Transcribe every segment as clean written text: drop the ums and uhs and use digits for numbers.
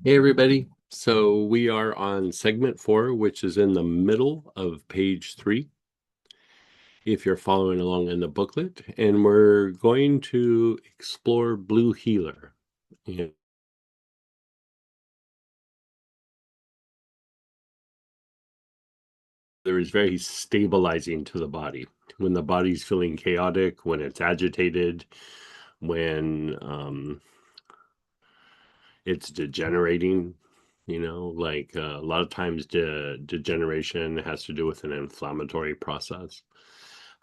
Hey everybody. So we are on segment 4, which is in the middle of page 3, if you're following along in the booklet, and we're going to explore Blue Healer. And there is very stabilizing to the body. When the body's feeling chaotic, when it's agitated, when it's degenerating, like a lot of times degeneration has to do with an inflammatory process.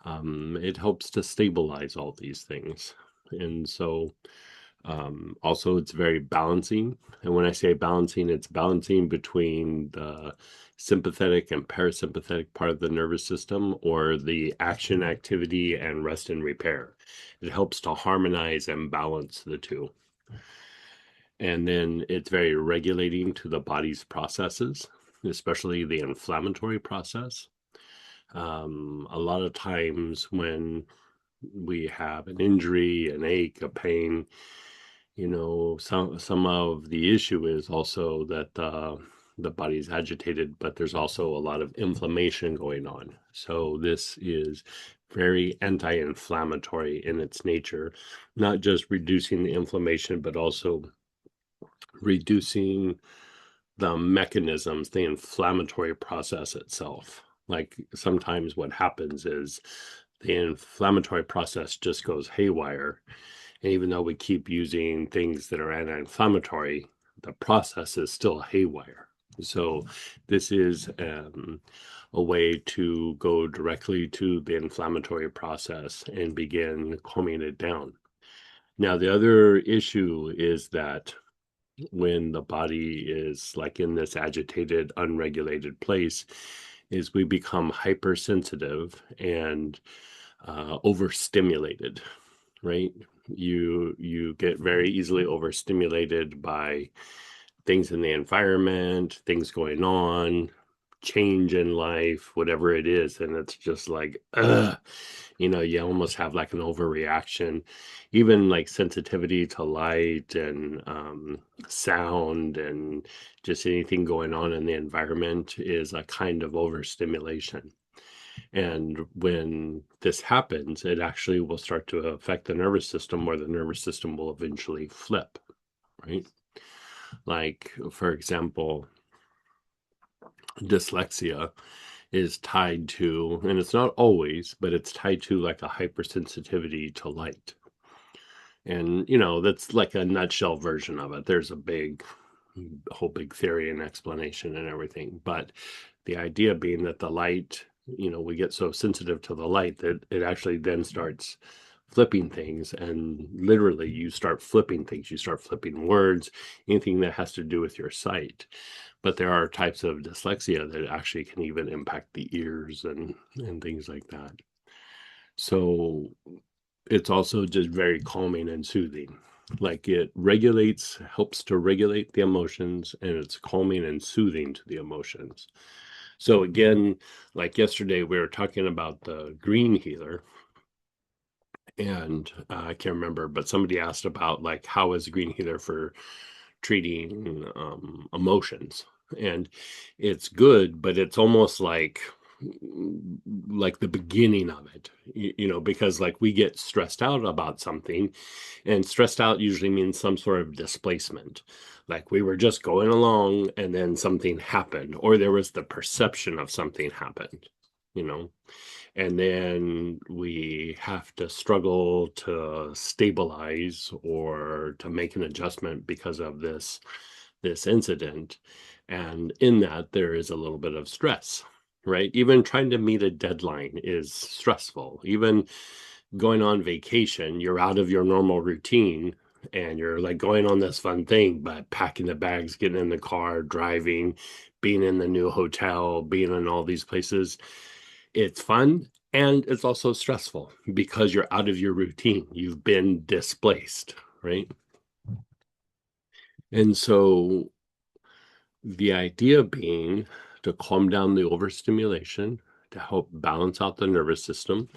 It helps to stabilize all these things. And so also it's very balancing. And when I say balancing, it's balancing between the sympathetic and parasympathetic part of the nervous system, or the action, activity, and rest and repair. It helps to harmonize and balance the two. And then it's very regulating to the body's processes, especially the inflammatory process. A lot of times when we have an injury, an ache, a pain, some of the issue is also that the body's agitated, but there's also a lot of inflammation going on. So this is very anti-inflammatory in its nature, not just reducing the inflammation, but also reducing the mechanisms, the inflammatory process itself. Like sometimes what happens is the inflammatory process just goes haywire. And even though we keep using things that are anti inflammatory, the process is still haywire. So, this is a way to go directly to the inflammatory process and begin calming it down. Now, the other issue is that when the body is like in this agitated, unregulated place, is we become hypersensitive and overstimulated, right? You get very easily overstimulated by things in the environment, things going on, change in life, whatever it is, and it's just like, you almost have like an overreaction. Even like sensitivity to light and sound and just anything going on in the environment is a kind of overstimulation. And when this happens, it actually will start to affect the nervous system, where the nervous system will eventually flip, right? Like, for example, dyslexia is tied to, and it's not always, but it's tied to like a hypersensitivity to light. And, that's like a nutshell version of it. There's whole big theory and explanation and everything. But the idea being that the light, we get so sensitive to the light that it actually then starts flipping things, and literally you start flipping things. You start flipping words, anything that has to do with your sight. But there are types of dyslexia that actually can even impact the ears and things like that. So it's also just very calming and soothing. Like it helps to regulate the emotions, and it's calming and soothing to the emotions. So again, like yesterday, we were talking about the green healer, and I can't remember, but somebody asked about like how is green healer for treating emotions, and it's good, but it's almost like the beginning of it, because like we get stressed out about something, and stressed out usually means some sort of displacement. Like we were just going along and then something happened, or there was the perception of something happened, you know and then we have to struggle to stabilize or to make an adjustment because of this incident. And in that there is a little bit of stress, right? Even trying to meet a deadline is stressful. Even going on vacation, you're out of your normal routine, and you're like going on this fun thing, but packing the bags, getting in the car, driving, being in the new hotel, being in all these places, it's fun, and it's also stressful because you're out of your routine. You've been displaced, right? And so the idea being to calm down the overstimulation, to help balance out the nervous system,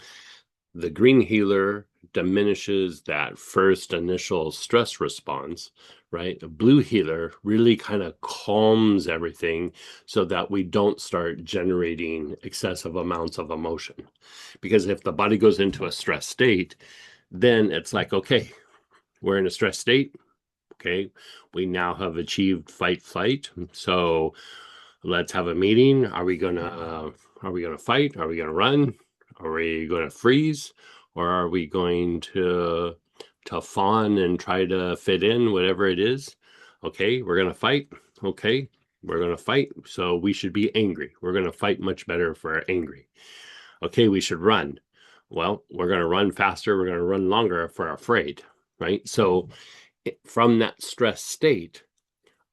The green healer diminishes that first initial stress response, right? The blue healer really kind of calms everything so that we don't start generating excessive amounts of emotion. Because if the body goes into a stress state, then it's like, okay, we're in a stress state. Okay, we now have achieved fight flight. So let's have a meeting. Are we gonna fight? Are we gonna run? Are we gonna freeze? Or are we going to fawn and try to fit in, whatever it is? Okay, we're gonna fight. Okay, we're gonna fight. So we should be angry. We're gonna fight much better if we're angry. Okay, we should run. Well, we're gonna run faster. We're gonna run longer if we're afraid, right? So from that stress state,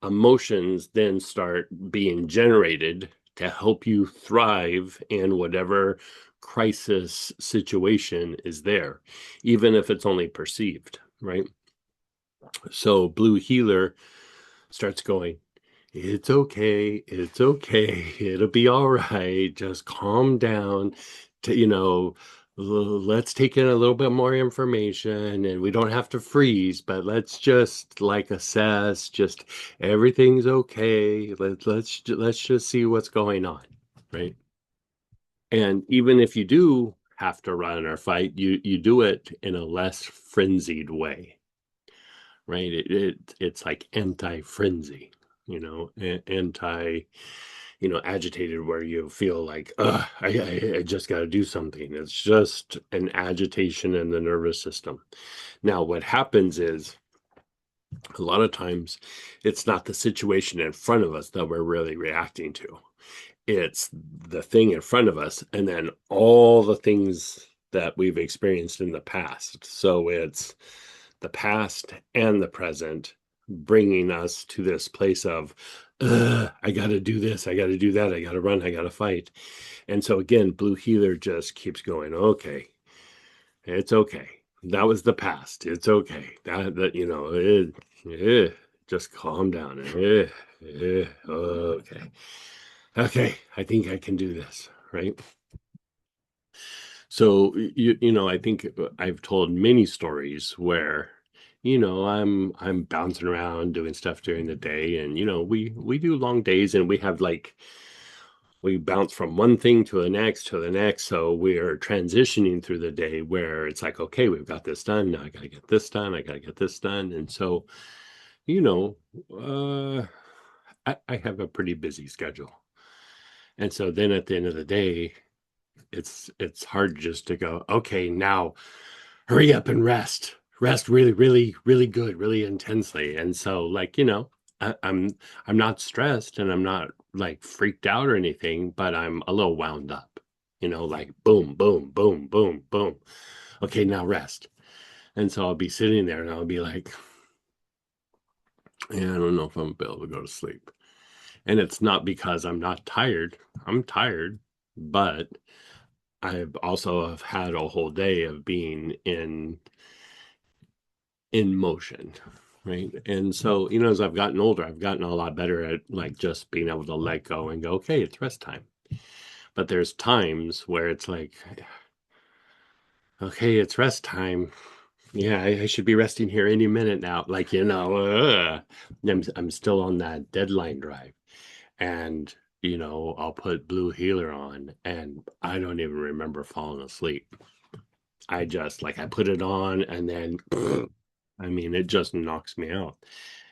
emotions then start being generated to help you thrive in whatever crisis situation is there, even if it's only perceived, right? So Blue Healer starts going, it's okay, it's okay, it'll be all right, just calm down. To, let's take in a little bit more information, and we don't have to freeze, but let's just like assess, just everything's okay. Let's just see what's going on, right? And even if you do have to run or fight, you do it in a less frenzied way, right? It's like anti-frenzy, anti, agitated, where you feel like, I just got to do something. It's just an agitation in the nervous system. Now, what happens is a lot of times it's not the situation in front of us that we're really reacting to. It's the thing in front of us, and then all the things that we've experienced in the past. So it's the past and the present bringing us to this place of, I got to do this, I got to do that, I got to run, I got to fight. And so again, Blue Healer just keeps going, okay, it's okay. That was the past. It's okay. Just calm down. Okay. Okay, I think I can do this, right? So I think I've told many stories where, I'm bouncing around doing stuff during the day, and we do long days, and we bounce from one thing to the next to the next. So we're transitioning through the day where it's like, okay, we've got this done. Now I got to get this done. I got to get this done. And so, you know, uh, I have a pretty busy schedule. And so then at the end of the day, it's hard just to go, okay, now hurry up and rest really, really, really good, really intensely. And so, like, I'm not stressed, and I'm not like freaked out or anything, but I'm a little wound up, like boom, boom, boom, boom, boom. Okay, now rest. And so I'll be sitting there and I'll be like, yeah, I don't know if I'm gonna be able to go to sleep. And it's not because I'm not tired. I'm tired, but I've also have had a whole day of being in motion, right? And so, as I've gotten older, I've gotten a lot better at like just being able to let go and go, okay, it's rest time. But there's times where it's like, okay, it's rest time. Yeah, I should be resting here any minute now. Like, I'm still on that deadline drive. And, I'll put Blue Healer on, and I don't even remember falling asleep. I just like I put it on, and then I mean, it just knocks me out.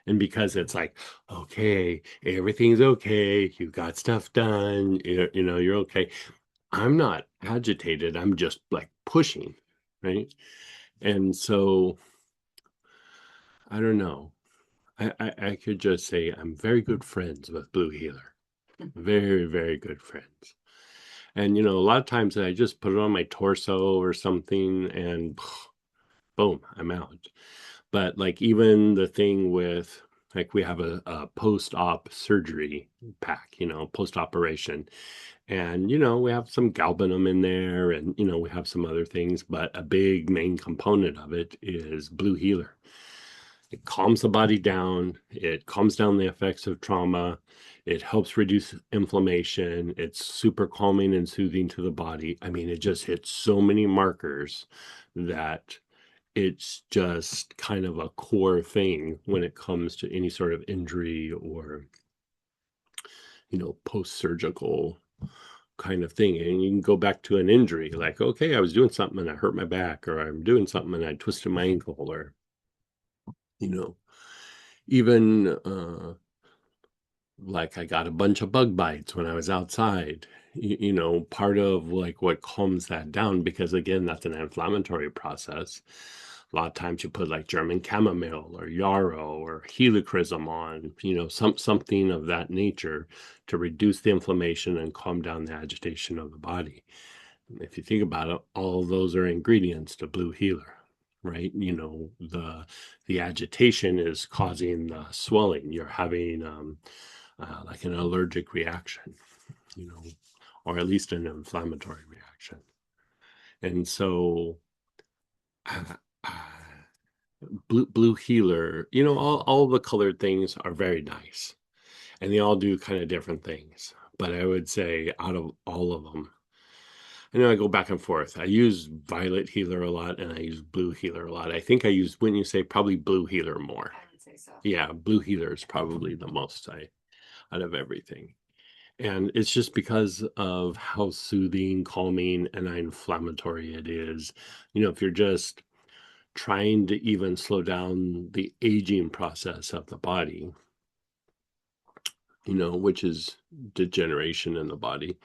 And because it's like, okay, everything's okay, you got stuff done, you're okay. I'm not agitated, I'm just like pushing, right? And so I don't know. I could just say I'm very good friends with Blue Healer. Very, very good friends. And a lot of times I just put it on my torso or something, and boom, I'm out. But like even the thing with, like, we have a post-op surgery pack, post-operation. And we have some galbanum in there, and we have some other things, but a big main component of it is Blue Healer. It calms the body down. It calms down the effects of trauma. It helps reduce inflammation. It's super calming and soothing to the body. I mean, it just hits so many markers that it's just kind of a core thing when it comes to any sort of injury or, post-surgical kind of thing. And you can go back to an injury like, okay, I was doing something and I hurt my back, or I'm doing something and I twisted my ankle, or, you know, even like I got a bunch of bug bites when I was outside. Part of like what calms that down, because again, that's an inflammatory process. A lot of times you put like German chamomile or yarrow or helichrysum on, something of that nature to reduce the inflammation and calm down the agitation of the body. If you think about it, all of those are ingredients to blue healer, right? The agitation is causing the swelling. You're having like an allergic reaction, you know, or at least an inflammatory reaction. And so, uh, uh, blue healer, all the colored things are very nice, and they all do kind of different things. But I would say out of all of them, I know I go back and forth. I use violet healer a lot, and I use blue healer a lot. I think I use, wouldn't you say, probably blue healer more? I would say so. Yeah, blue healer is probably the most I out of everything. And it's just because of how soothing, calming, and inflammatory it is. If you're just trying to even slow down the aging process of the body, which is degeneration in the body,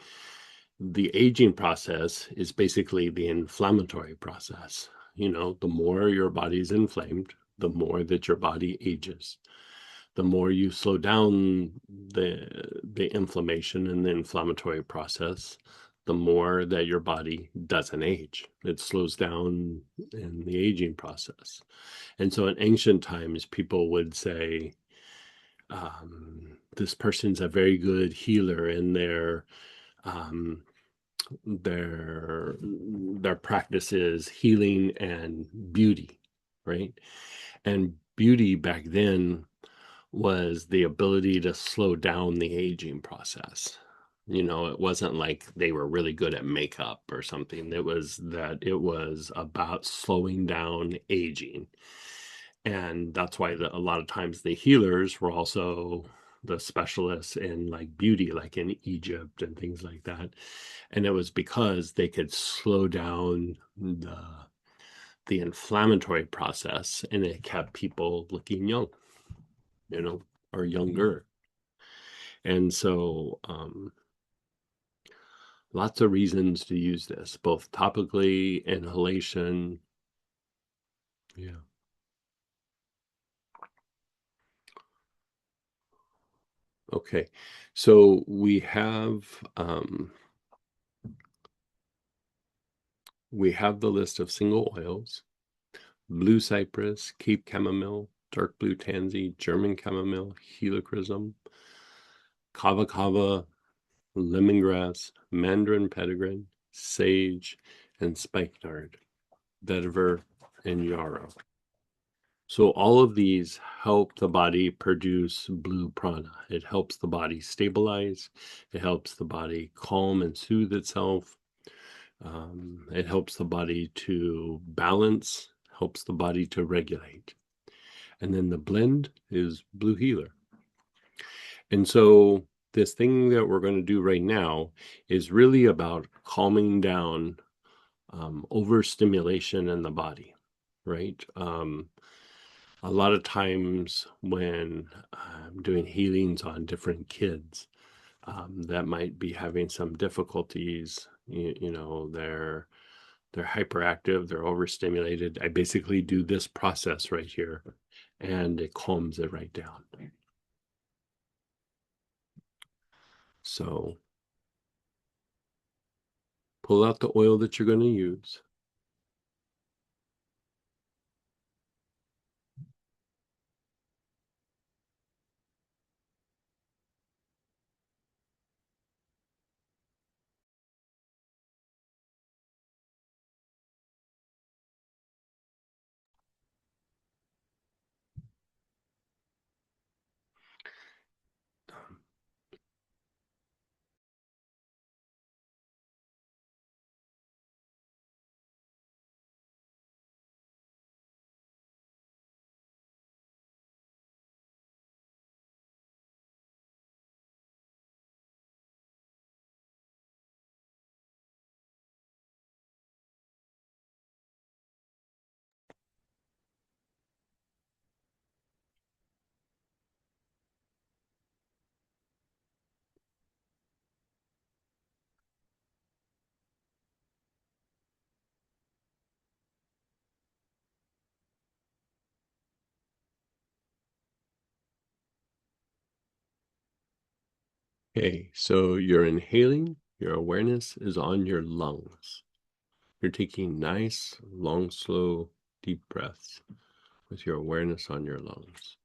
the aging process is basically the inflammatory process. The more your body's inflamed, the more that your body ages. The more you slow down the inflammation and the inflammatory process, the more that your body doesn't age. It slows down in the aging process. And so in ancient times, people would say, this person's a very good healer in um, their practice is healing and beauty, right? And beauty back then was the ability to slow down the aging process. It wasn't like they were really good at makeup or something. It was about slowing down aging. And that's why a lot of times the healers were also the specialists in like beauty, like in Egypt and things like that. And it was because they could slow down the inflammatory process, and it kept people looking young, or younger. And so, lots of reasons to use this, both topically, inhalation. Yeah. Okay. So we have the list of single oils: blue cypress, Cape chamomile, dark blue tansy, German chamomile, helichrysum, kava kava, lemongrass, mandarin petitgrain, sage, and spikenard, vetiver, and yarrow. So all of these help the body produce blue prana. It helps the body stabilize. It helps the body calm and soothe itself. It helps the body to balance, helps the body to regulate. And then the blend is blue healer. And so this thing that we're going to do right now is really about calming down overstimulation in the body, right? A lot of times when I'm doing healings on different kids that might be having some difficulties, they're hyperactive, they're overstimulated. I basically do this process right here, and it calms it right down. So pull out the oil that you're going to use. Okay, so you're inhaling, your awareness is on your lungs. You're taking nice, long, slow, deep breaths with your awareness on your lungs.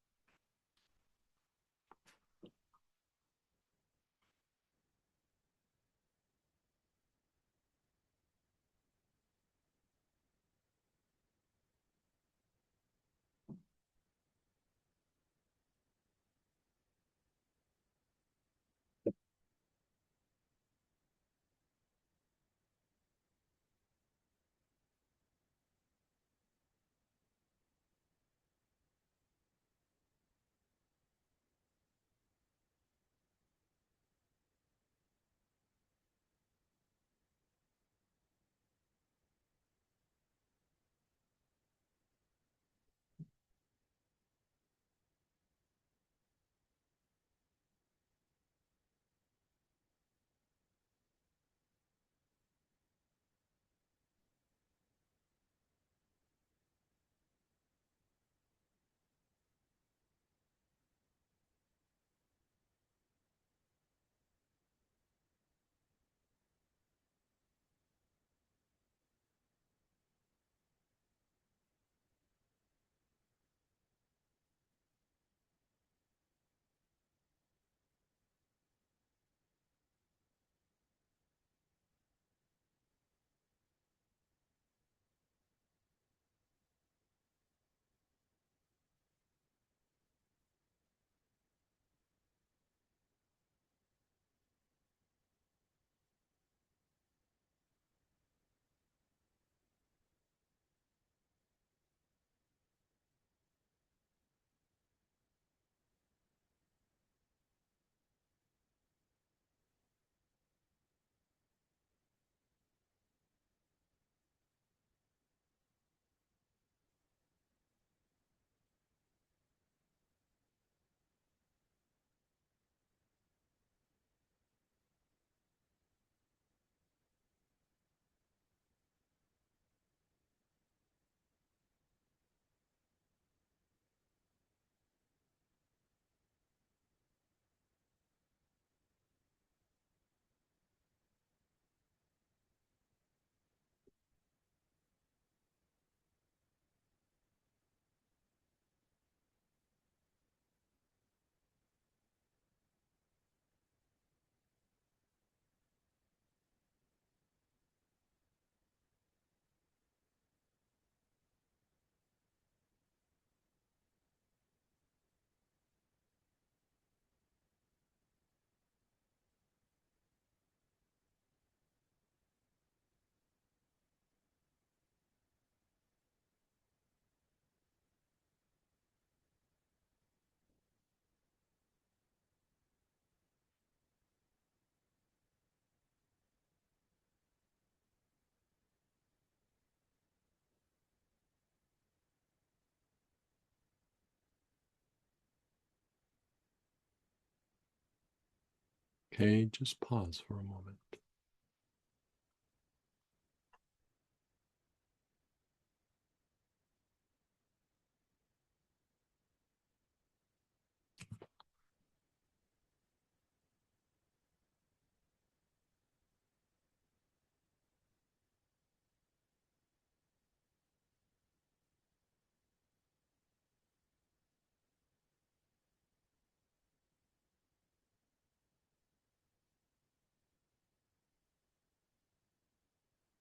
Okay, just pause for a moment.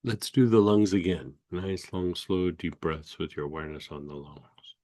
Let's do the lungs again. Nice, long, slow, deep breaths with your awareness on the lungs.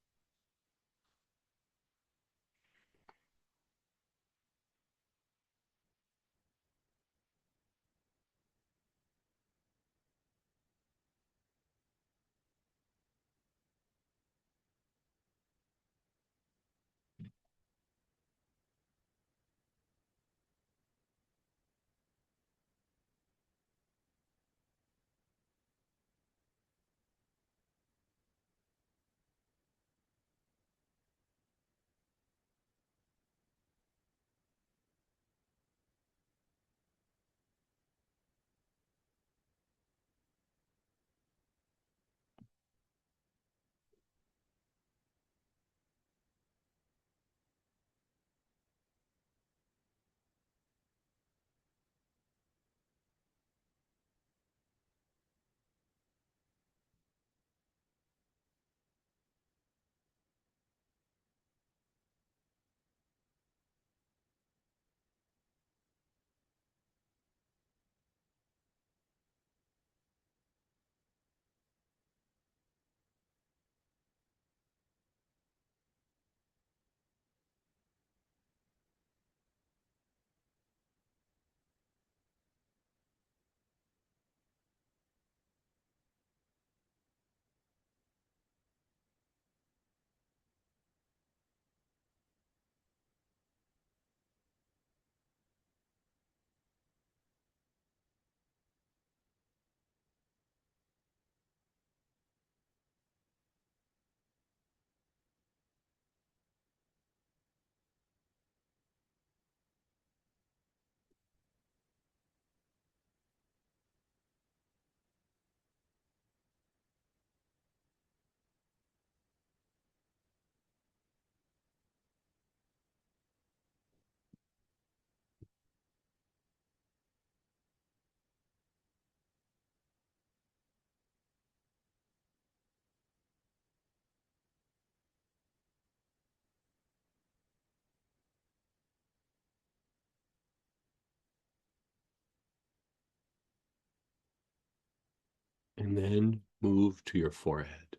And then move to your forehead.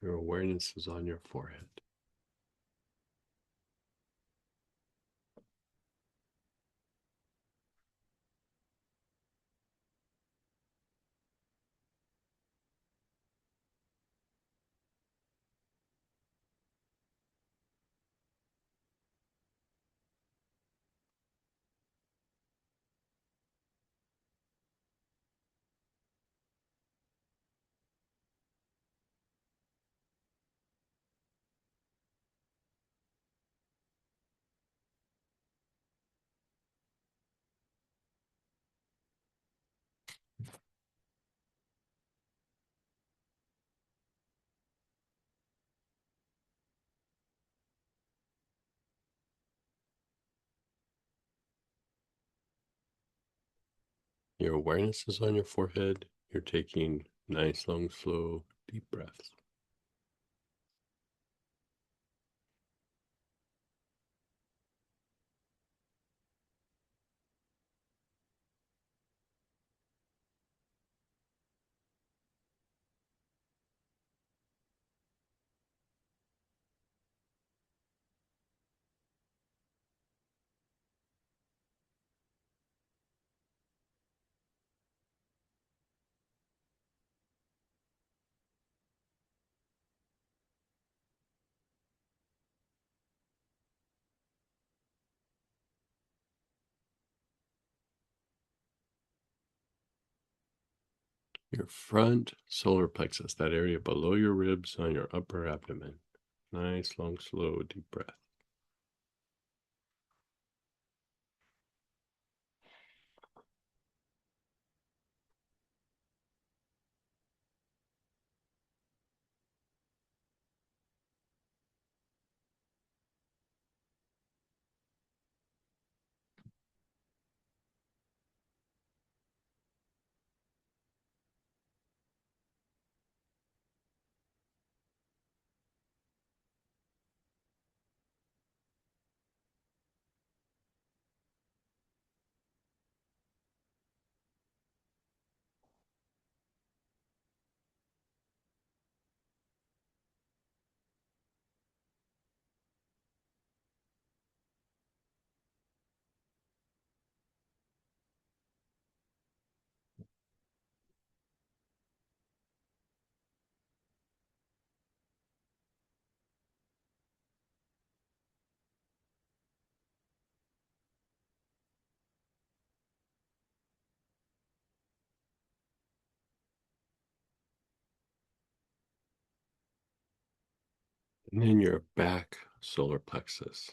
Your awareness is on your forehead. Your awareness is on your forehead. You're taking nice, long, slow, deep breaths. Your front solar plexus, that area below your ribs on your upper abdomen. Nice, long, slow, deep breath. And then your back solar plexus.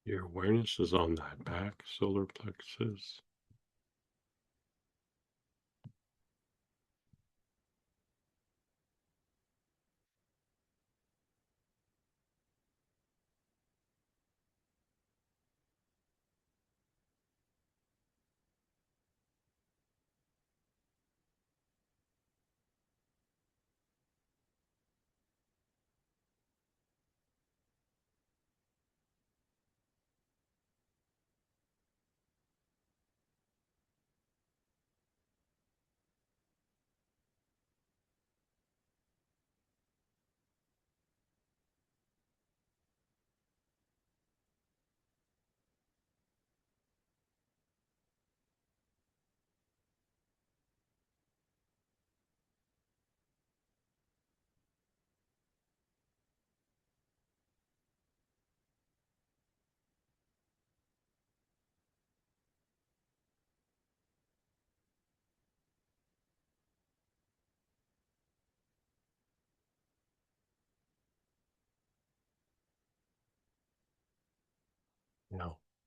Your awareness is on that back solar plexus.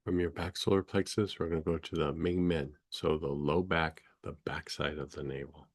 From your back solar plexus, we're going to go to the Ming Men. So the low back, the backside of the navel.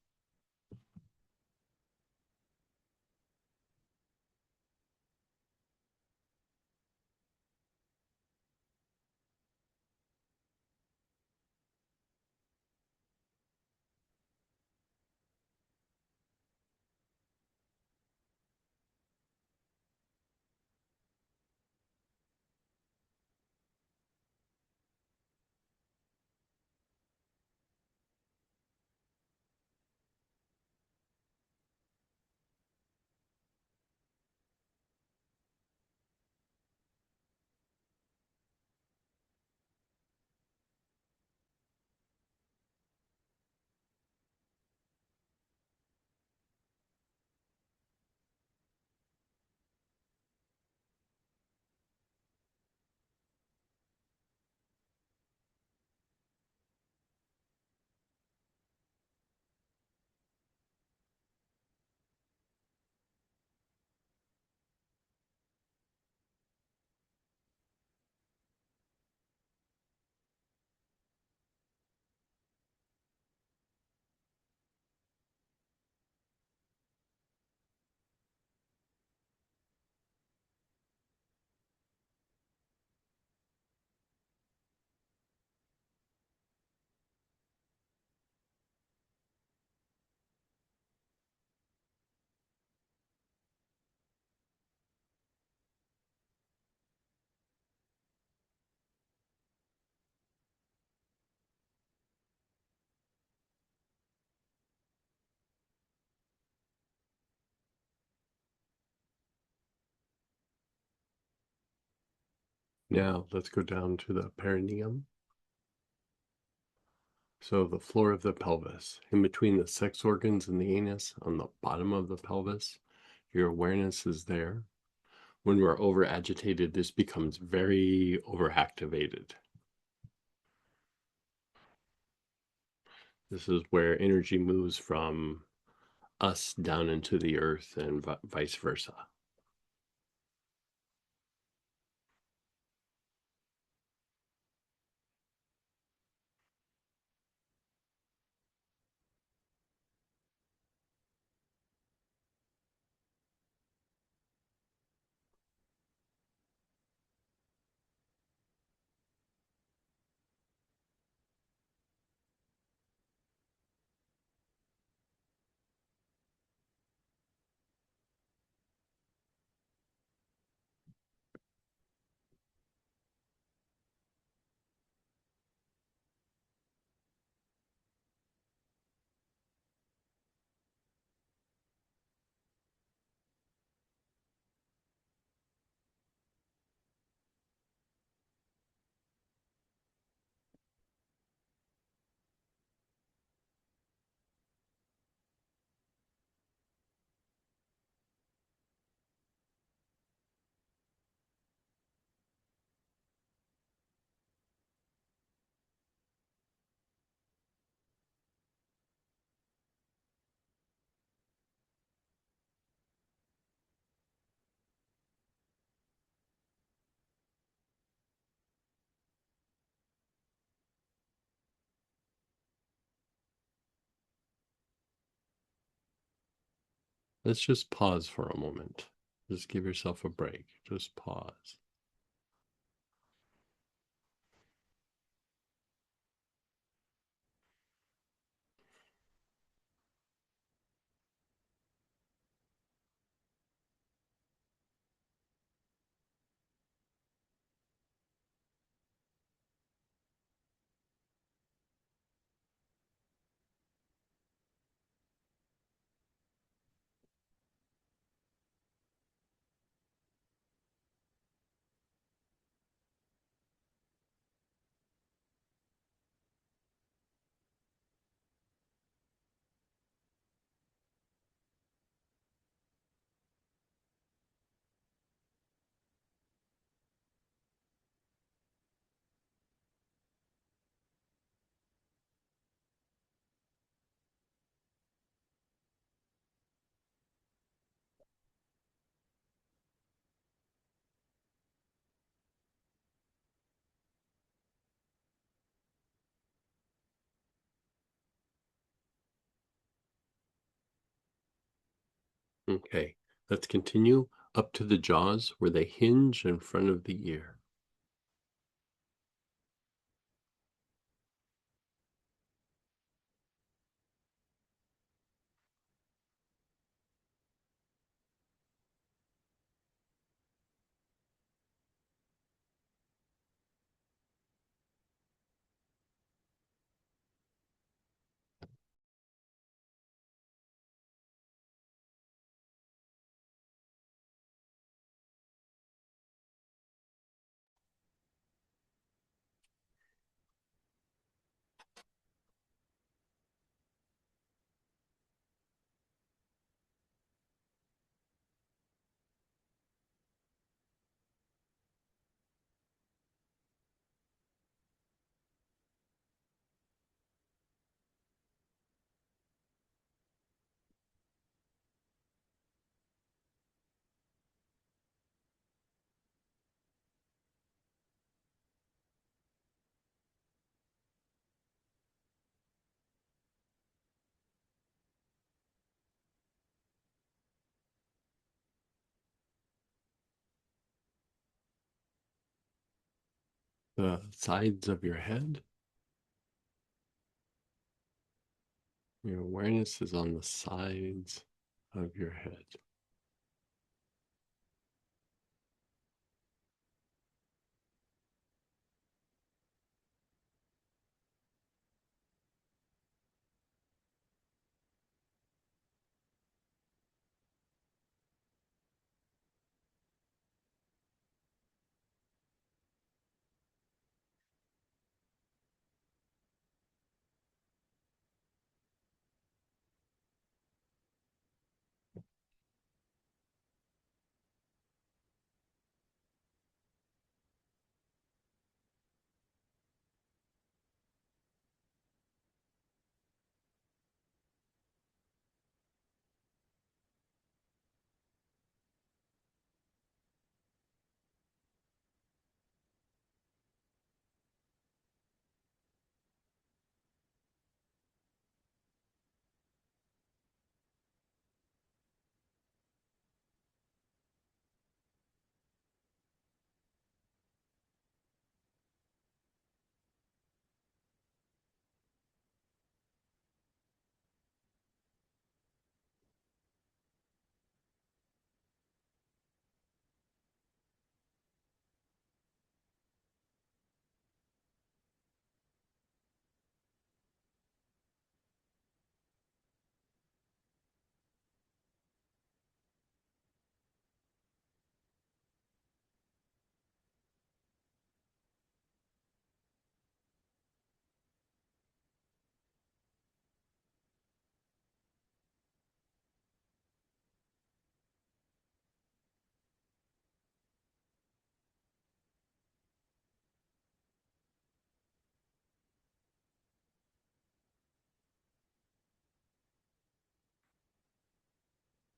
Now let's go down to the perineum. So the floor of the pelvis, in between the sex organs and the anus, on the bottom of the pelvis, your awareness is there. When we're over agitated, this becomes very overactivated. This is where energy moves from us down into the earth and vice versa. Let's just pause for a moment. Just give yourself a break. Just pause. Okay, let's continue up to the jaws where they hinge in front of the ear. The sides of your head. Your awareness is on the sides of your head.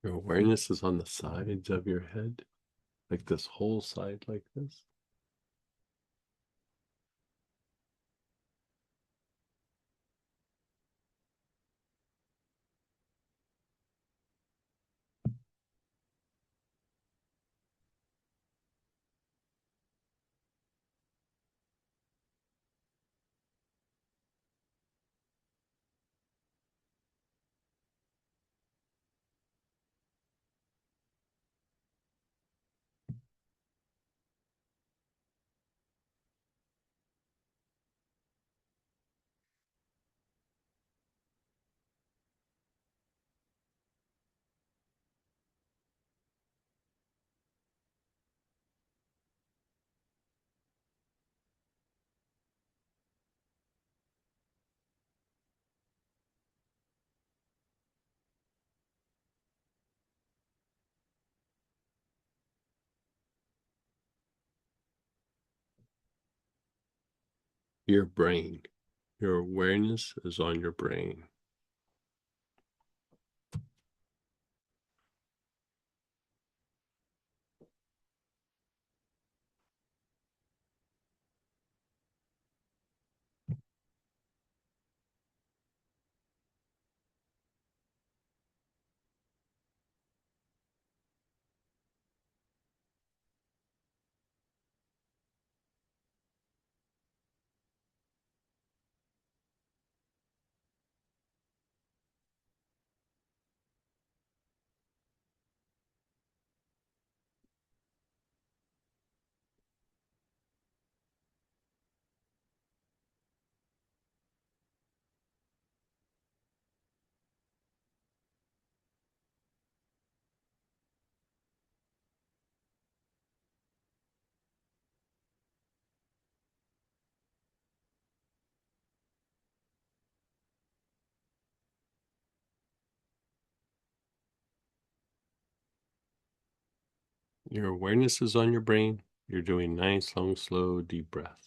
Your awareness is on the sides of your head, like this whole side, like this. Your brain. Your awareness is on your brain. Your awareness is on your brain. You're doing nice, long, slow, deep breath.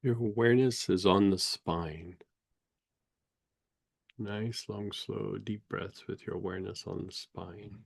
Your awareness is on the spine. Nice, long, slow, deep breaths with your awareness on the spine.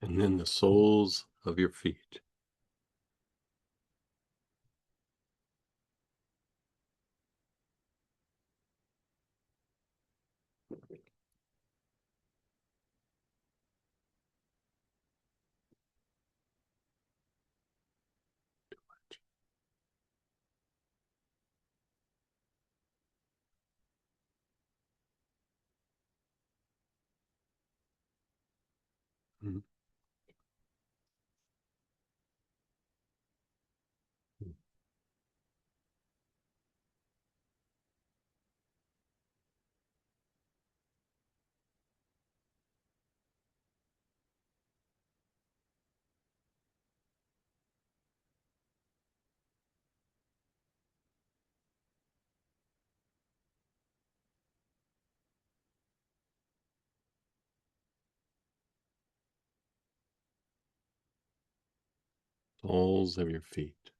And then the soles of your feet. Mhm. Soles of your feet.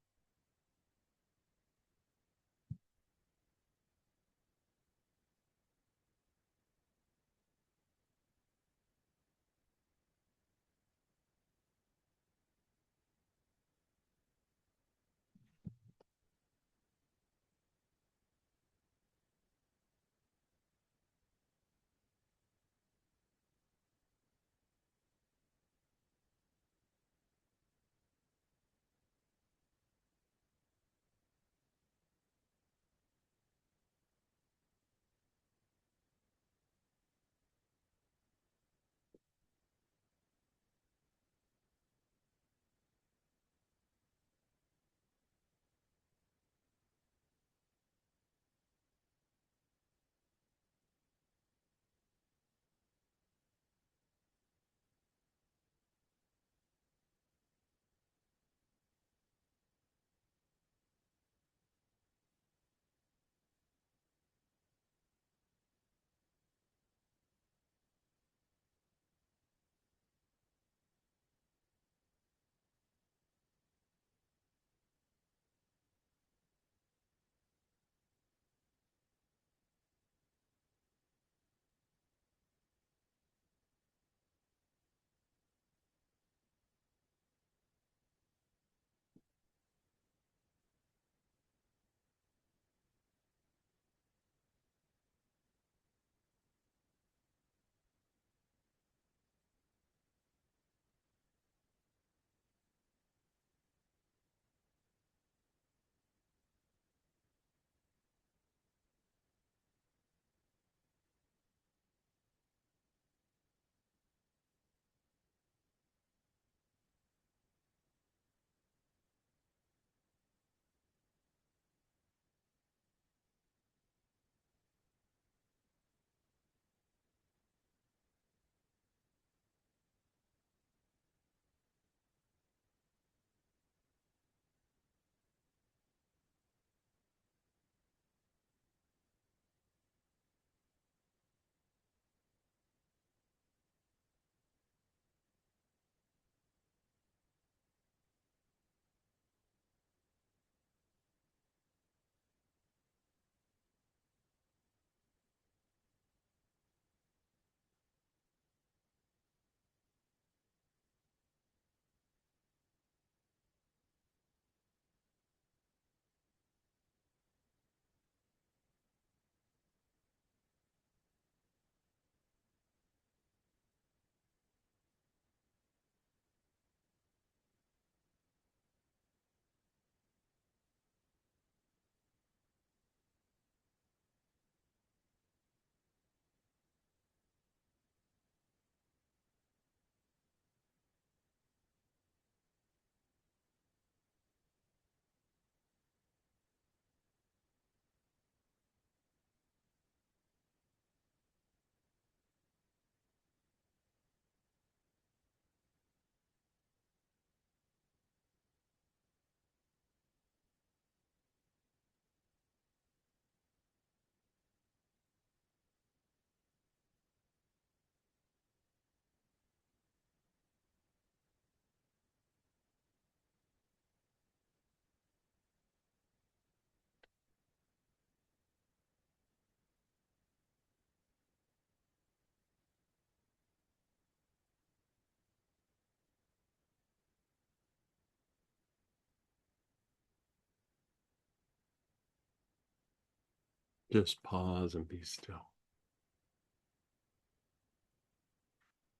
Just pause and be still.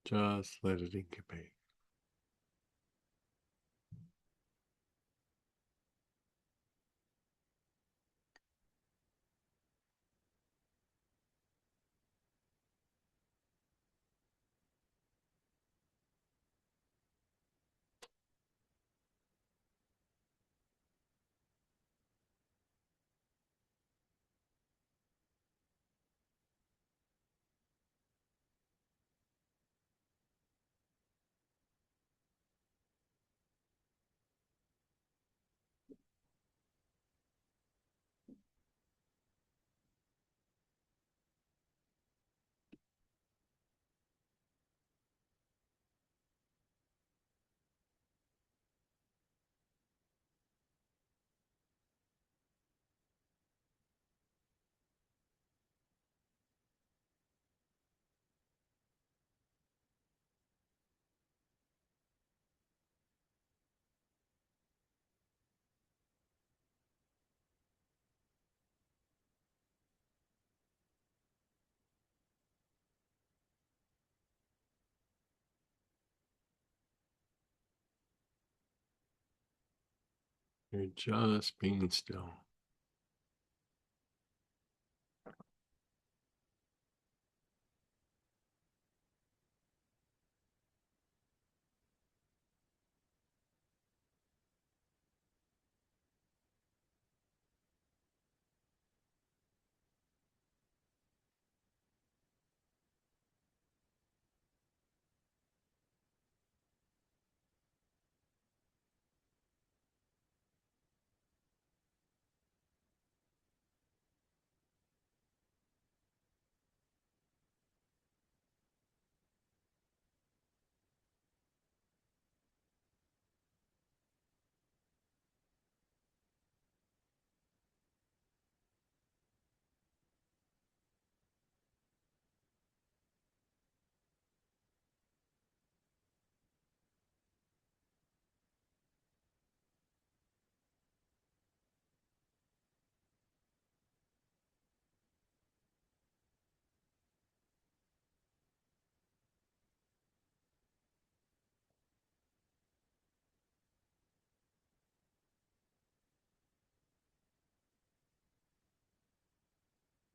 Just let it incubate. You're just being still.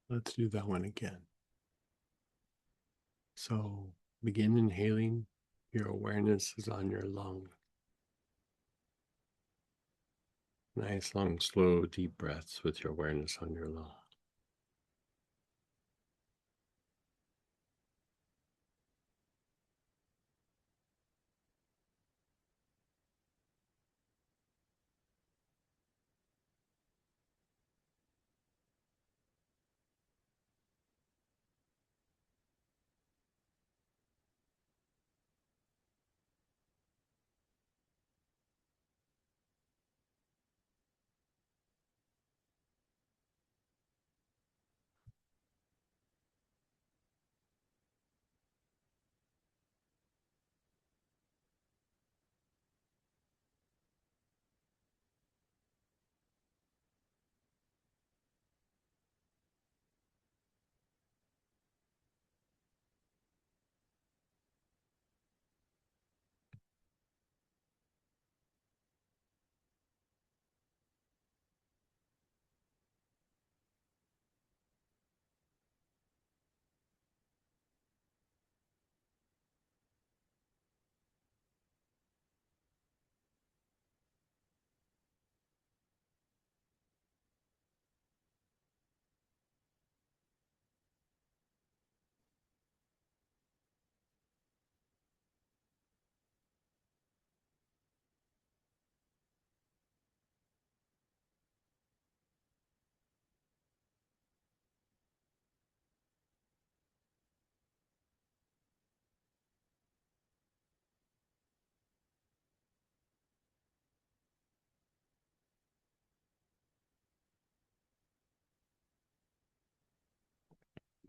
Let's do that one again. So begin inhaling. Your awareness is on your lung. Nice, long, slow, deep breaths with your awareness on your lung.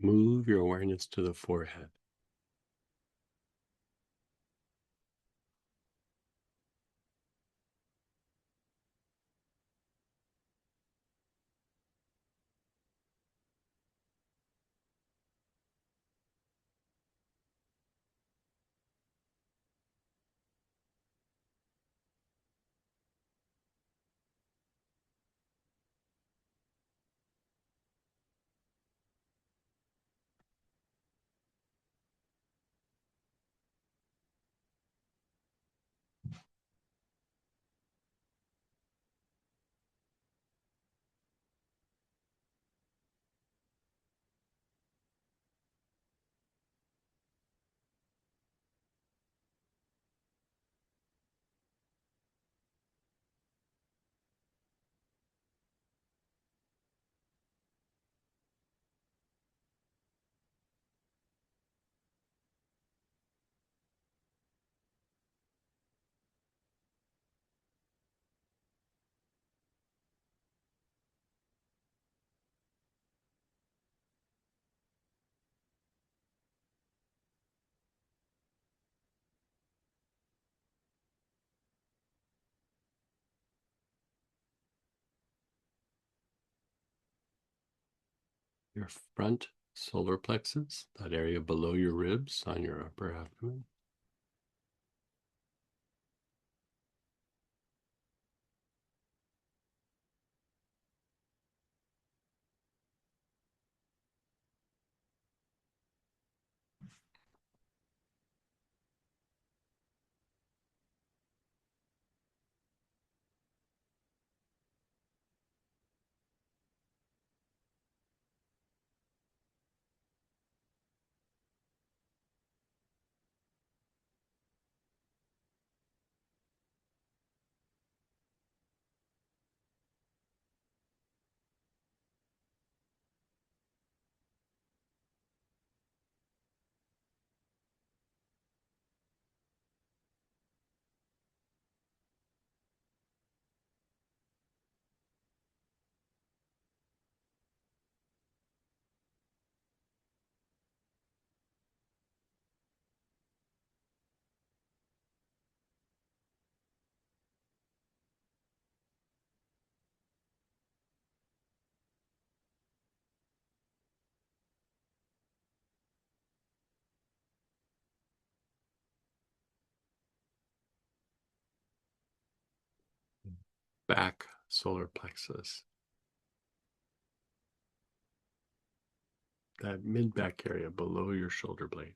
Move your awareness to the forehead. Your front solar plexus, that area below your ribs on your upper abdomen. Back solar plexus, that mid back area below your shoulder blade.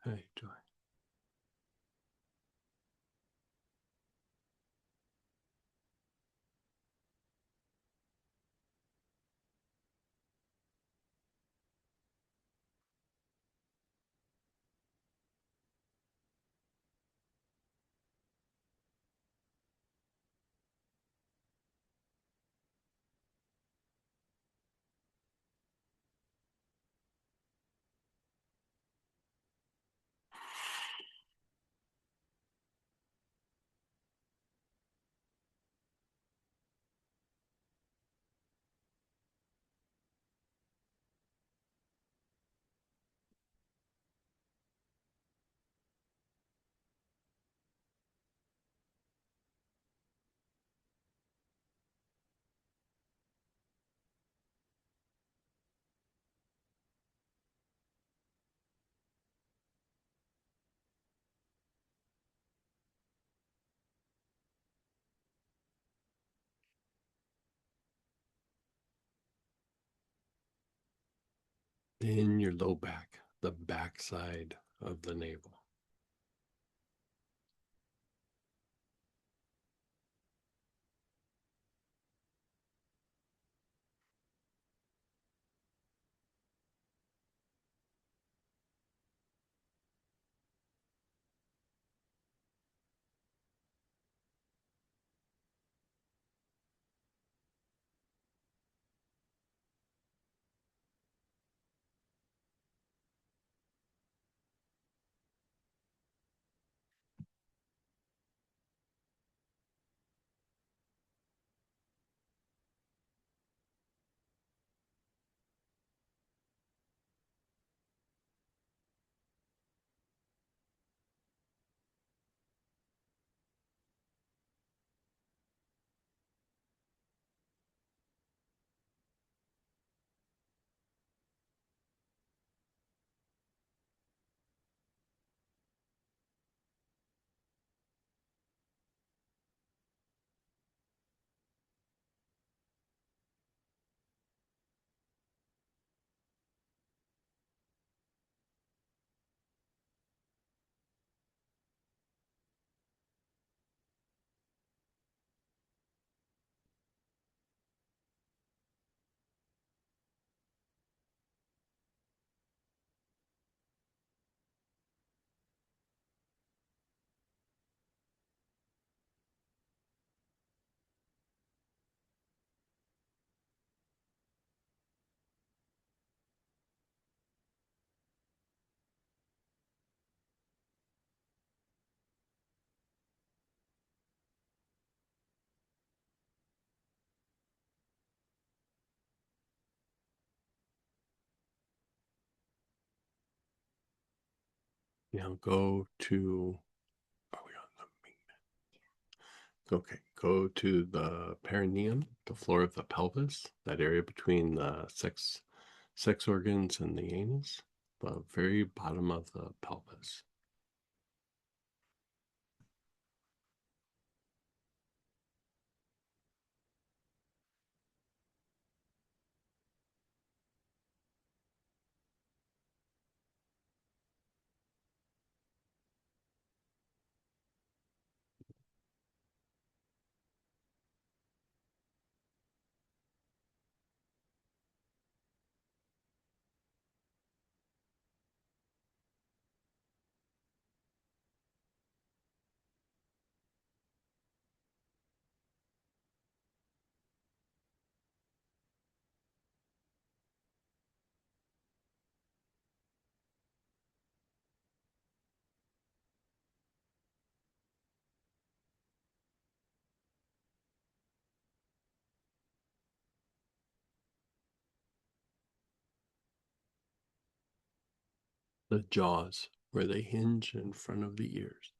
Hey, Joy. In your low back, the back side of the navel. Now go to, are we on the okay, go to the perineum, the floor of the pelvis, that area between the sex organs and the anus, the very bottom of the pelvis. The jaws, where they hinge in front of the ears.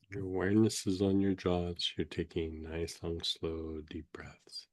Your awareness is on your jaws. You're taking nice, long, slow, deep breaths.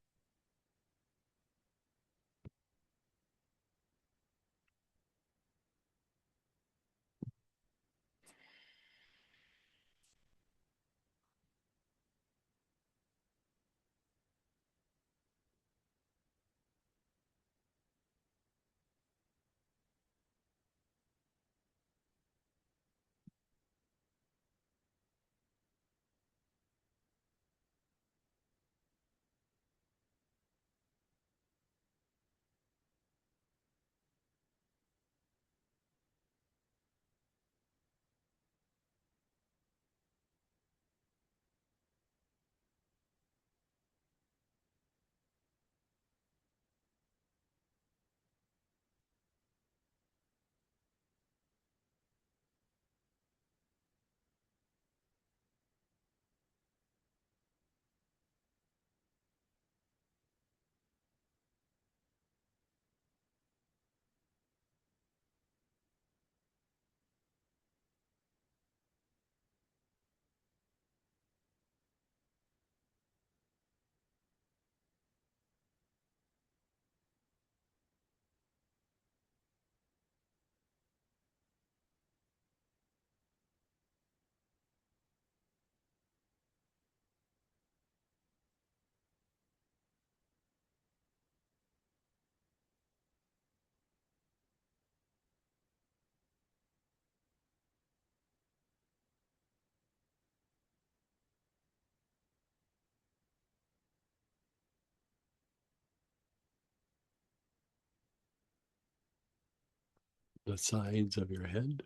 The sides of your head.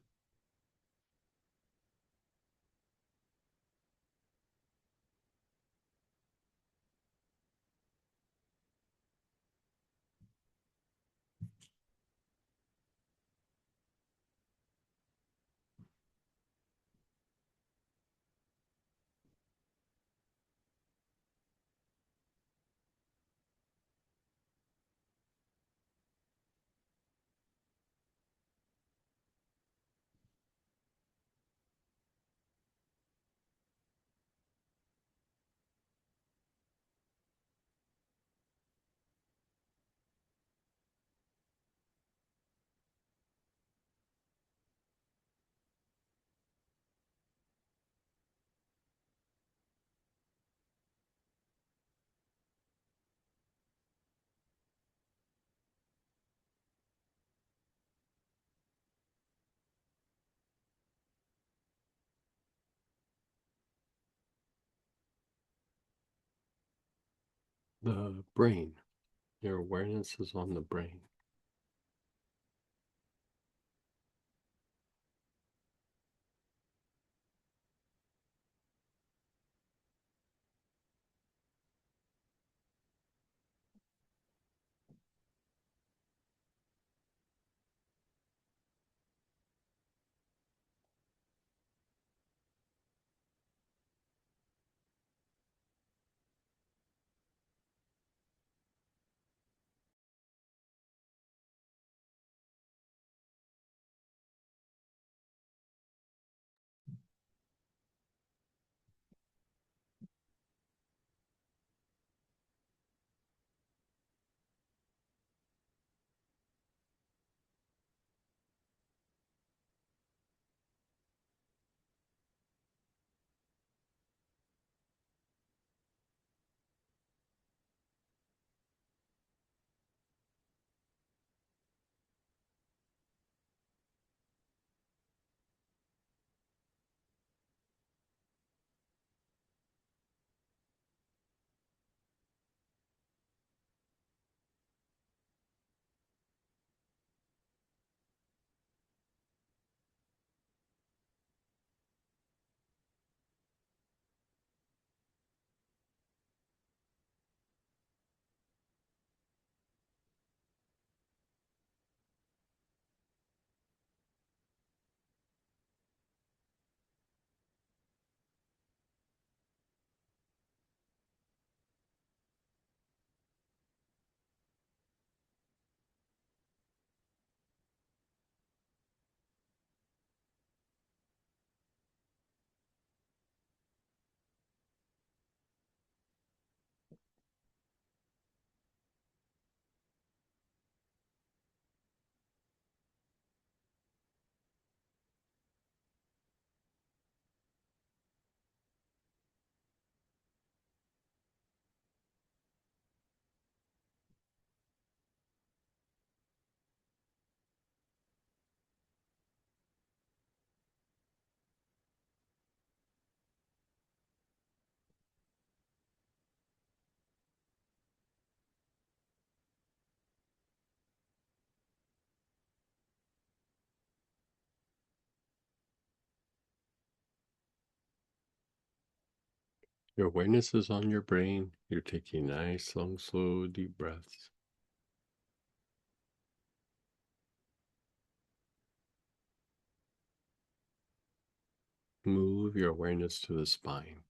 The brain. Your awareness is on the brain. Your awareness is on your brain. You're taking nice, long, slow, deep breaths. Move your awareness to the spine.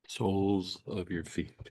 Soles of your feet.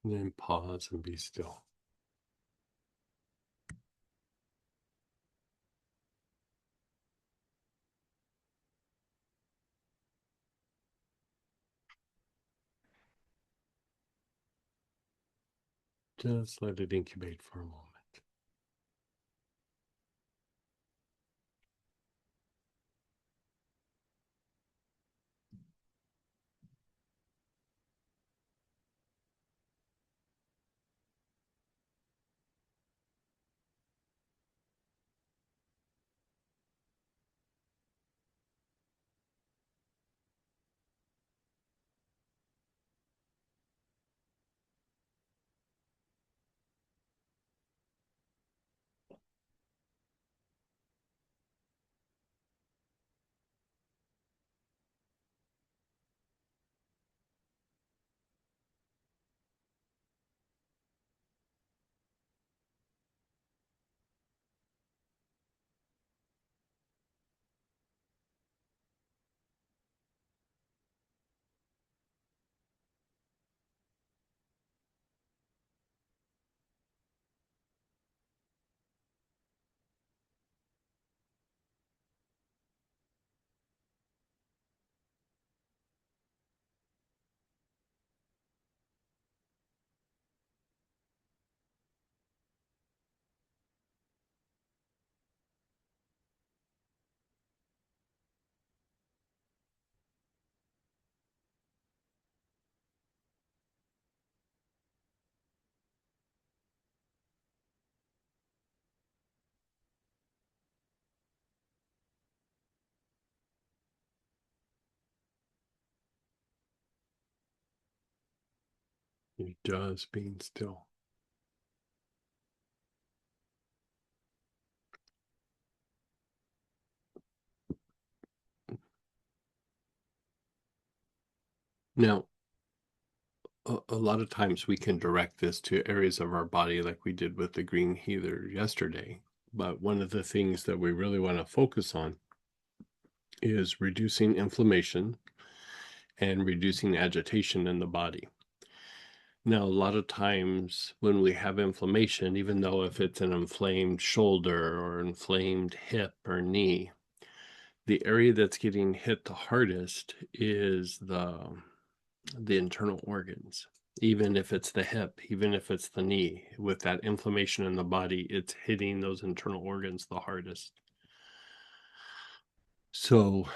And then pause and be still. Just let it incubate for a moment. You're just being still. Now, A lot of times we can direct this to areas of our body like we did with the green healer yesterday. But one of the things that we really want to focus on is reducing inflammation and reducing agitation in the body. Now, a lot of times when we have inflammation, even though if it's an inflamed shoulder or inflamed hip or knee, the area that's getting hit the hardest is the internal organs. Even if it's the hip, even if it's the knee, with that inflammation in the body, it's hitting those internal organs the hardest. So,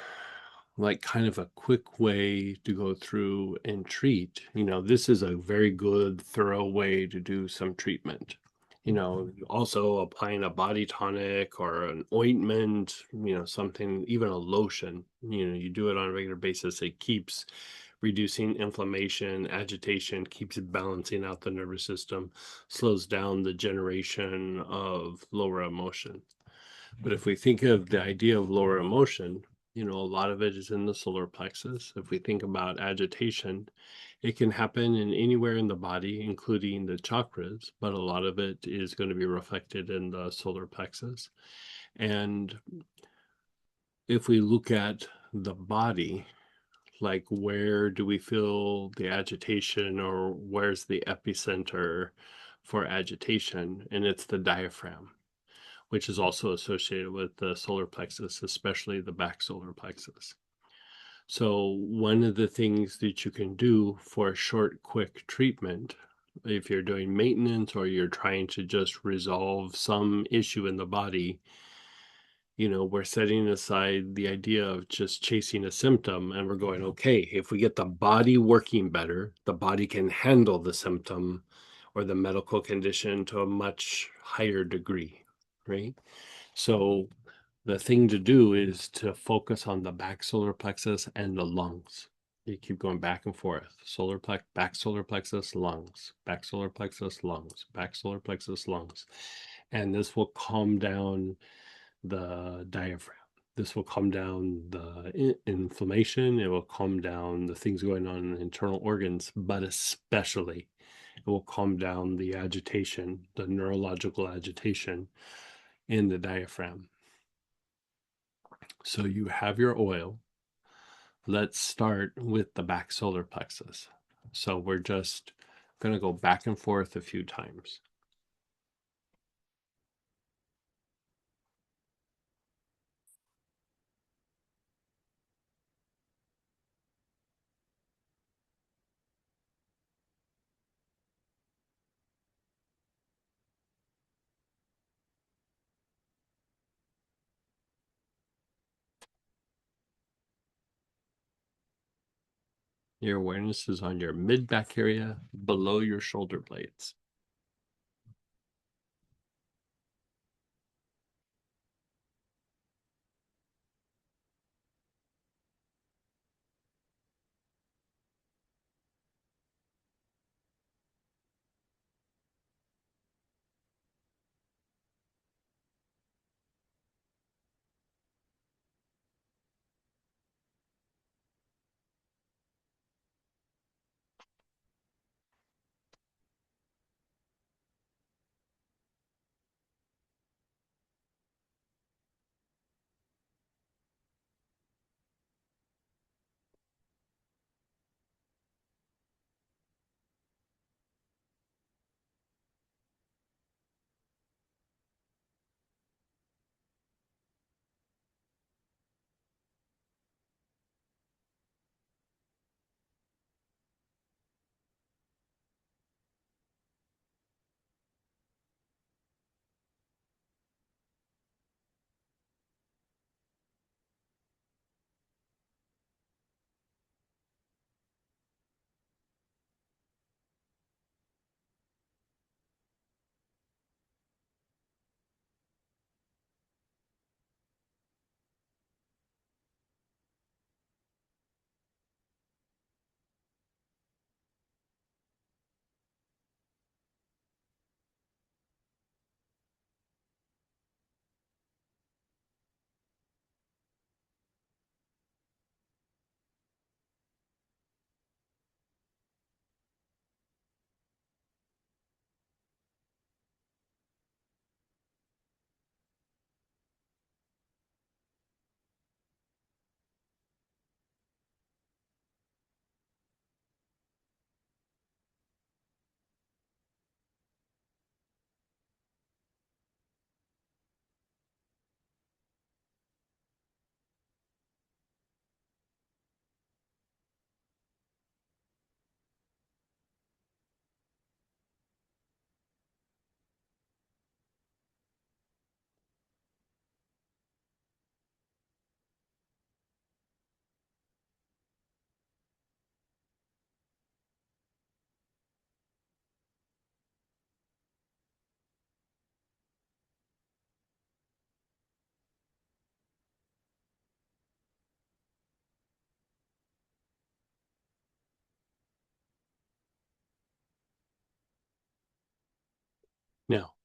like, kind of a quick way to go through and treat, this is a very good, thorough way to do some treatment. Also applying a body tonic or an ointment, something, even a lotion, you do it on a regular basis. It keeps reducing inflammation, agitation, keeps balancing out the nervous system, slows down the generation of lower emotion. But if we think of the idea of lower emotion, a lot of it is in the solar plexus. If we think about agitation, it can happen in anywhere in the body, including the chakras, but a lot of it is going to be reflected in the solar plexus. And if we look at the body, like where do we feel the agitation or where's the epicenter for agitation? And it's the diaphragm, which is also associated with the solar plexus, especially the back solar plexus. So, one of the things that you can do for a short, quick treatment, if you're doing maintenance or you're trying to just resolve some issue in the body, we're setting aside the idea of just chasing a symptom and we're going, okay, if we get the body working better, the body can handle the symptom or the medical condition to a much higher degree, right? So the thing to do is to focus on the back solar plexus and the lungs. You keep going back and forth. Back solar plexus, lungs, back solar plexus, lungs, back solar plexus, lungs. And this will calm down the diaphragm. This will calm down the inflammation. It will calm down the things going on in the internal organs, but especially it will calm down the agitation, the neurological agitation in the diaphragm. So you have your oil. Let's start with the back solar plexus. So we're just going to go back and forth a few times. Your awareness is on your mid back area below your shoulder blades.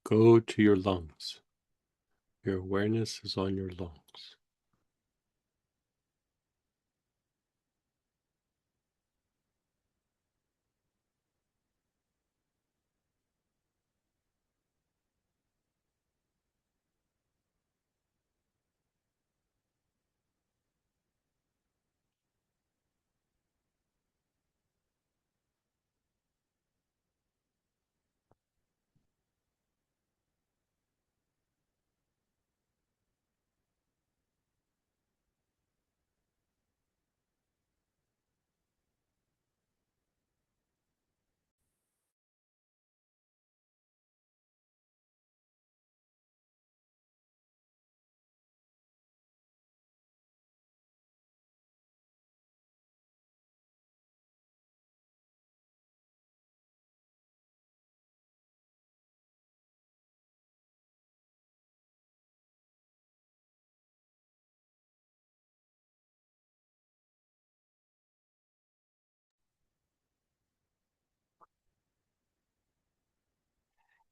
Go to your lungs. Your awareness is on your lungs.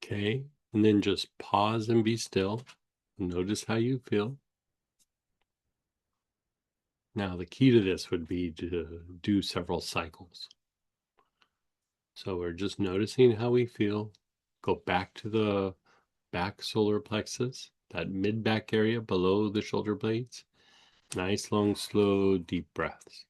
Okay. And then just pause and be still. Notice how you feel. Now, the key to this would be to do several cycles. So we're just noticing how we feel. Go back to the back solar plexus, that mid back area below the shoulder blades. Nice, long, slow, deep breaths.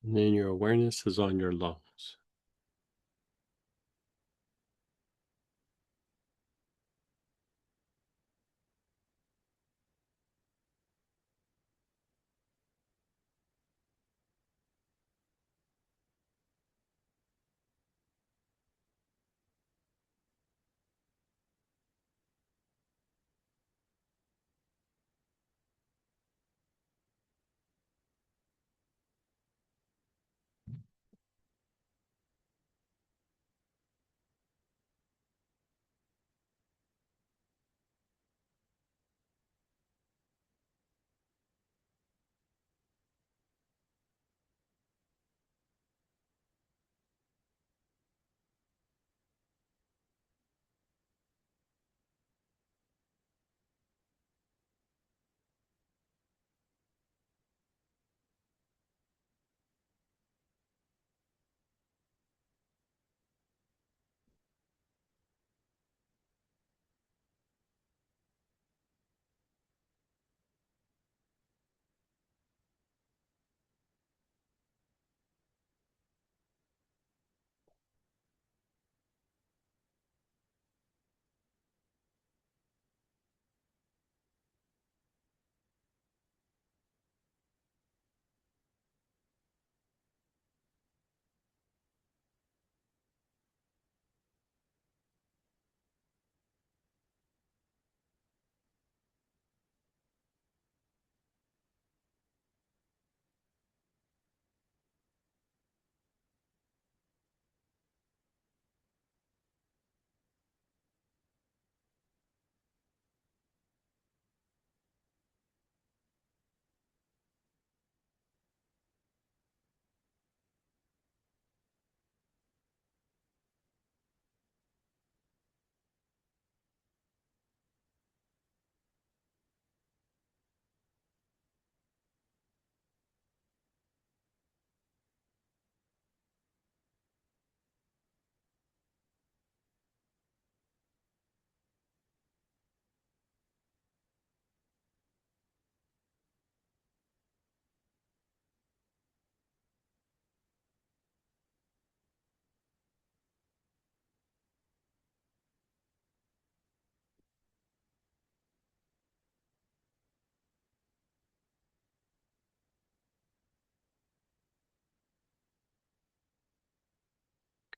And then your awareness is on your lungs.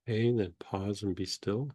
Okay, then pause and be still.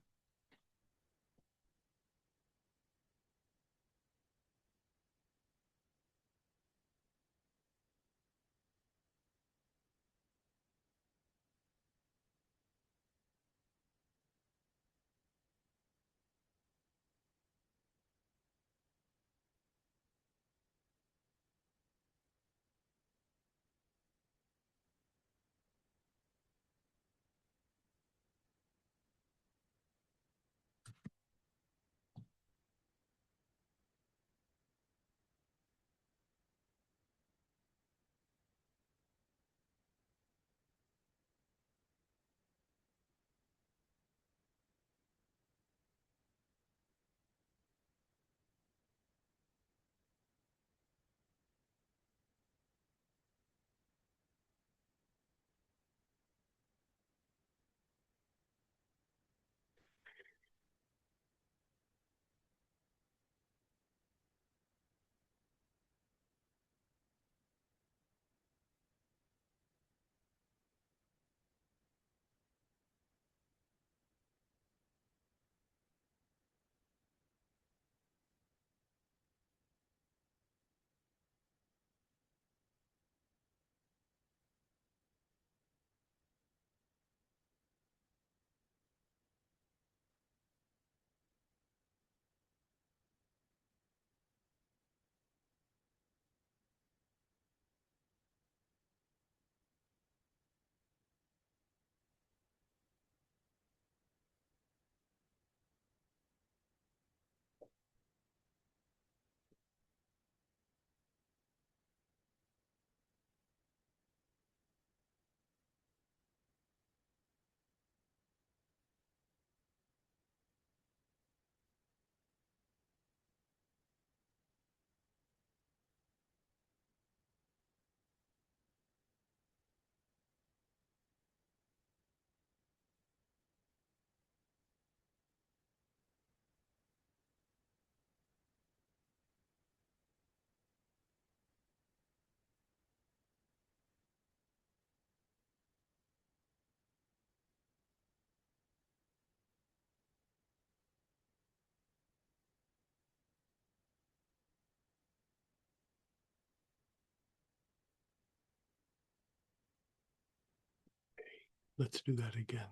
Let's do that again.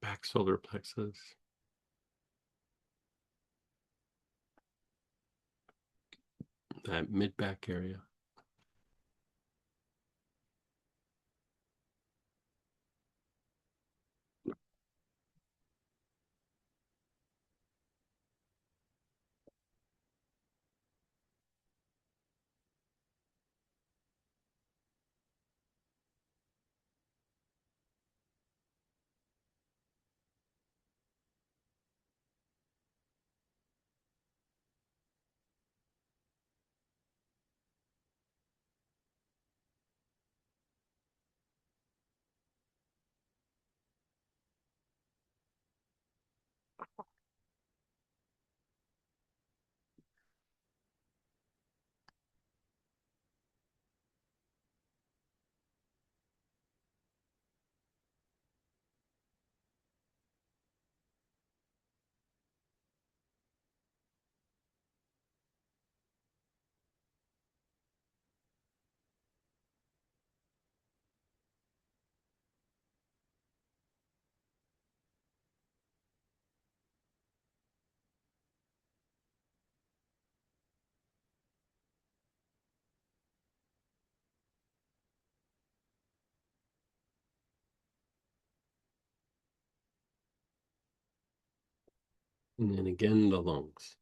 Back solar plexus, that mid back area. And then again, the lungs.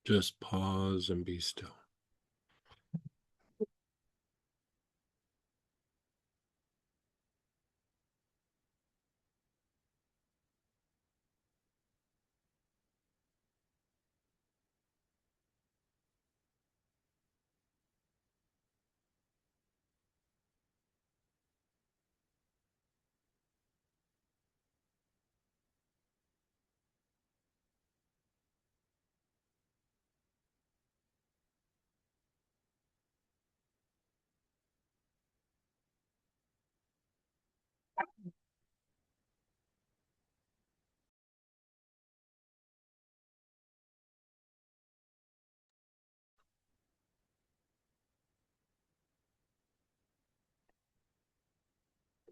Just pause and be still.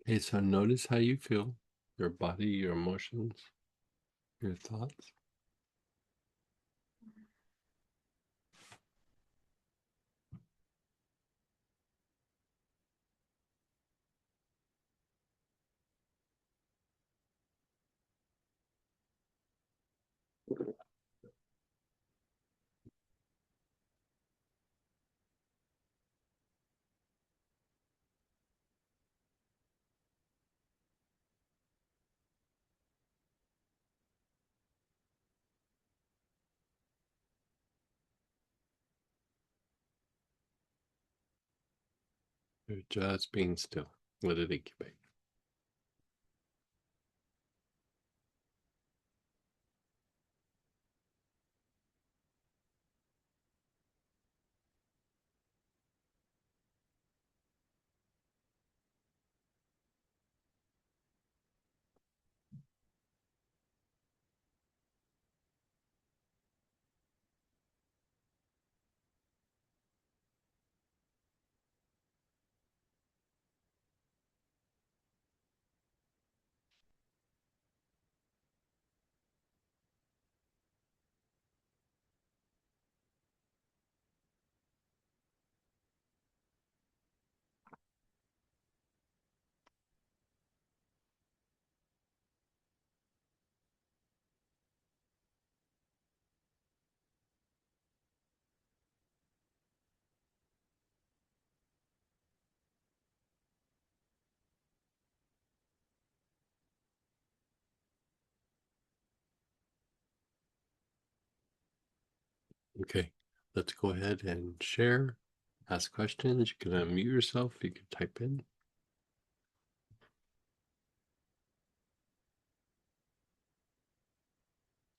Okay, so notice how you feel, your body, your emotions, your thoughts. You're just being still. Let it incubate. Okay, let's go ahead and share, ask questions. You can unmute yourself, you can type in.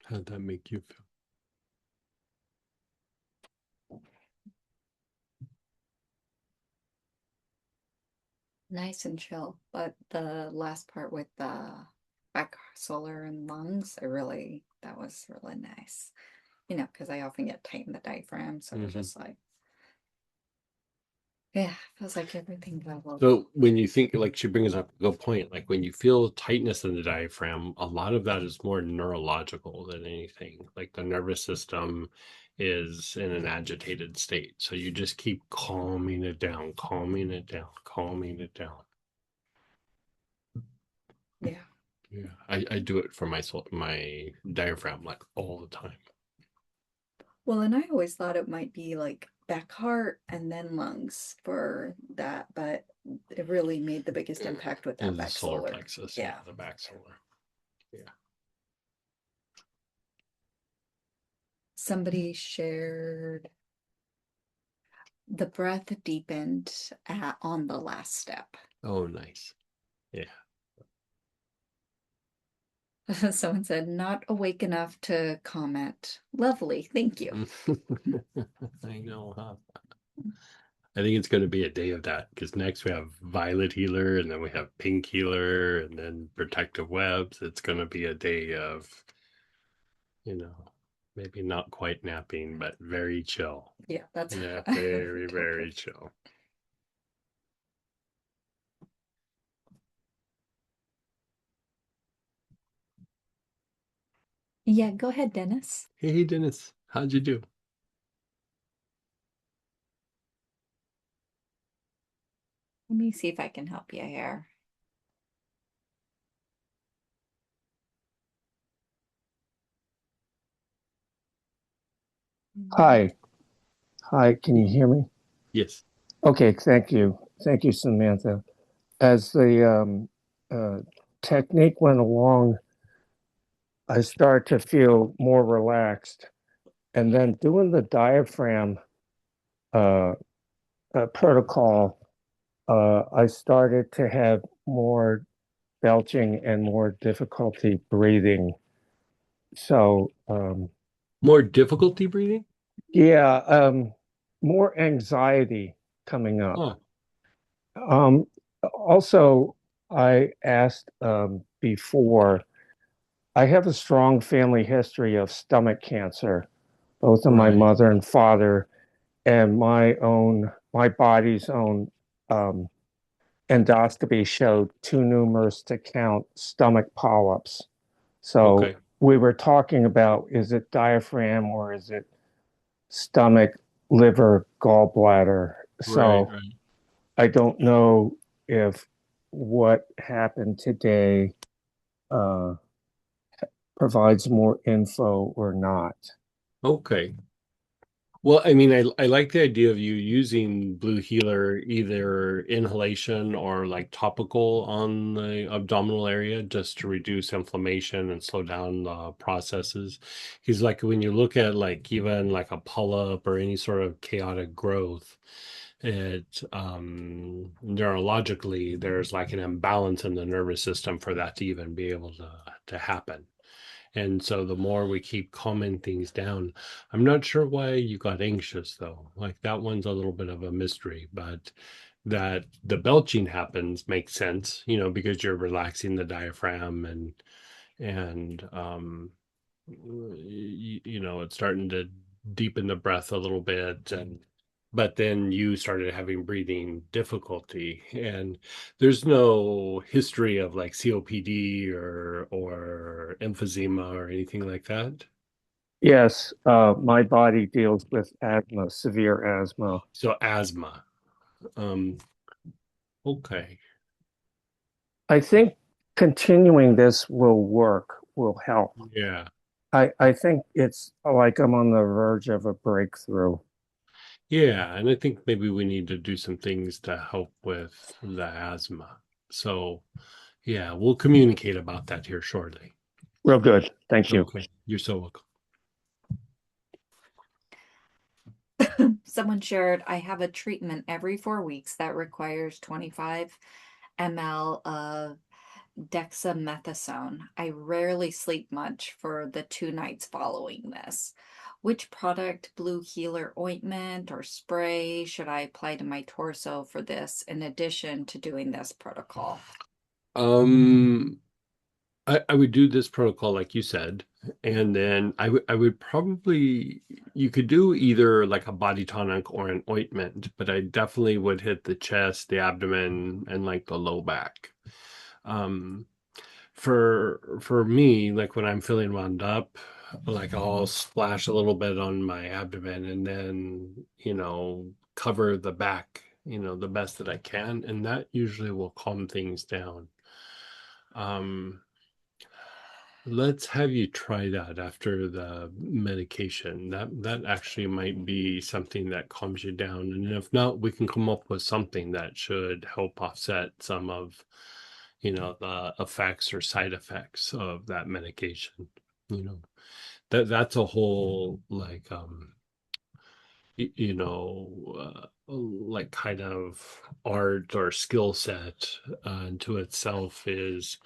How did that make you feel? Nice and chill. But the last part with the back solar and lungs, that was really nice. Because I often get tight in the diaphragm. So it's just like, yeah, feels like everything leveled. So when you think, like she brings up a good point, like when you feel tightness in the diaphragm, a lot of that is more neurological than anything. Like the nervous system is in an agitated state. So you just keep calming it down, calming it down, calming it down. Yeah. Yeah, I do it for my diaphragm like all the time. Well, and I always thought it might be like back heart and then lungs for that, but it really made the biggest impact with that And the back solar solar. plexus, Yeah. the back solar. Yeah. Somebody shared the breath deepened on the last step. Oh, nice. Yeah. Someone said, not awake enough to comment. Lovely. Thank you. I know, huh? I think it's going to be a day of that because next we have Violet Healer and then we have Pink Healer and then Protective Webs. It's going to be a day of, you know, maybe not quite napping, but very chill. Yeah, that's Yeah, I very, told her. very chill. Yeah, go ahead, Dennis. Hey, Dennis, how'd you do? Let me see if I can help you here. Mm. Hi, hi, can you hear me? Yes. Okay, thank you. Thank you, Samantha. As the uh, technique went along, I started to feel more relaxed. And then doing the diaphragm uh, protocol, I started to have more belching and more difficulty breathing. So, More difficulty breathing? yeah, more anxiety coming up. Oh, Um, Also, I asked before, I have a strong family history of stomach cancer, both of my right. mother and father, and my body's own um, endoscopy showed too numerous to count stomach polyps. So Okay. we were talking about, is it diaphragm or is it stomach, liver, gallbladder? Right, So right. I don't know if what happened today uh, provides more info or not. Okay. Well, I mean, I like the idea of you using Blue Healer either inhalation or like topical on the abdominal area just to reduce inflammation and slow down the processes. Because like when you look at like even like a polyp or any sort of chaotic growth, it neurologically there's like an imbalance in the nervous system for that to even be able to happen. And so the more we keep calming things down, I'm not sure why you got anxious though. Like that one's a little bit of a mystery, but that the belching happens makes sense, because you're relaxing the diaphragm and it's starting to deepen the breath a little bit and but then you started having breathing difficulty and there's no history of like COPD or emphysema or anything like that. Yes, my body deals with asthma, severe asthma. So asthma. Um, okay. I think continuing this will work, will help. Yeah. I think it's like I'm on the verge of a breakthrough. Yeah, and I think maybe we need to do some things to help with the asthma. So, yeah, we'll communicate about that here shortly. Real good. Thank you. Okay, you're so welcome. Someone shared, I have a treatment every 4 weeks that requires 25 ml of dexamethasone. I rarely sleep much for the 2 nights following this. Which product, Blue Healer ointment or spray, should I apply to my torso for this in addition to doing this protocol? Um, I would do this protocol like you said, and then I would probably you could do either like a body tonic or an ointment, but I definitely would hit the chest, the abdomen, and like the low back. Um, for me, like when I'm feeling wound up, like I'll splash a little bit on my abdomen and then, cover the back, the best that I can, and that usually will calm things down. Um, let's have you try that after the medication. That actually might be something that calms you down. And if not, we can come up with something that should help offset some of, the effects or side effects of that medication. You know, that's a whole like kind of art or skill set unto itself is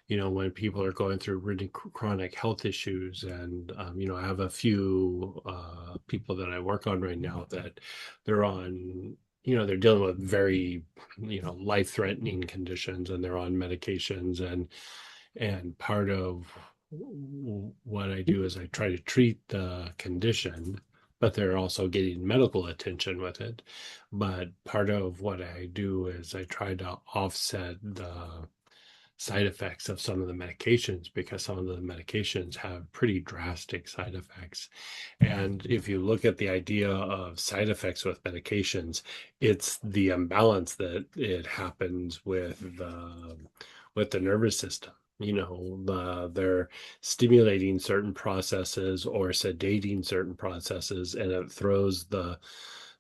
when people are going through really chronic health issues and I have a few people that I work on right now that they're on they're dealing with very life-threatening conditions and they're on medications and part of what I do is I try to treat the condition, but they're also getting medical attention with it. But part of what I do is I try to offset the side effects of some of the medications because some of the medications have pretty drastic side effects. And if you look at the idea of side effects with medications, it's the imbalance that it happens with the nervous system. they're stimulating certain processes or sedating certain processes, and it throws the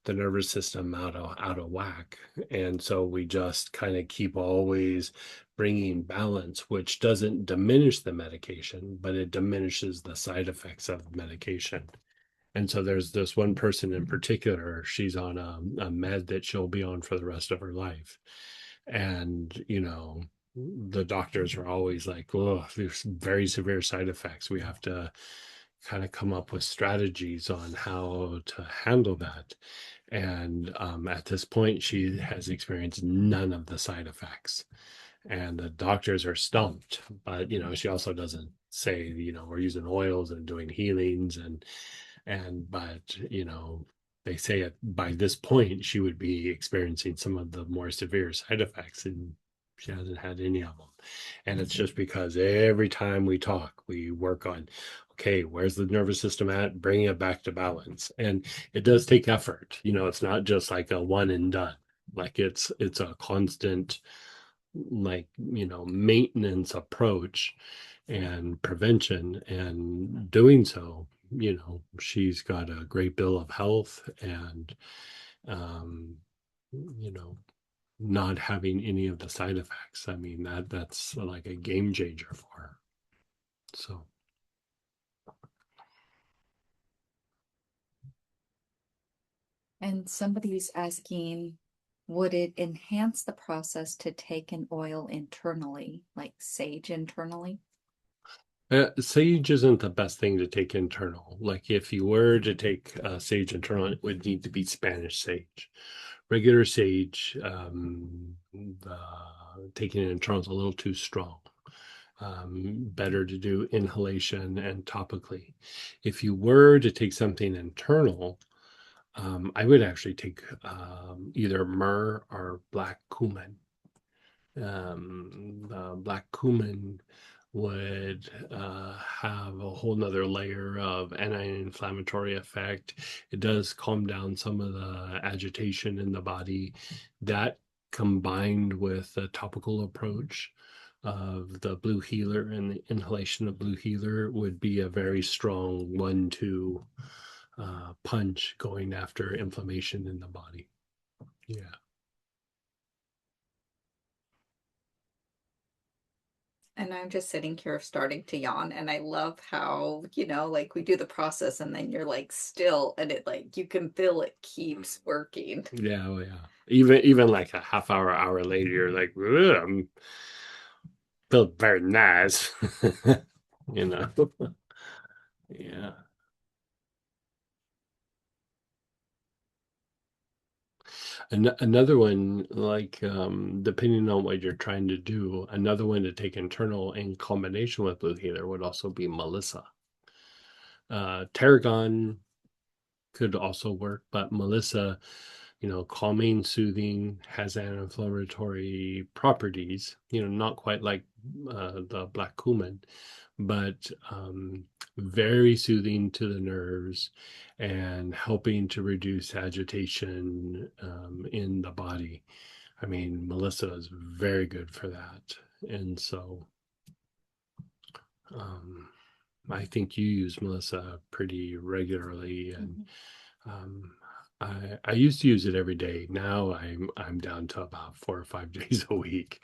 nervous system out of whack. And so we just kind of keep always bringing balance, which doesn't diminish the medication, but it diminishes the side effects of medication. And so there's this one person in particular, she's on a med that she'll be on for the rest of her life. And, the doctors are always like, oh, there's very severe side effects. We have to kind of come up with strategies on how to handle that. And at this point, she has experienced none of the side effects. And the doctors are stumped. But, she also doesn't say, we're using oils and doing healings but they say by this point she would be experiencing some of the more severe side effects, and she hasn't had any of them. And it's just because every time we talk, we work on, okay, where's the nervous system at, bringing it back to balance. And it does take effort. It's not just like a one and done. Like it's a constant, like, maintenance approach and prevention. And doing so, she's got a great bill of health, and um you know not having any of the side effects. I mean, that's like a game changer for her. So And somebody's asking, would it enhance the process to take an oil internally, like sage internally? sage isn't the best thing to take internal. Like if you were to take sage internal, it would need to be Spanish sage. Regular sage, taking it internal is a little too strong. Better to do inhalation and topically. If you were to take something internal, I would actually take either myrrh or black cumin. Black cumin would have a whole nother layer of anti-inflammatory effect. It does calm down some of the agitation in the body. That combined with the topical approach of the blue healer and the inhalation of blue healer would be a very strong 1-2 punch going after inflammation in the body. Yeah. And I'm just sitting here starting to yawn, and I love how, like we do the process and then you're like still, and it like you can feel it keeps working. Yeah, oh yeah. Even like a half hour later, you're like, I'm feel very nice. you know. Yeah. Another one, like depending on what you're trying to do, another one to take internal in combination with blue healer would also be Melissa. Tarragon could also work, but Melissa, calming, soothing, has anti-inflammatory properties, not quite like the black cumin, but very soothing to the nerves and helping to reduce agitation in the body. I mean, Melissa is very good for that. And so I think you use Melissa pretty regularly, and um, I used to use it every day. Now I'm down to about 4 or 5 days a week.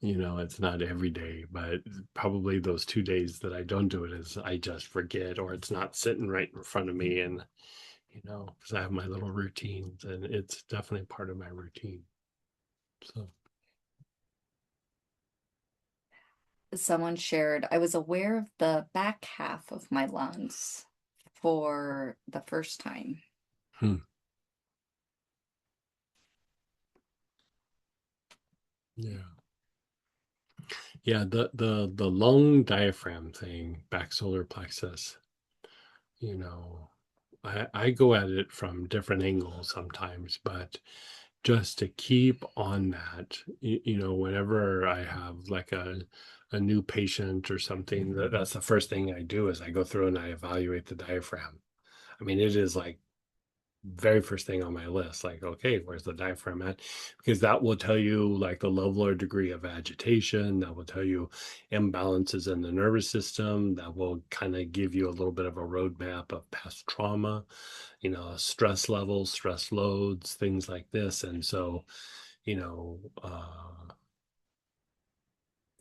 It's not every day, but probably those 2 days that I don't do it is I just forget, or it's not sitting right in front of me, and because I have my little routines, and it's definitely part of my routine. So Someone shared, I was aware of the back half of my lungs for the first time. Yeah. Yeah, the lung diaphragm thing, back solar plexus, you know, I go at it from different angles sometimes, but just to keep on that, whenever I have like a new patient or something, that's the first thing I do is I go through and I evaluate the diaphragm. I mean, it is like very first thing on my list. Like, okay, where's the diaphragm at? Because that will tell you like the level or degree of agitation. That will tell you imbalances in the nervous system. That will kind of give you a little bit of a roadmap of past trauma, stress levels, stress loads, things like this. And so, you know,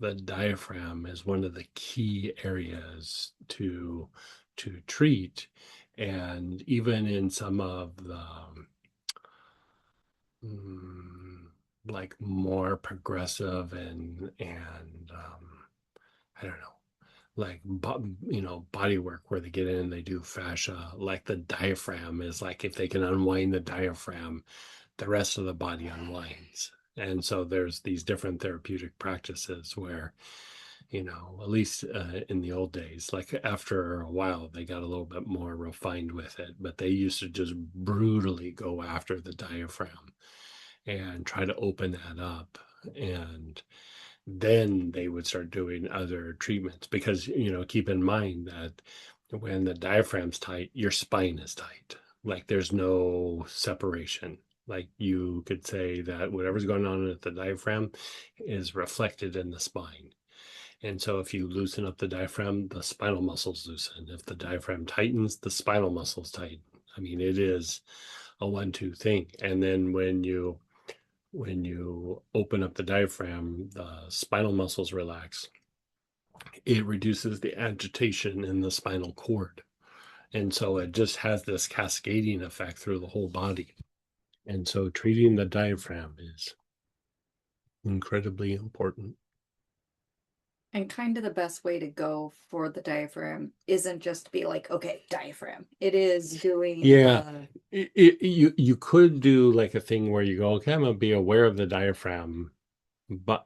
the diaphragm is one of the key areas to treat. And even in some of the like more progressive and I don't know, like body work where they get in and they do fascia, like the diaphragm is like if they can unwind the diaphragm, the rest of the body unwinds. And so there's these different therapeutic practices where, at least in the old days, like after a while, they got a little bit more refined with it, but they used to just brutally go after the diaphragm and try to open that up. And then they would start doing other treatments because, keep in mind that when the diaphragm's tight, your spine is tight. Like there's no separation. Like you could say that whatever's going on at the diaphragm is reflected in the spine. And so if you loosen up the diaphragm, the spinal muscles loosen. If the diaphragm tightens, the spinal muscles tighten. I mean, it is a 1-2 thing. And then when you open up the diaphragm, the spinal muscles relax. It reduces the agitation in the spinal cord. And so it just has this cascading effect through the whole body. And so treating the diaphragm is incredibly important. And kind of the best way to go for the diaphragm isn't just to be like, okay, diaphragm. It is doing you could do like a thing where you go, okay, I'm gonna be aware of the diaphragm, but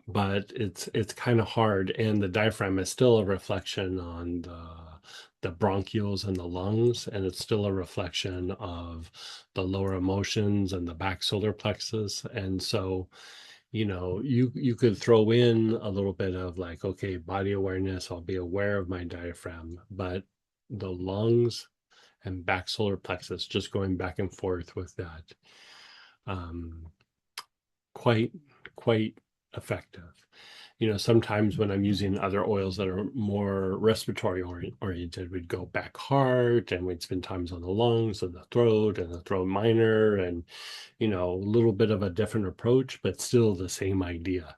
it's kind of hard, and the diaphragm is still a reflection on the bronchioles and the lungs, and it's still a reflection of the lower emotions and the back solar plexus. And so you could throw in a little bit of like, okay, body awareness, I'll be aware of my diaphragm, but the lungs and back solar plexus, just going back and forth with that, quite effective. Sometimes when I'm using other oils that are more respiratory oriented, we'd go back heart and we'd spend times on the lungs and the throat minor, and a little bit of a different approach, but still the same idea.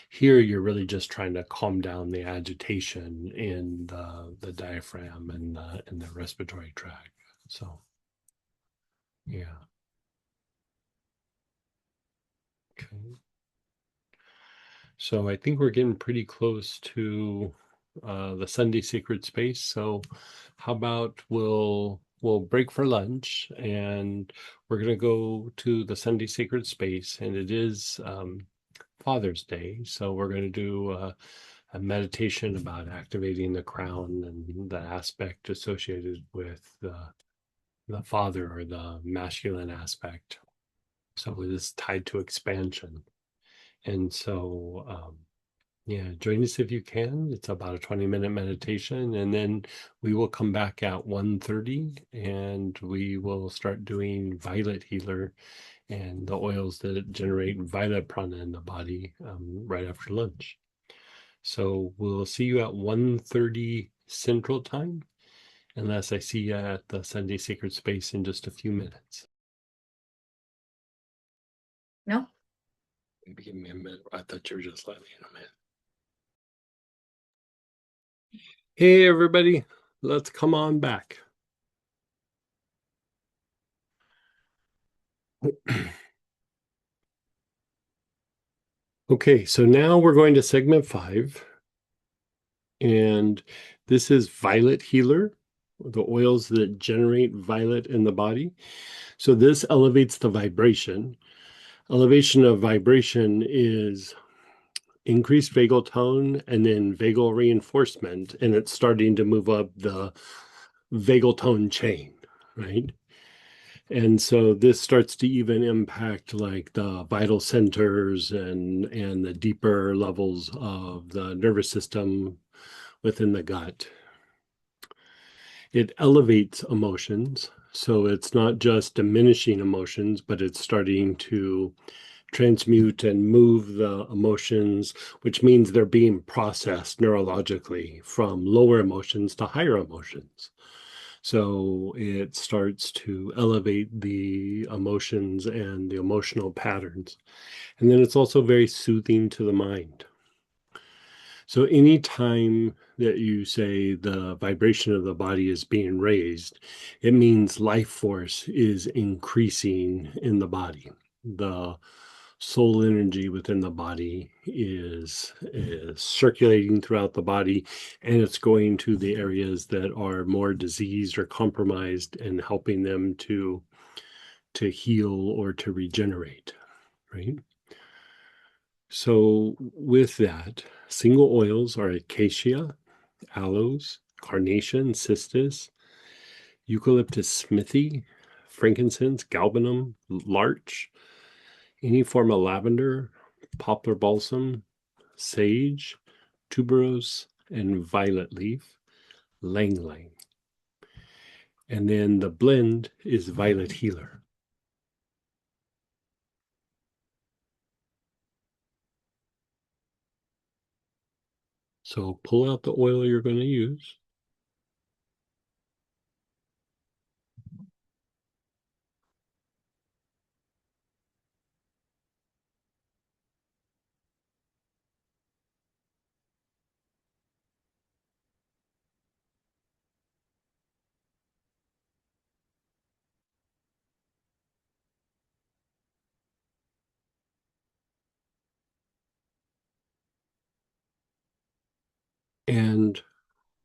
Here, you're really just trying to calm down the agitation in the diaphragm and the respiratory tract. So, yeah. Okay. So I think we're getting pretty close to the Sunday Secret Space. So how about we'll break for lunch and we're going to go to the Sunday Secret Space, and it is Father's Day. So we're going to do a meditation about activating the crown and the aspect associated with the father, or the masculine aspect. So it is tied to expansion. And so, yeah, join us if you can. It's about a 20-minute meditation, and then we will come back at 1:30 and we will start doing Violet Healer and the oils that generate violet prana in the body right after lunch. So we'll see you at 1:30 Central Time, unless I see you at the Sunday Secret Space in just a few minutes. No. Maybe give me a minute. I thought you were just letting me in a minute. Hey, everybody, let's come on back. Okay, so now we're going to segment 5. And this is Violet Healer, the oils that generate violet in the body. So this elevates the vibration. Elevation of vibration is increased vagal tone and then vagal reinforcement, and it's starting to move up the vagal tone chain, right? And so this starts to even impact like the vital centers and the deeper levels of the nervous system within the gut. It elevates emotions. So it's not just diminishing emotions, but it's starting to transmute and move the emotions, which means they're being processed neurologically from lower emotions to higher emotions. So it starts to elevate the emotions and the emotional patterns. And then it's also very soothing to the mind. So anytime that you say the vibration of the body is being raised, it means life force is increasing in the body. The soul energy within the body is circulating throughout the body, and it's going to the areas that are more diseased or compromised and helping them to heal or to regenerate, right? So with that, single oils are acacia, aloes, carnation, cistus, eucalyptus smithi, frankincense, galbanum, larch, any form of lavender, poplar balsam, sage, tuberose, and violet leaf, lang lang. And then the blend is violet healer. So pull out the oil you're going to use. And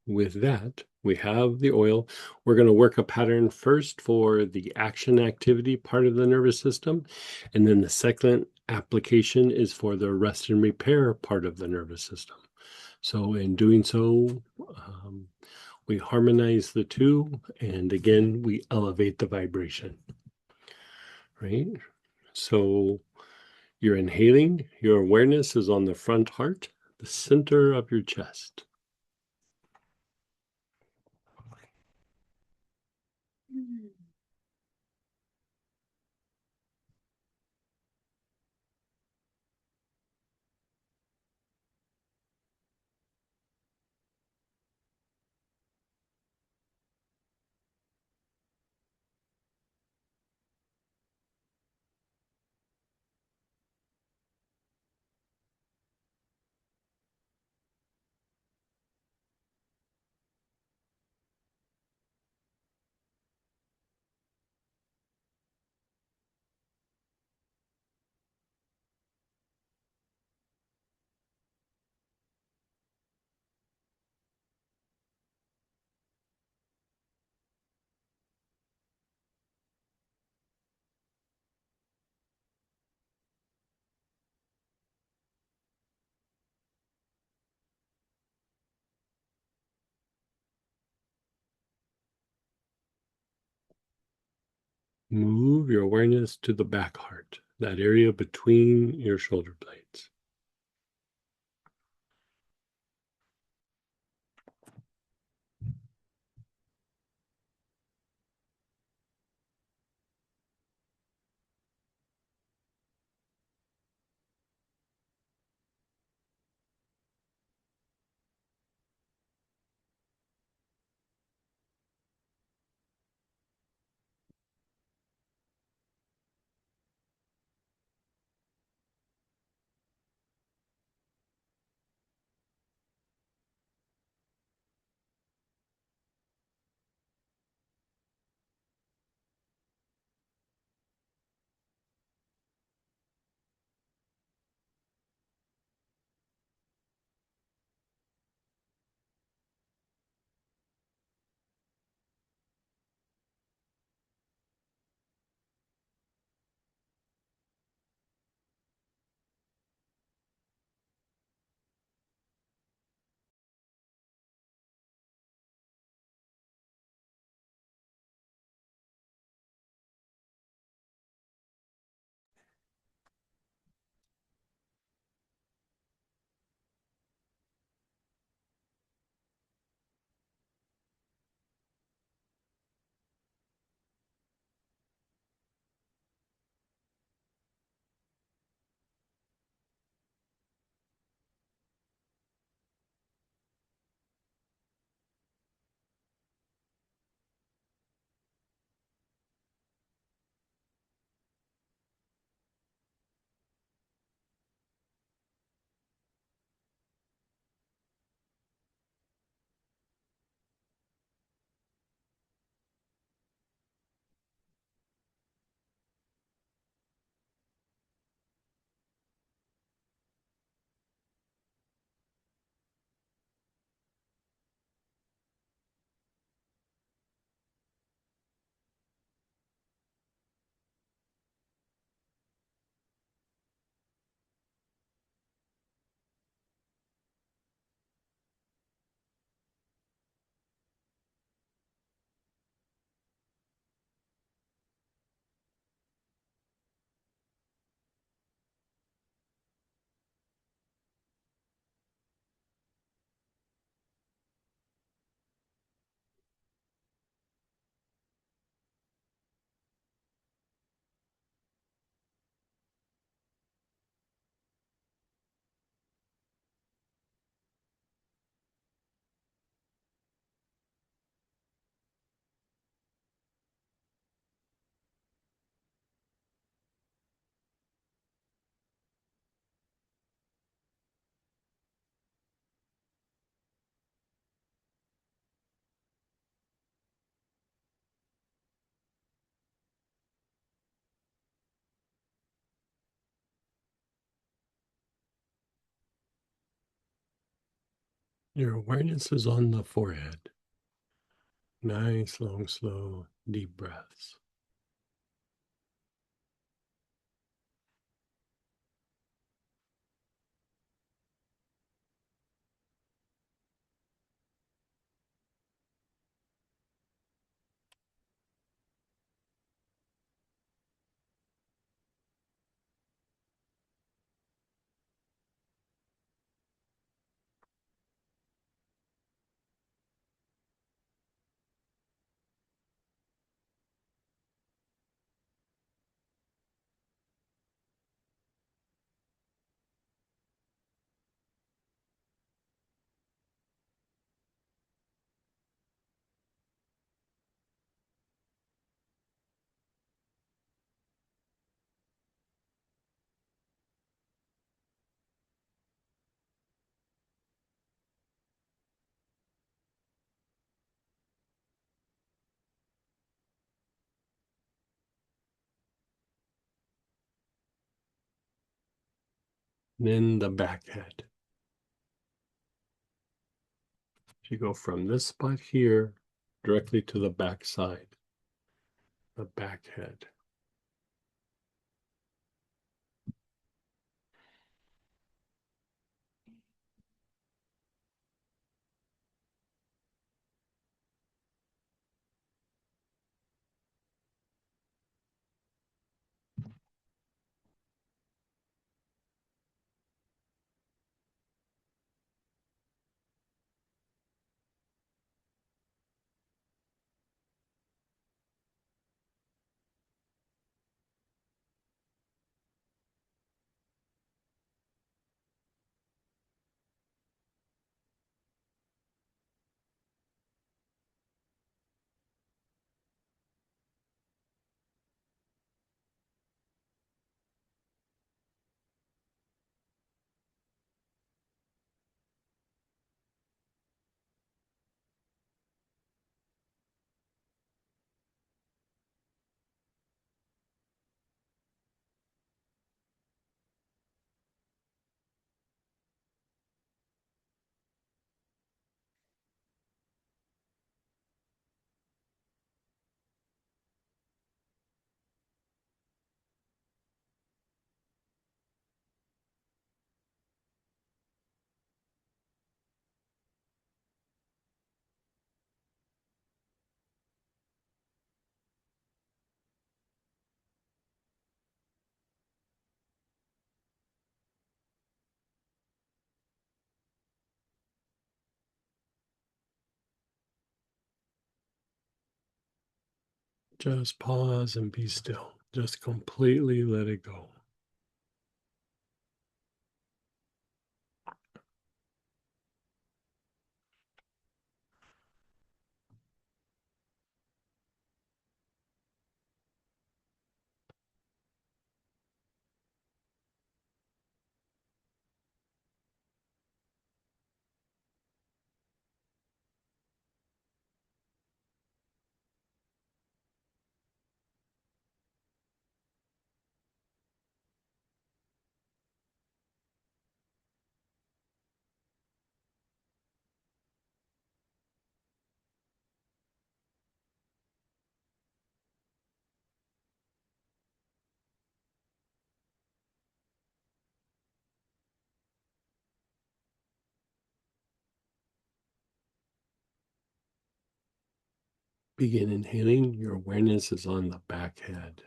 with that, we have the oil. We're going to work a pattern first for the action activity part of the nervous system. And then the second application is for the rest and repair part of the nervous system. So in doing so, we harmonize the two. And again, we elevate the vibration, right? So you're inhaling, your awareness is on the front heart, the center of your chest. Move your awareness to the back heart, that area between your shoulder blades. Your awareness is on the forehead. Nice, long, slow, deep breaths. Then the back head. You go from this spot here directly to the back side, the back head. Just pause and be still. Just completely let it go. Begin inhaling. Your awareness is on the back head.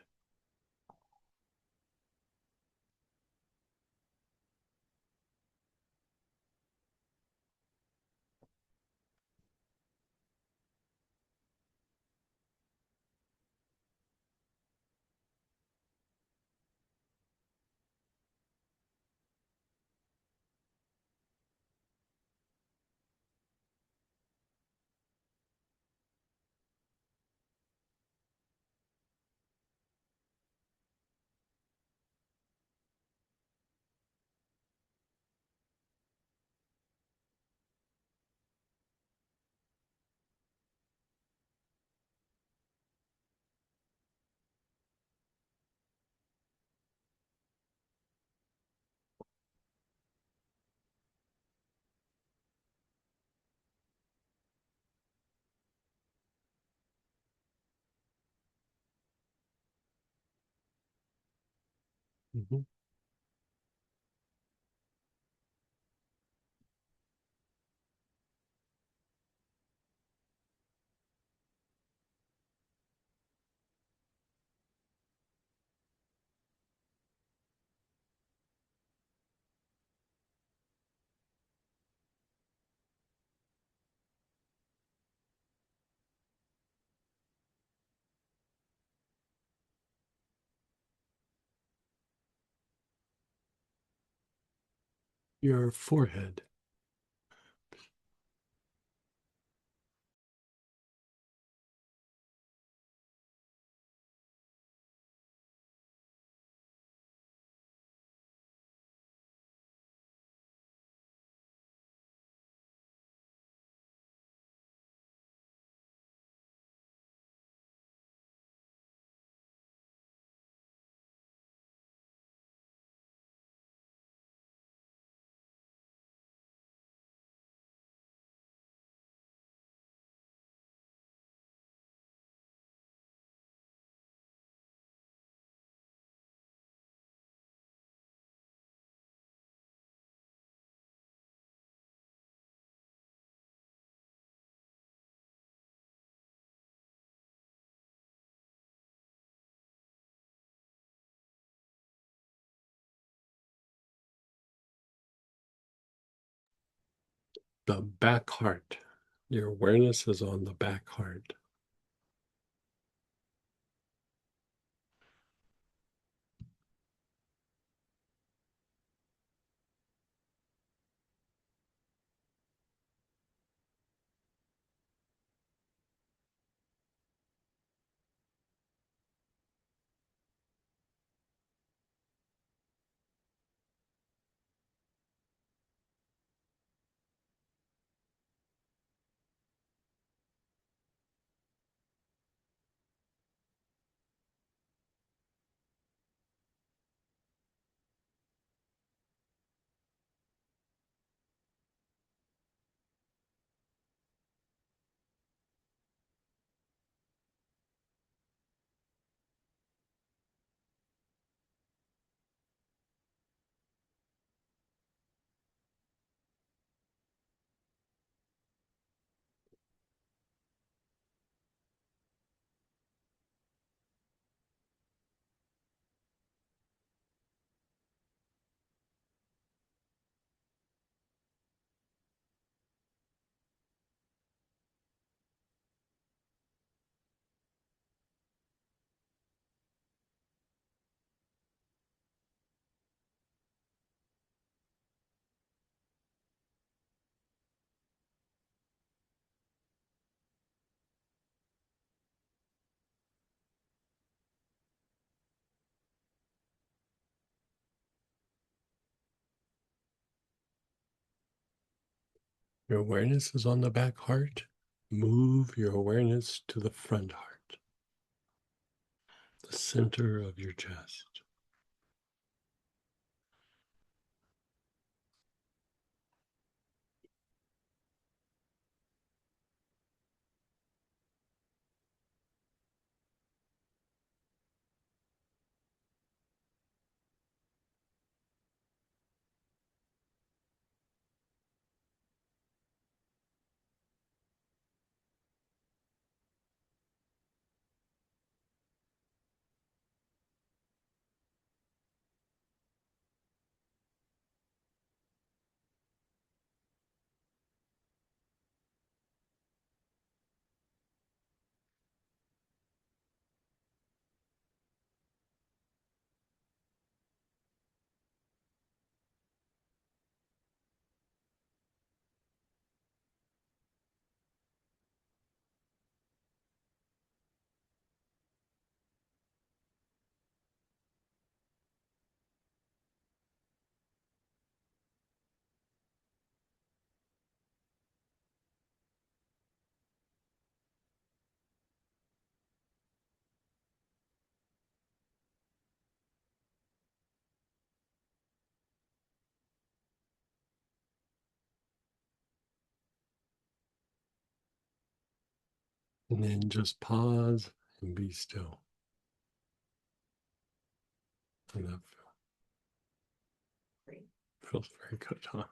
Mhm. Your forehead. The back heart. Your awareness is on the back heart. Your awareness is on the back heart. Move your awareness to the front heart, the center of your chest. And then just pause and be still. Enough. Feels very good, huh?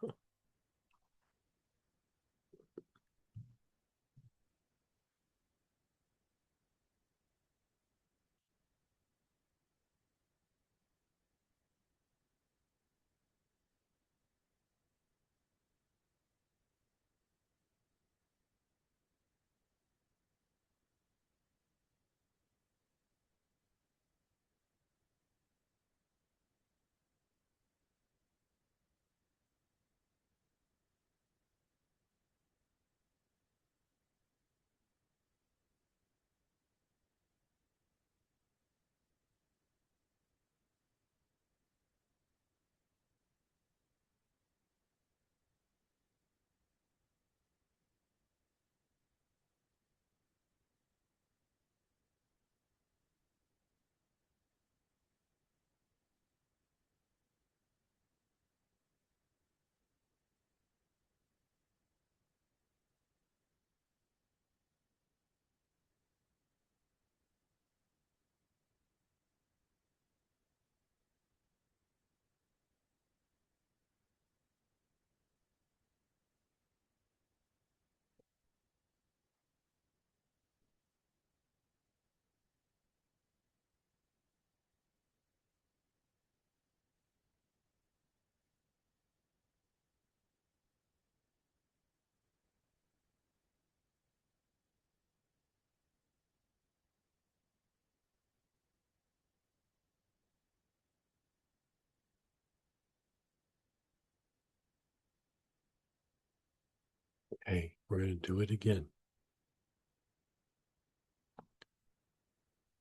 Okay, we're going to do it again.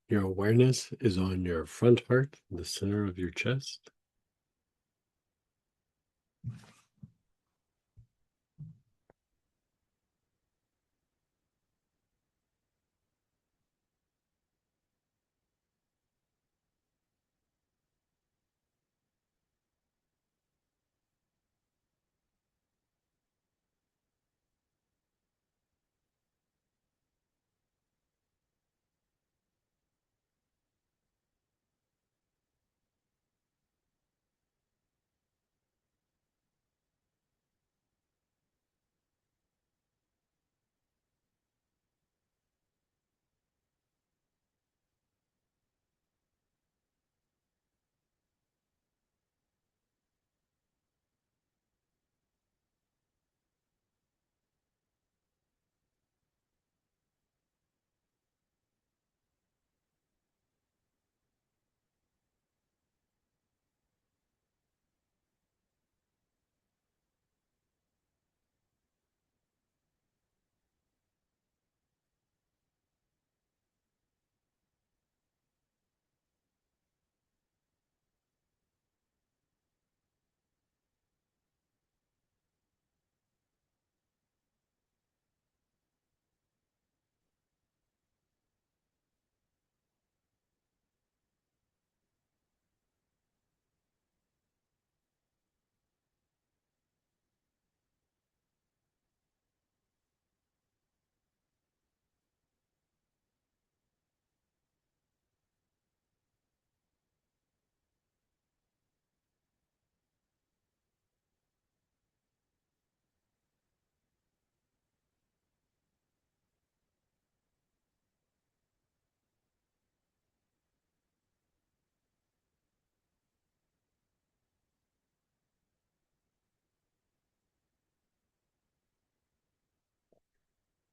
Your awareness is on your front heart, the center of your chest.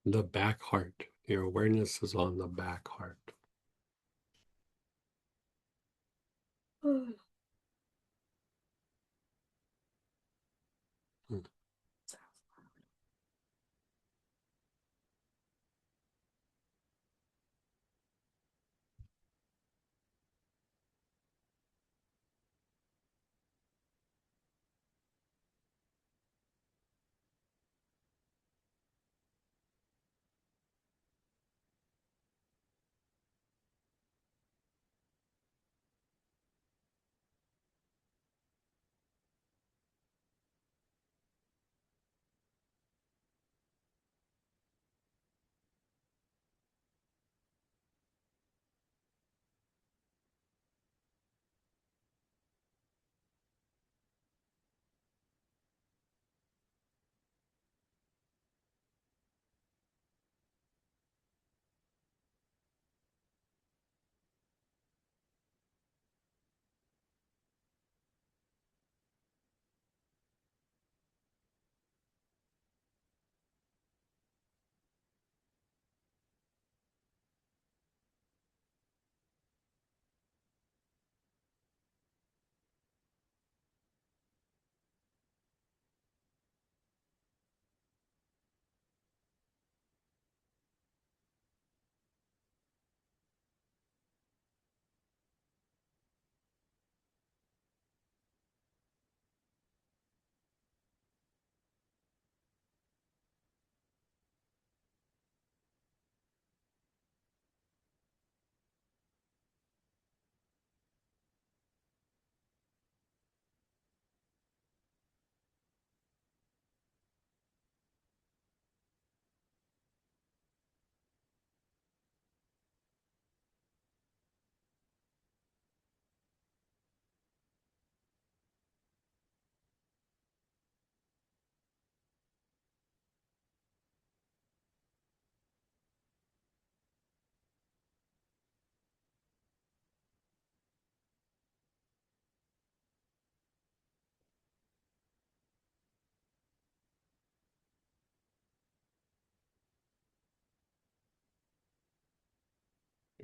The back heart. Your awareness is on the back heart. Hmm.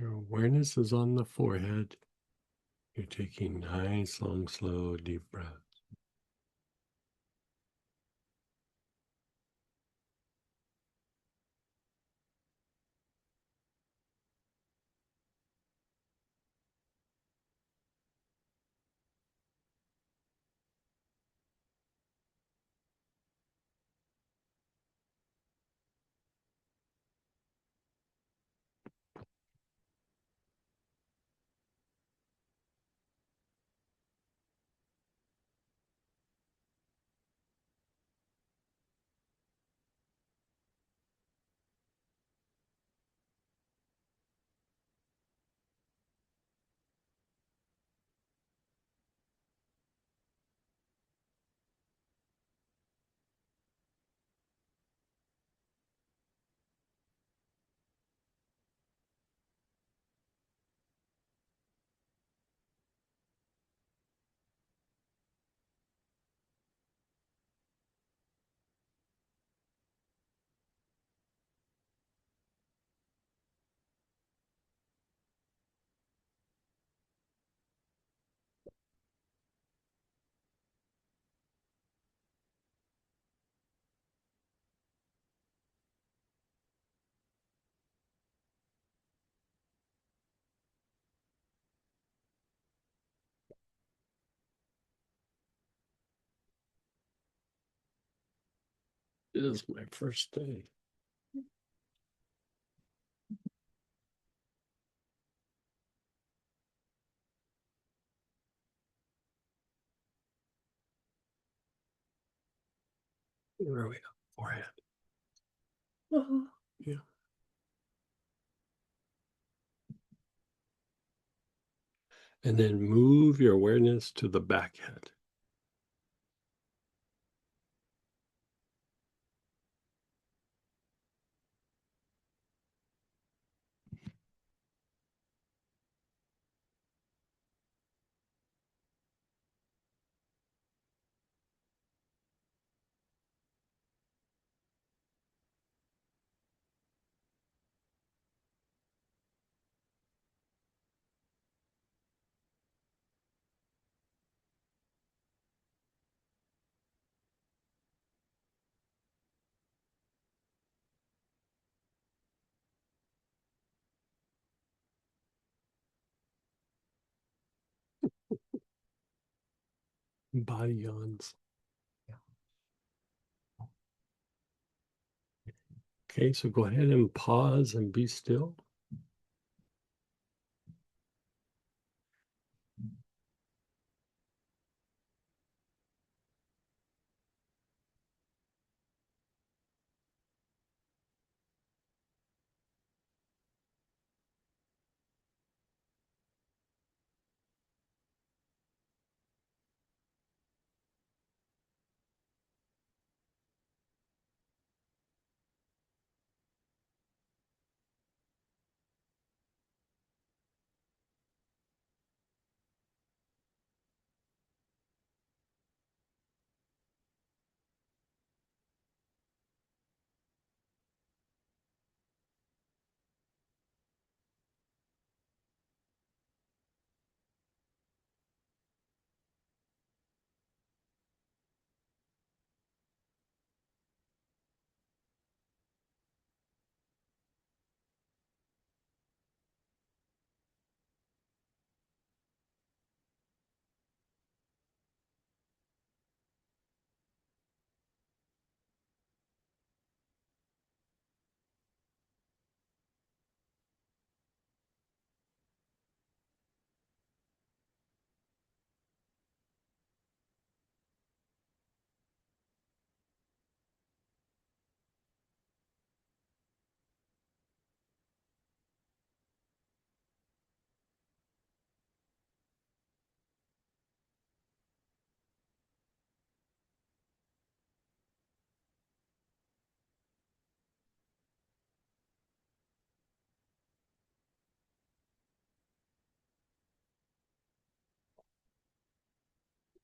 Your awareness is on the forehead. You're taking nice, long, slow, deep breaths. It is my first day. There we go. Forehead. Yeah. And then move your awareness to the back head. Body yawns. Okay, so go ahead and pause and be still.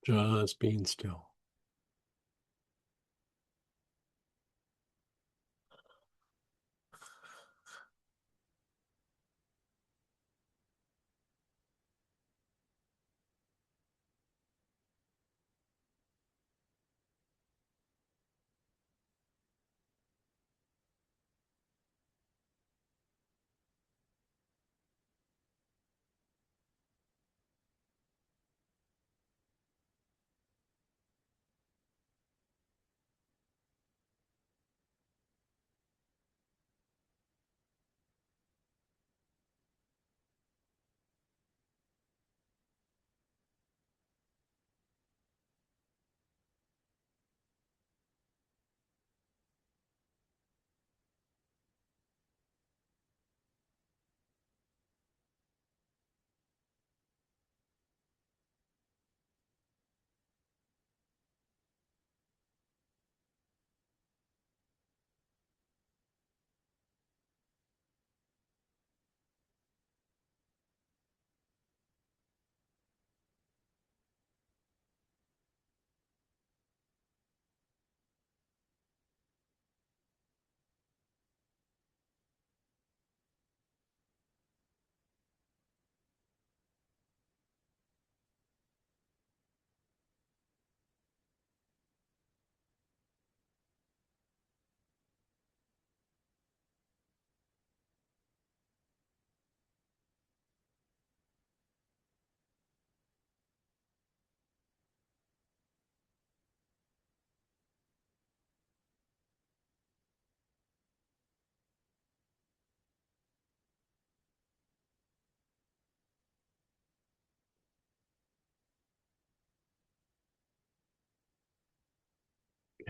Just being still.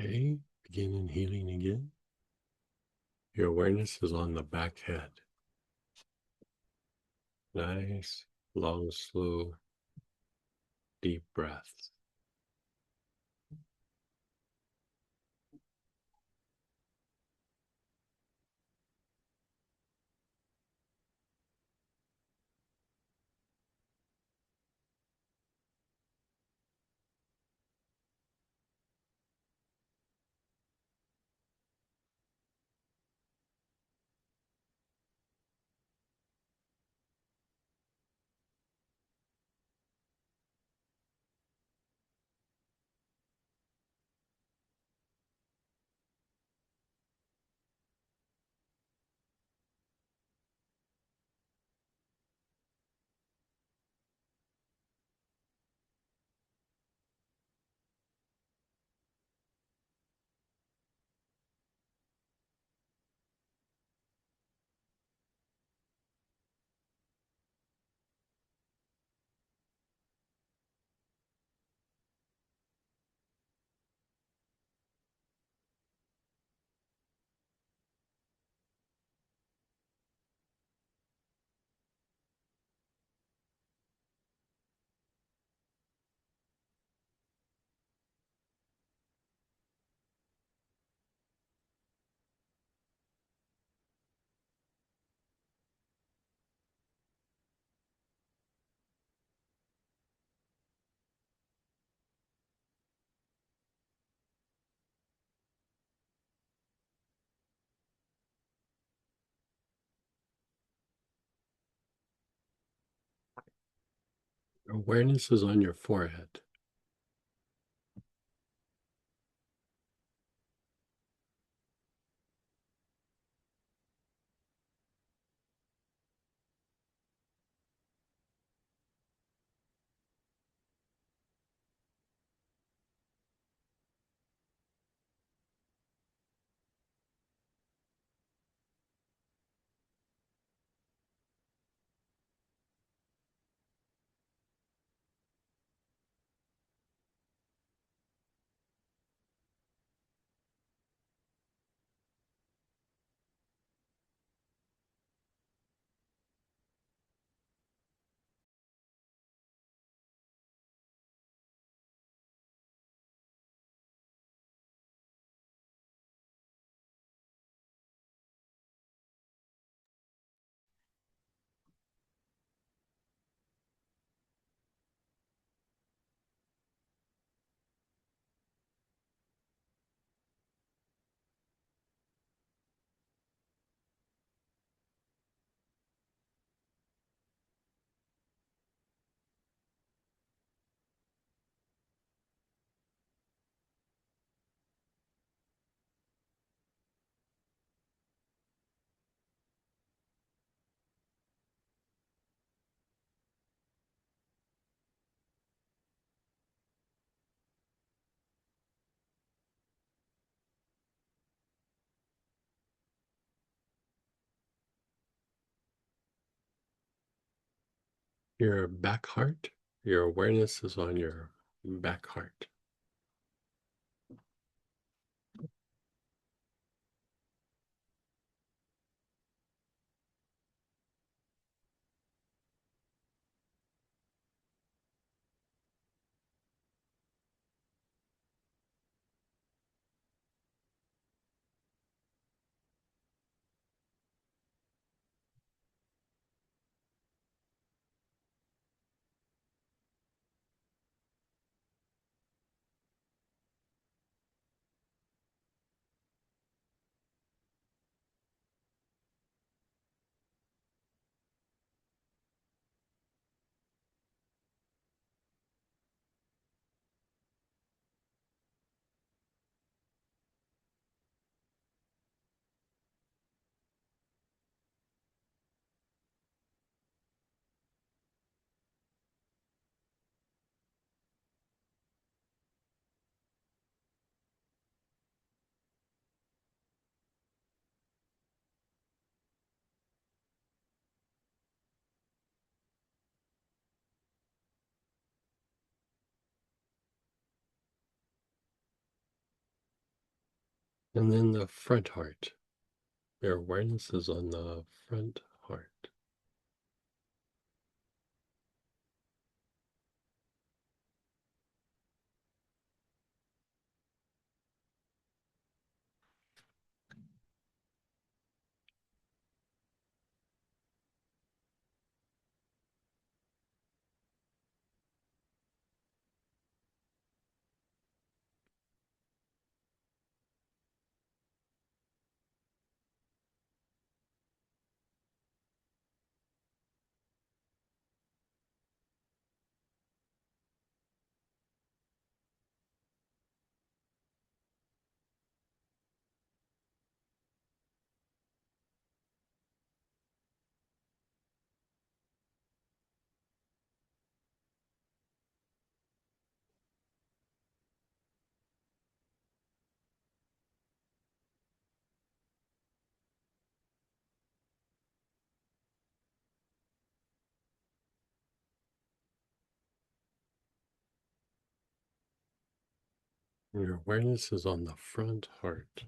Okay, beginning healing again. Your awareness is on the back head. Nice, long, slow, deep breaths. Your awareness is on your forehead. Your back heart. Your awareness is on your back heart. And then the front heart. Your awareness is on the front heart. Your awareness is on the front heart.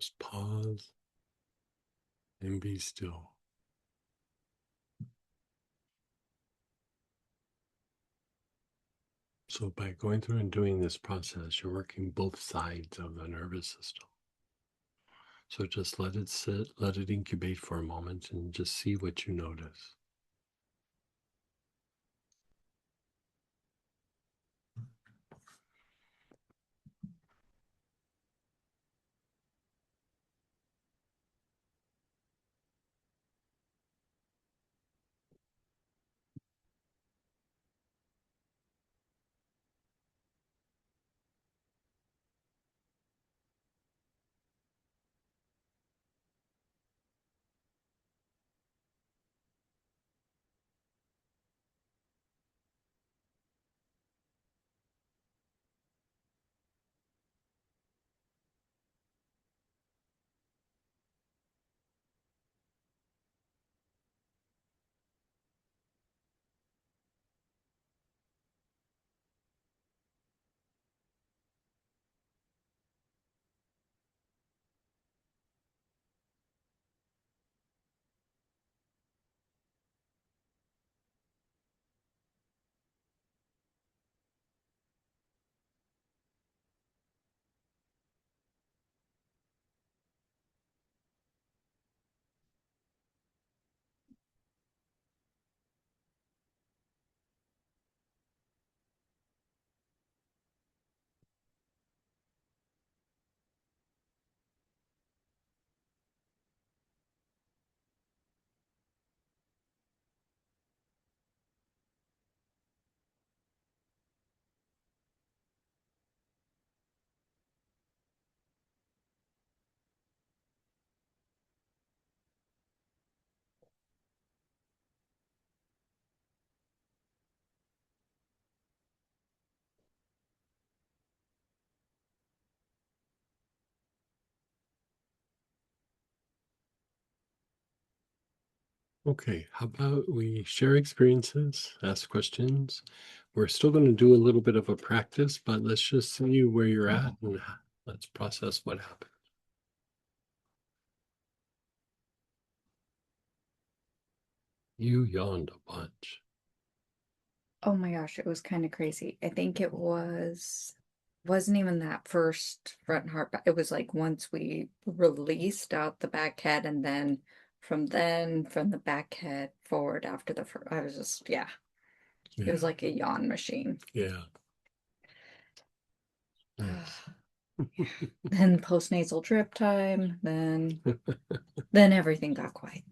Just pause and be still. So by going through and doing this process, you're working both sides of the nervous system. So just let it sit, let it incubate for a moment, and just see what you notice. Okay, how about we share experiences, ask questions? We're still going to do a little bit of a practice, but let's just see where you're at and let's process what happened. You yawned a bunch. Oh my gosh, it was kind of crazy. I think it wasn't even that first front heart, but it was like once we released out the back head and then from the back head forward after the first, I was just, yeah, it was like a yawn machine. Yeah. Nice. Then postnasal drip time, then everything got quiet.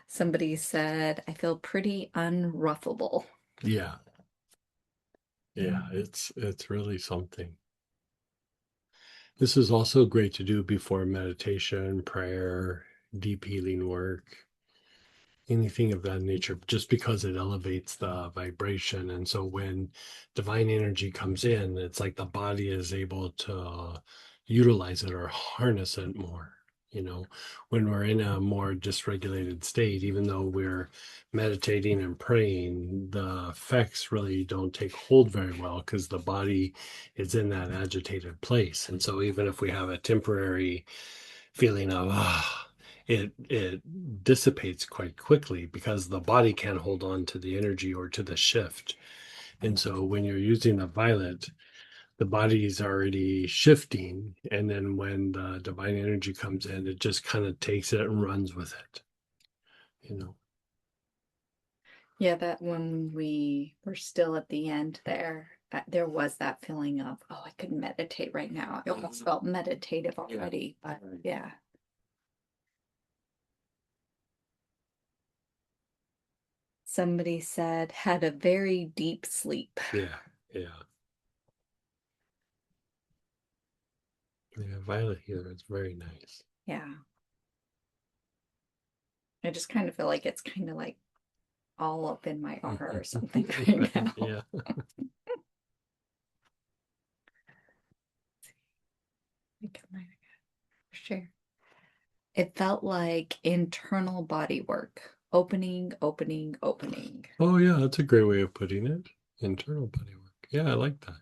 Somebody said, I feel pretty unruffable. Yeah. Yeah, it's really something. This is also great to do before meditation, prayer, deep healing work, anything of that nature, just because it elevates the vibration. And so when divine energy comes in, it's like the body is able to utilize it or harness it more. You know, when we're in a more dysregulated state, even though we're meditating and praying, the effects really don't take hold very well because the body is in that agitated place. And so even if we have a temporary feeling of it dissipates quite quickly because the body can't hold on to the energy or to the shift. And so when you're using the violet, the body is already shifting. And then when the divine energy comes in, it just kind of takes it and runs with it, you know. Yeah, that when we were still at the end there was that feeling of, oh, I could meditate right now. I almost felt meditative already, but yeah. Somebody said, had a very deep sleep. Yeah, yeah. Yeah, violet healer is very nice. Yeah. I just kind of feel like it's kind of like all up in my aura or something right now. Yeah. Sure. It felt like internal body work. Opening, opening, opening. Oh yeah, that's a great way of putting it. Internal body work. Yeah, I like that.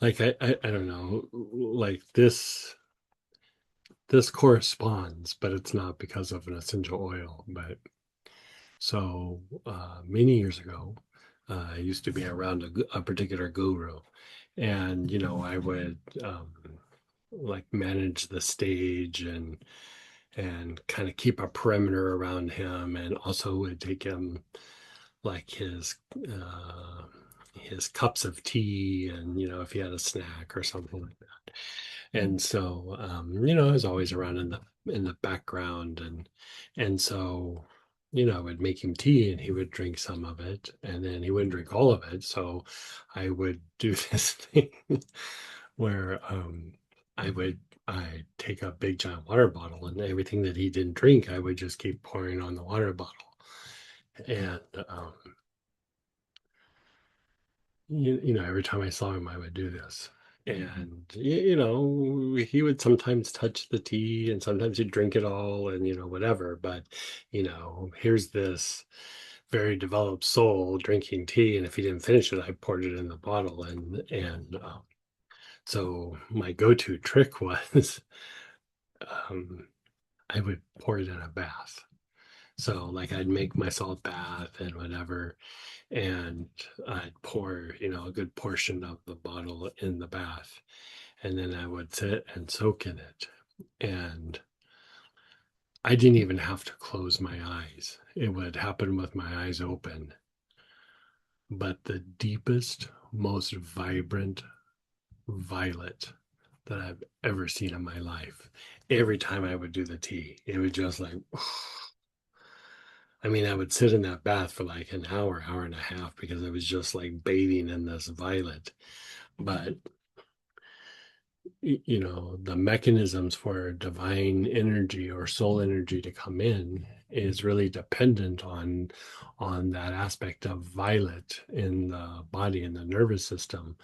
Like I don't know, like this corresponds, but it's not because of an essential oil. But so many years ago, I used to be around a particular guru, and you know I would like manage the stage and kind of keep a perimeter around him, and also would take him like his cups of tea, and you know if he had a snack or something like that. And so you know I was always around in the background, and so you know I would make him tea and he would drink some of it and then he wouldn't drink all of it, so I would do this thing where I take a big giant water bottle and everything that he didn't drink I would just keep pouring on the water bottle. And you know, every time I saw him, I would do this. And, you know, he would sometimes touch the tea and sometimes he'd drink it all and, you know, whatever. But, you know, here's this very developed soul drinking tea. And if he didn't finish it, I poured it in the bottle. And so my go-to trick was um, I would pour it in a bath. So, like, I'd make my salt bath and whatever, and I'd pour, you know, a good portion of the bottle in the bath, and then I would sit and soak in it. And I didn't even have to close my eyes. It would happen with my eyes open. But the deepest, most vibrant violet that I've ever seen in my life, every time I would do the tea, it would just like, I mean, I would sit in that bath for like an hour, hour and a half because I was just like bathing in this violet. But you know, the mechanisms for divine energy or soul energy to come in is really dependent on that aspect of violet in the body and the nervous system.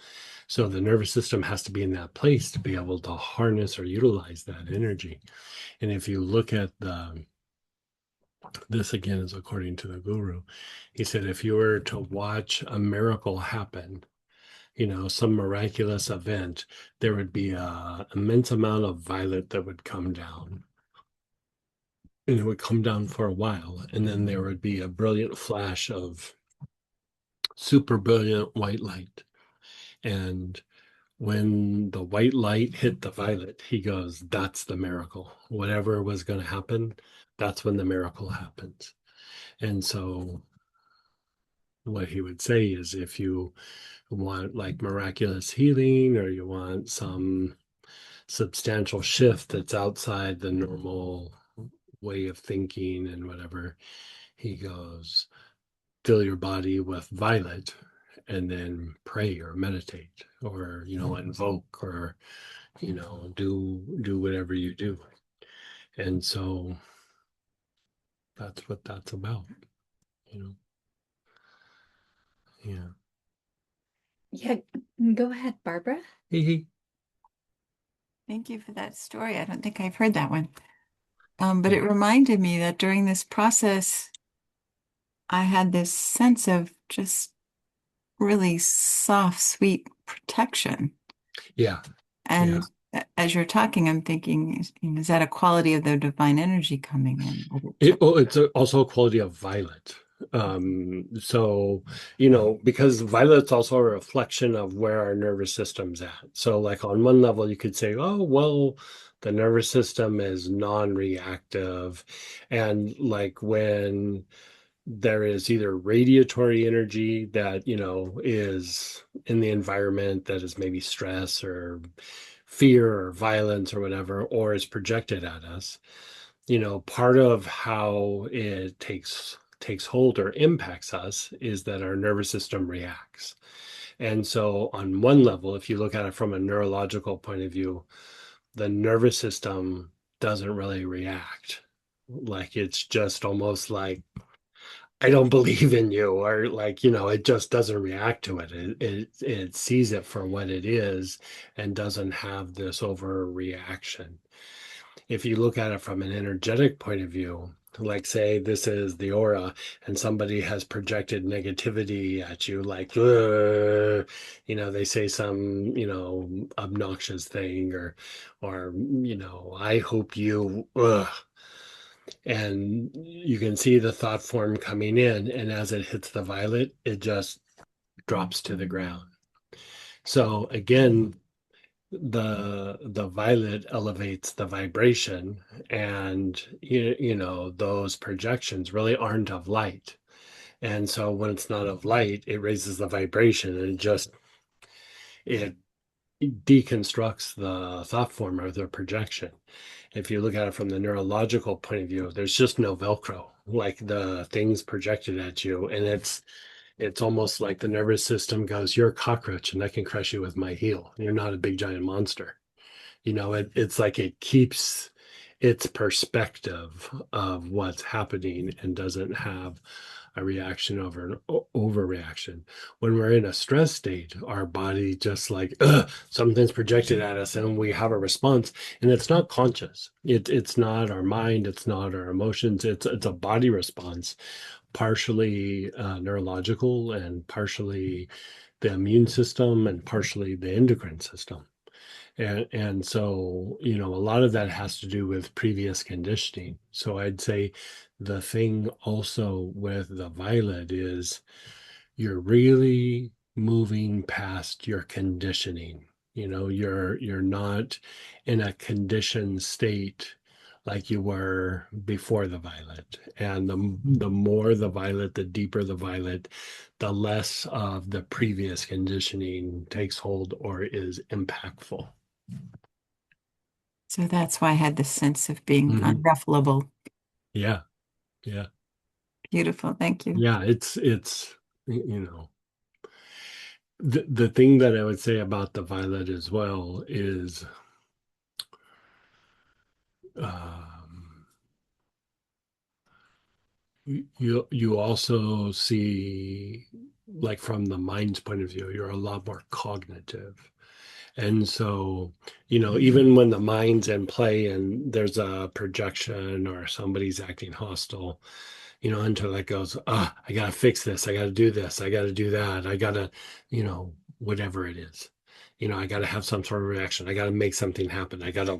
So the nervous system has to be in that place to be able to harness or utilize that energy. And if you look at this again is according to the guru, he said if you were to watch a miracle happen, some miraculous event, there would be a immense amount of violet that would come down. And it would come down for a while, and then there would be a brilliant flash of super brilliant white light. And when the white light hit the violet, he goes, that's the miracle. Whatever was going to happen, that's when the miracle happens. And so what he would say is if you want like miraculous healing, or you want some substantial shift that's outside the normal way of thinking and whatever, he goes, fill your body with violet and then pray or meditate or invoke or do whatever you do. And so that's what that's about, you know. Yeah. Yeah, go ahead, Barbara. Hey. Thank you for that story. I don't think I've heard that one. But it reminded me that during this process, I had this sense of just really soft, sweet protection. Yeah. And as you're talking, I'm thinking, is that a quality of the divine energy coming in? It's also a quality of violet. So, because violet's also a reflection of where our nervous system's at. So like on one level, you could say, oh, well, the nervous system is non-reactive. And like when there is either radiatory energy that, is in the environment that is maybe stress or fear or violence or whatever, or is projected at us, part of how it takes hold or impacts us is that our nervous system reacts. And so on one level, if you look at it from a neurological point of view, the nervous system doesn't really react. Like it's just almost like, I don't believe in you, or like, it just doesn't react to it. It sees it for what it is and doesn't have this overreaction. If you look at it from an energetic point of view, like say this is the aura and somebody has projected negativity at you, like, they say some, obnoxious thing or, I hope you, and you can see the thought form coming in. And as it hits the violet, it just drops to the ground. So again, the violet elevates the vibration, and those projections really aren't of light. And so when it's not of light, it raises the vibration, and it deconstructs the thought form or the projection. If you look at it from the neurological point of view, there's just no Velcro, like the things projected at you, and it's almost like the nervous system goes, you're a cockroach and I can crush you with my heel. You're not a big giant monster. It's like it keeps its perspective of what's happening and doesn't have a reaction over an overreaction. When we're in a stress state, our body just like, something's projected at us and we have a response, and it's not conscious. It's not our mind, it's not our emotions, it's a body response, partially neurological and partially the immune system and partially the endocrine system. And so, a lot of that has to do with previous conditioning. So I'd say the thing also with the violet is you're really moving past your conditioning. You're not in a conditioned state like you were before the violet. And the more the violet, the deeper the violet, the less of the previous conditioning takes hold or is impactful. So that's why I had this sense of being unruffleable. Yeah. Beautiful. Thank you. Yeah, it's the thing that I would say about the violet as well is um, you also see, like from the mind's point of view, you're a lot more cognitive. And so, even when the mind's in play and there's a projection or somebody's acting hostile, intellect goes, I gotta fix this, I gotta do this, I gotta do that, I gotta, whatever it is. I gotta have some sort of reaction, I gotta make something happen, I gotta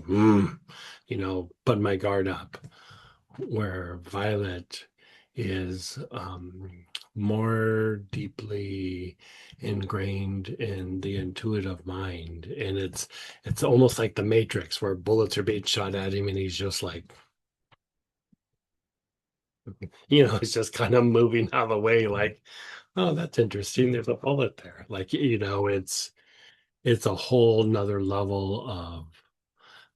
put my guard up. Where Violet is more deeply ingrained in the intuitive mind, and it's almost like the Matrix, where bullets are being shot at him, and he's just like, he's just kind of moving out of the way, like, oh, that's interesting. There's a bullet there. Like, it's a whole nother level of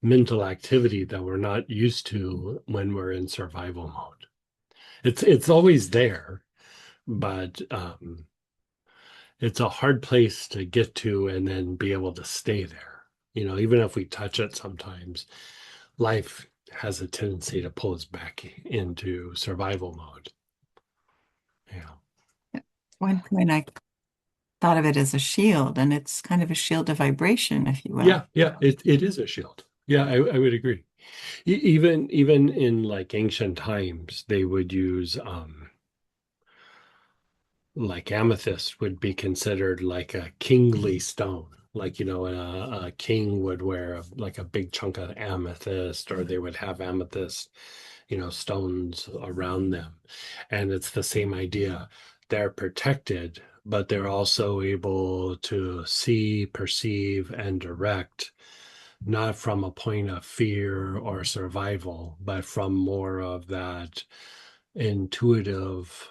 mental activity that we're not used to when we're in survival mode. It's always there, but it's a hard place to get to and then be able to stay there. Even if we touch it sometimes, life has a tendency to pull us back into survival mode. Yeah. At one point, I thought of it as a shield, and it's kind of a shield of vibration, if you will. Yeah, it is a shield. Yeah, I would agree. Even in like ancient times, they would use like amethyst would be considered like a kingly stone. Like, a king would wear like a big chunk of amethyst, or they would have amethyst, stones around them. And it's the same idea. They're protected, but they're also able to see, perceive, and direct, not from a point of fear or survival, but from more of that intuitive,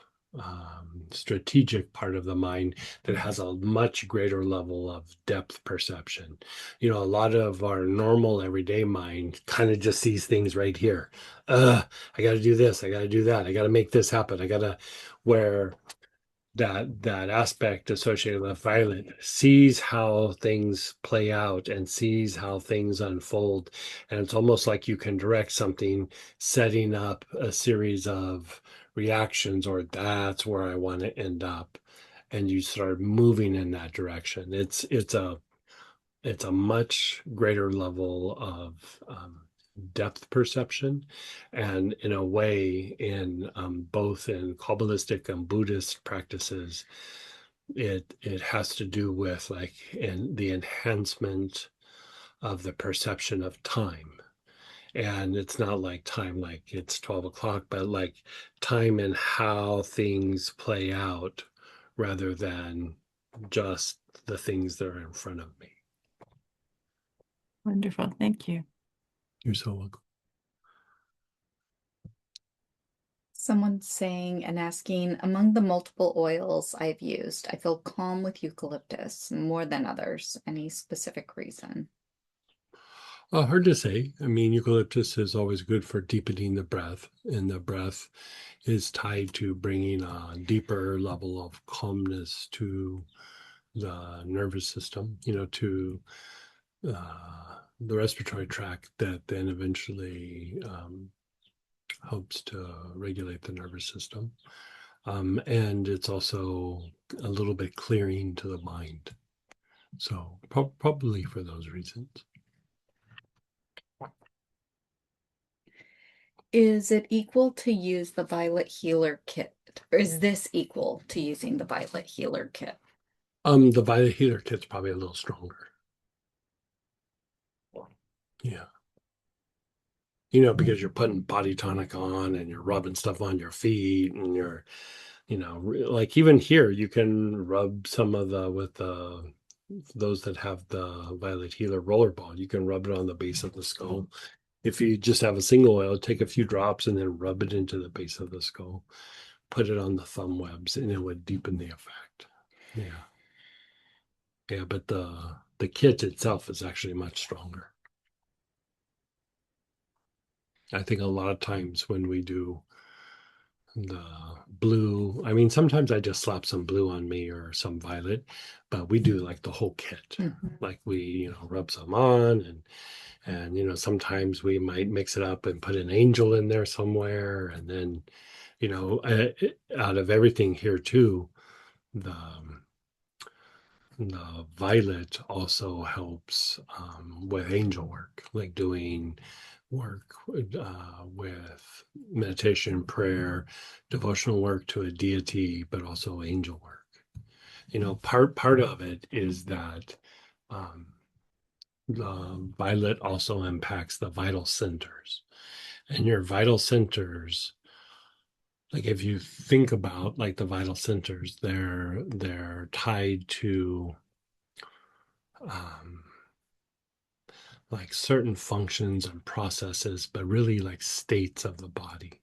strategic part of the mind that has a much greater level of depth perception. A lot of our normal everyday mind kind of just sees things right here. I got to do this. I got to do that. I got to make this happen. I got to, where that aspect associated with Violet sees how things play out and sees how things unfold, and it's almost like you can direct something, setting up a series of reactions, or that's where I want to end up, and you start moving in that direction. It's a much greater level of depth perception, and in a way, in both in Kabbalistic and Buddhist practices, it has to do with like in the enhancement of the perception of time. And it's not like time like it's 12 o'clock, but like time and how things play out rather than just the things that are in front of me. Wonderful. Thank you. You're so welcome. Someone's saying and asking, among the multiple oils I've used, I feel calm with eucalyptus more than others. Any specific reason? Hard to say. I mean, eucalyptus is always good for deepening the breath, and the breath is tied to bringing a deeper level of calmness to the nervous system, to the respiratory tract, that then eventually helps to regulate the nervous system. And it's also a little bit clearing to the mind. So probably for those reasons. Is it equal to use the Violet Healer Kit? Or is this equal to using the Violet Healer Kit? The Violet Healer kit's probably a little stronger. Yeah. Because you're putting body tonic on and you're rubbing stuff on your feet, and you're, like even here, you can rub some of with those that have the Violet Healer rollerball. You can rub it on the base of the skull. If you just have a single oil, take a few drops and then rub it into the base of the skull. Put it on the thumb webs, and it would deepen the effect. Yeah. Yeah, but the kit itself is actually much stronger. I think a lot of times when we do the blue, I mean, sometimes I just slap some blue on me or some violet, but we do like the whole kit. Like we, rub some on, and sometimes we might mix it up and put an angel in there somewhere, and then You know, out of everything here too, the violet also helps with angel work, like doing work with meditation, prayer, devotional work to a deity, but also angel work. You know, part of it is that um, the violet also impacts the vital centers, and your vital centers, like if you think about like the vital centers, they're tied to um, like certain functions and processes, but really like states of the body.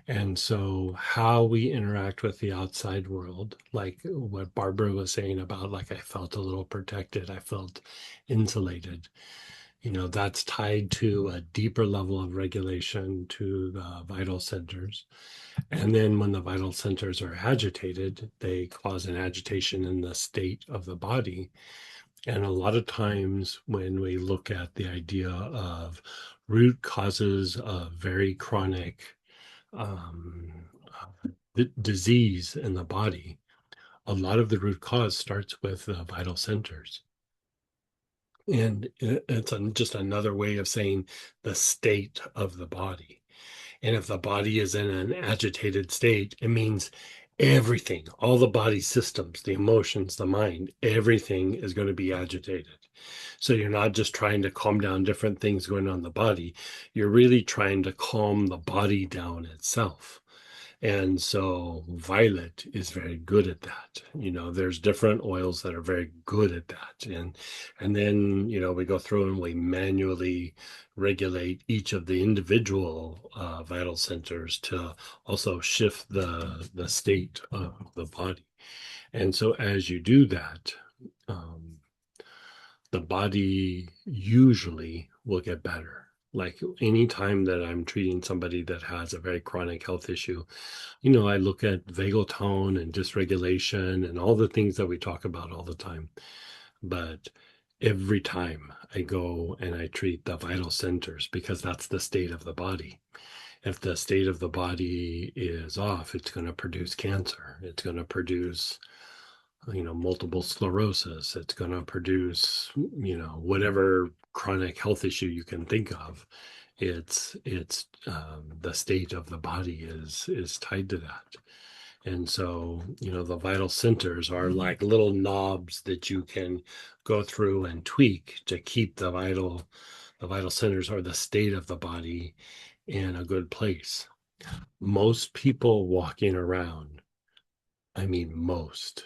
And so, how we interact with the outside world, like what Barbara was saying about, like, I felt a little protected, I felt insulated, you know, that's tied to a deeper level of regulation to the vital centers. And then, when the vital centers are agitated, they cause an agitation in the state of the body. And a lot of times when we look at the idea of root causes of very chronic um, disease in the body, a lot of the root cause starts with the vital centers. And it's just another way of saying the state of the body. And if the body is in an agitated state, it means everything, all the body systems, the emotions, the mind, everything is going to be agitated. So you're not just trying to calm down different things going on in the body, you're really trying to calm the body down itself. And so violet is very good at that. You know, there's different oils that are very good at that. And then, you know, we go through and we manually regulate each of the individual vital centers to also shift the state of the body. And so as you do that, the body usually will get better. Like anytime that I'm treating somebody that has a very chronic health issue, you know, I look at vagal tone and dysregulation and all the things that we talk about all the time. But every time I go and I treat the vital centers, because that's the state of the body. If the state of the body is off, it's going to produce cancer. It's going to produce, you know, multiple sclerosis. It's going to produce, you know, whatever chronic health issue you can think of. It's the state of the body is tied to that. And so, you know, the vital centers are like little knobs that you can go through and tweak to keep the vital centers or the state of the body in a good place. Most people walking around, I mean most,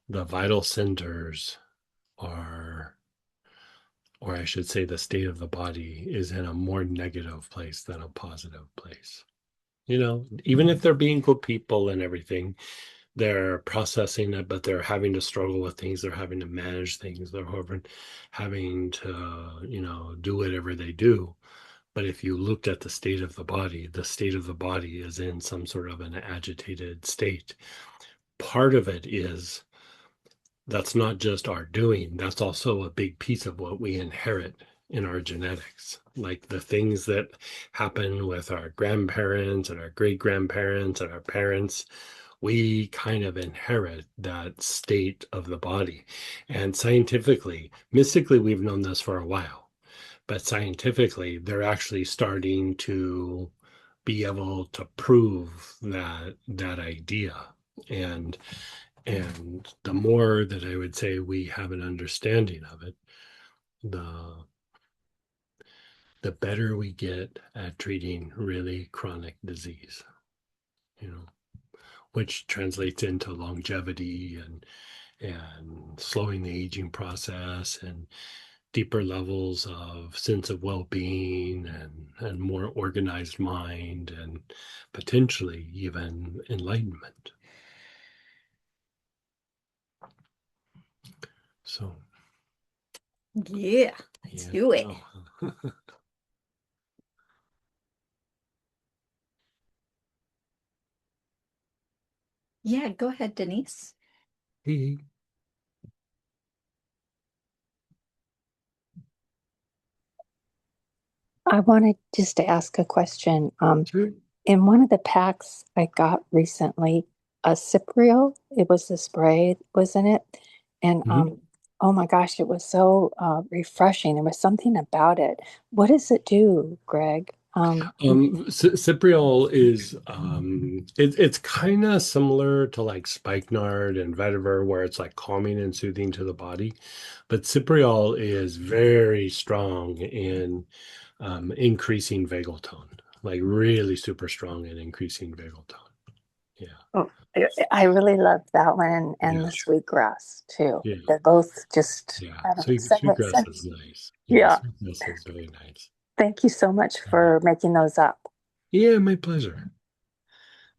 the vital centers are, or I should say the state of the body is in a more negative place than a positive place. You know, even if they're being good people and everything, they're processing it, but they're having to struggle with things. They're having to manage things. They're having to, you know, do whatever they do. But if you looked at the state of the body is in some sort of an agitated state. Part of it is that's not just our doing, that's also a big piece of what we inherit in our genetics. Like the things that happen with our grandparents and our great grandparents and our parents, we kind of inherit that state of the body. And scientifically, mystically, we've known this for a while, but scientifically, they're actually starting to be able to prove that idea. And the more that I would say we have an understanding of it, the better we get at treating really chronic disease, you know, which translates into longevity and slowing the aging process and deeper levels of sense of well-being and more organized mind and potentially even enlightenment. So Yeah, let's yeah, do it. no. Yeah, go ahead, Denise. Hey. I wanted just to ask a question. Sure. in one of the packs I got recently, a Cypriol, it was the spray was in it. And oh my gosh, it was so refreshing. There was something about it. What does it do, Greg? Cypriol is it's kind of similar to like spikenard and vetiver, where it's like calming and soothing to the body, but Cypriol is very strong in increasing vagal tone, like really super strong in increasing vagal tone. Yeah. Oh, I really love that one and the Yes. sweetgrass too. Yeah. They're both just, Yeah. I don't know, Sweetgrass is nice. Yeah, yeah. sweetgrass is very nice. Thank you so much for making those up. Yeah, my pleasure.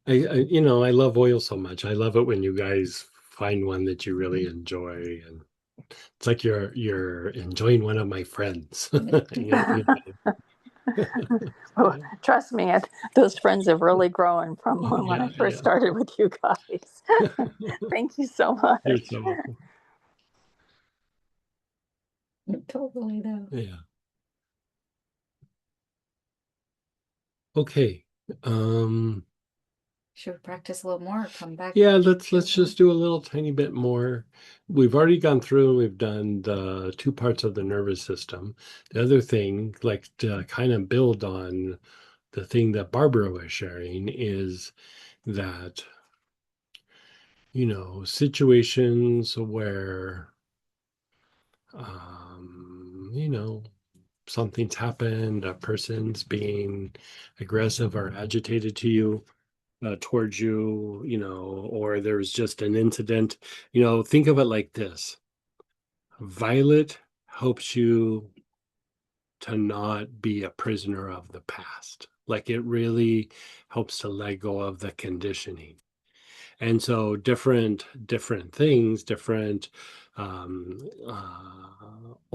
I love oil so much. I love it when you guys find one that you really enjoy, and it's like you're enjoying one of my friends. Oh, trust me, those friends have really grown from when I Yeah, first started with you guys. Thank you so much. You're so welcome. Totally though. Yeah. Okay. Should we practice a little more? Come back. Yeah, let's to just do a little tiny bit more. We've already gone through and we've done the two parts of the nervous system. The other thing, like to kind of build on the thing that Barbara was sharing, is that, situations where, you know, something's happened, a person's being aggressive or agitated to you, towards you, or there's just an incident, think of it like this. Violet helps you to not be a prisoner of the past. Like it really helps to let go of the conditioning. And so different things, different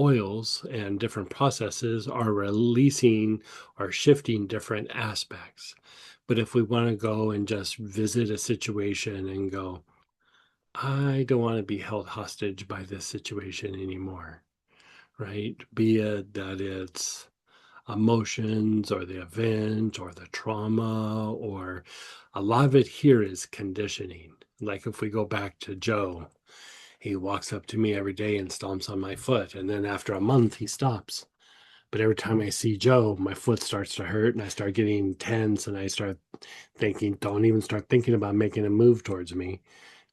oils and different processes are releasing or shifting different aspects. But if we want to go and just visit a situation and go, I don't want to be held hostage by this situation anymore, right? Be it that it's emotions or the event or the trauma, or a lot of it here is conditioning. Like if we go back to Joe, he walks up to me every day and stomps on my foot. And then after a month, he stops. But every time I see Joe, my foot starts to hurt and I start getting tense and I start thinking, don't even start thinking about making a move towards me.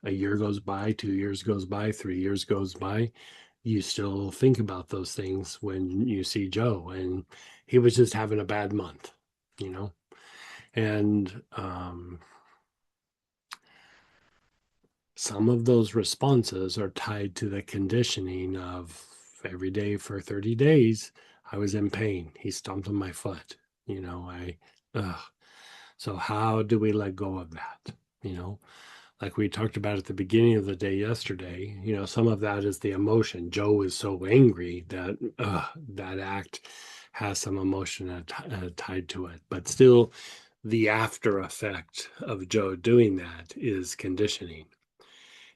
A year goes by, 2 years goes by, 3 years goes by. You still think about those things when you see Joe, and he was just having a bad month, you know? And some of those responses are tied to the conditioning of every day for 30 days. I was in pain. He stomped on my foot. Ugh. So how do we let go of that? Like we talked about at the beginning of the day yesterday, some of that is the emotion. Joe is so angry that that act has some emotion tied to it. But still, the after effect of Joe doing that is conditioning.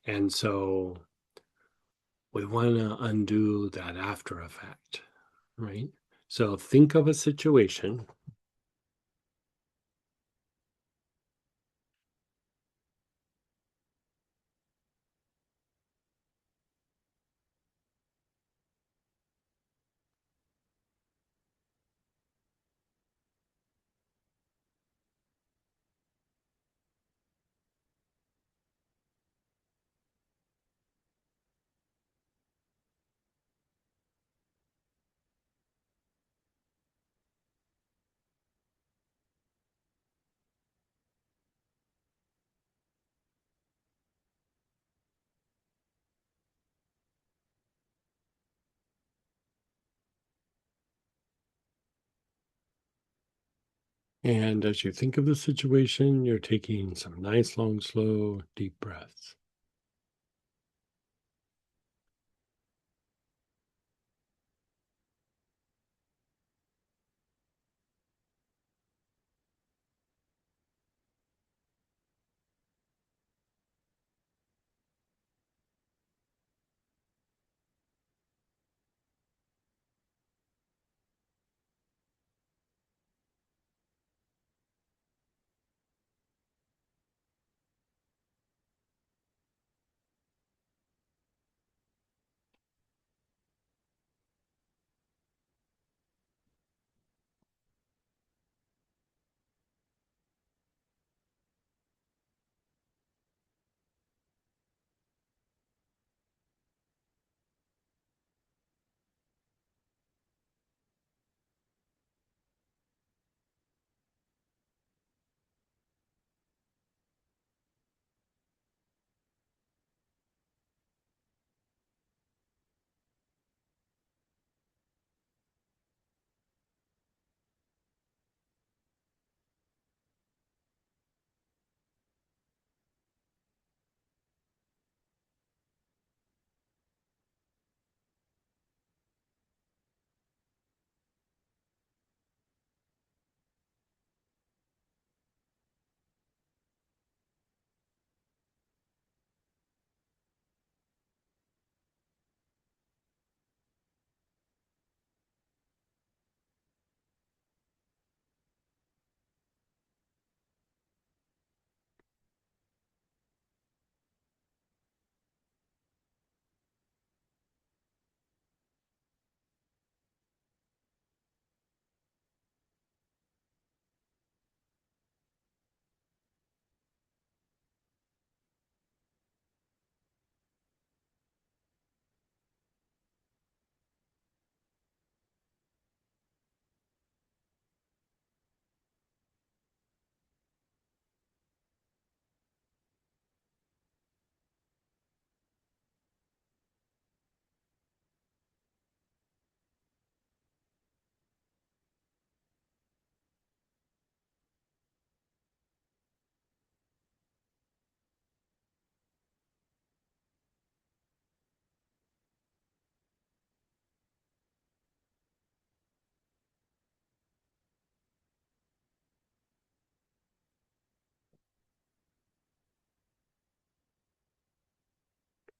And so we want to undo that after effect, right? So think of a situation. And as you think of the situation, you're taking some nice, long, slow, deep breaths.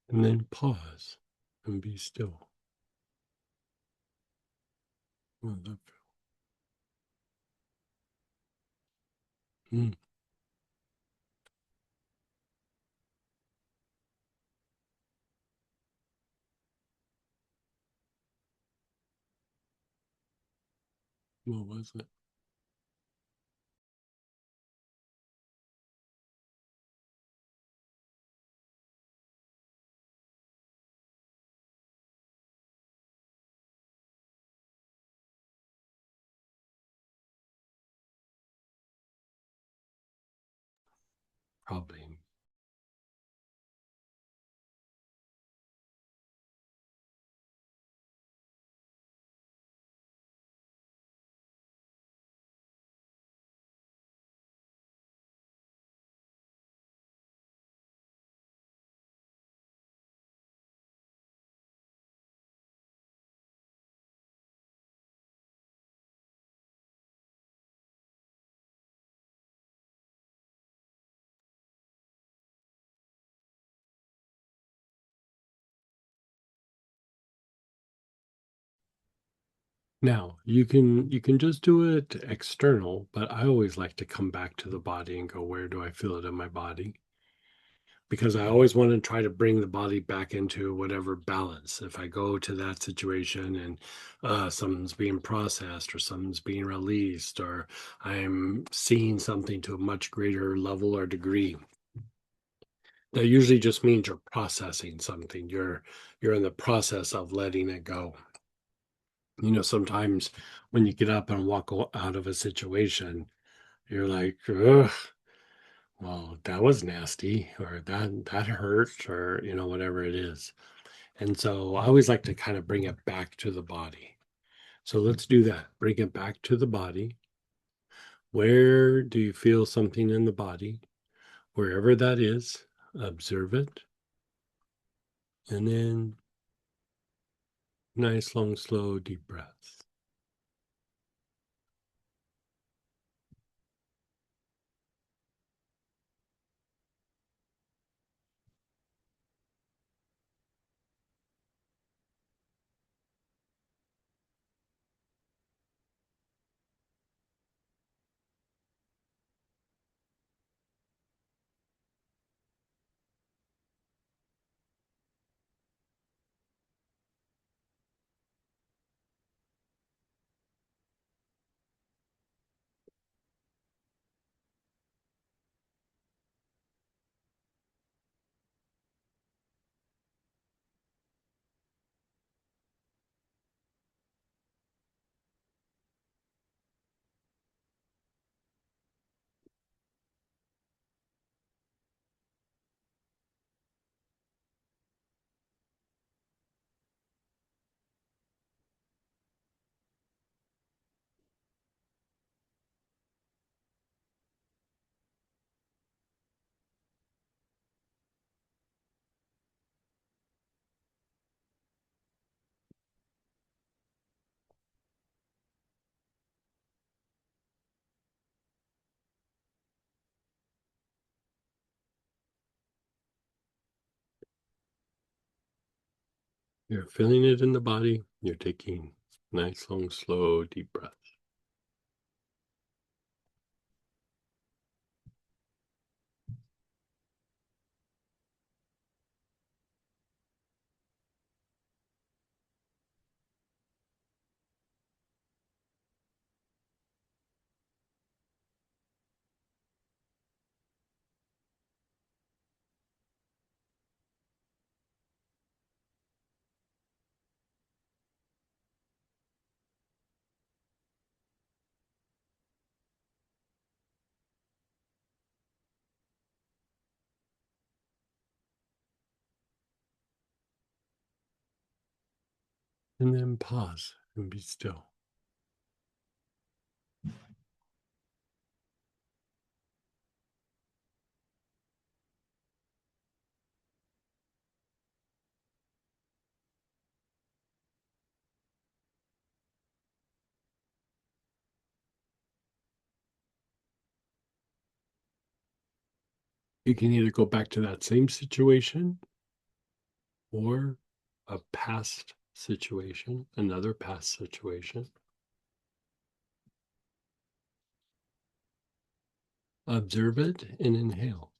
And then pause and be still. Well, that feel. What was it? Probably. Now, you can just do it external, but I always like to come back to the body and go, where do I feel it in my body? Because I always want to try to bring the body back into whatever balance. If I go to that situation and something's being processed or something's being released or I'm seeing something to a much greater level or degree, that usually just means you're processing something. You're in the process of letting it go. Sometimes when you get up and walk out of a situation, you're like, ugh, well, that was nasty, or that hurt, or whatever it is. And so I always like to kind of bring it back to the body. So let's do that. Bring it back to the body. Where do you feel something in the body? Wherever that is, observe it. And then nice, long, slow, deep breaths. You're feeling it in the body. You're taking nice, long, slow, deep breaths. And then pause and be still. You can either go back to that same situation or a past situation, another past situation. Observe it and inhale.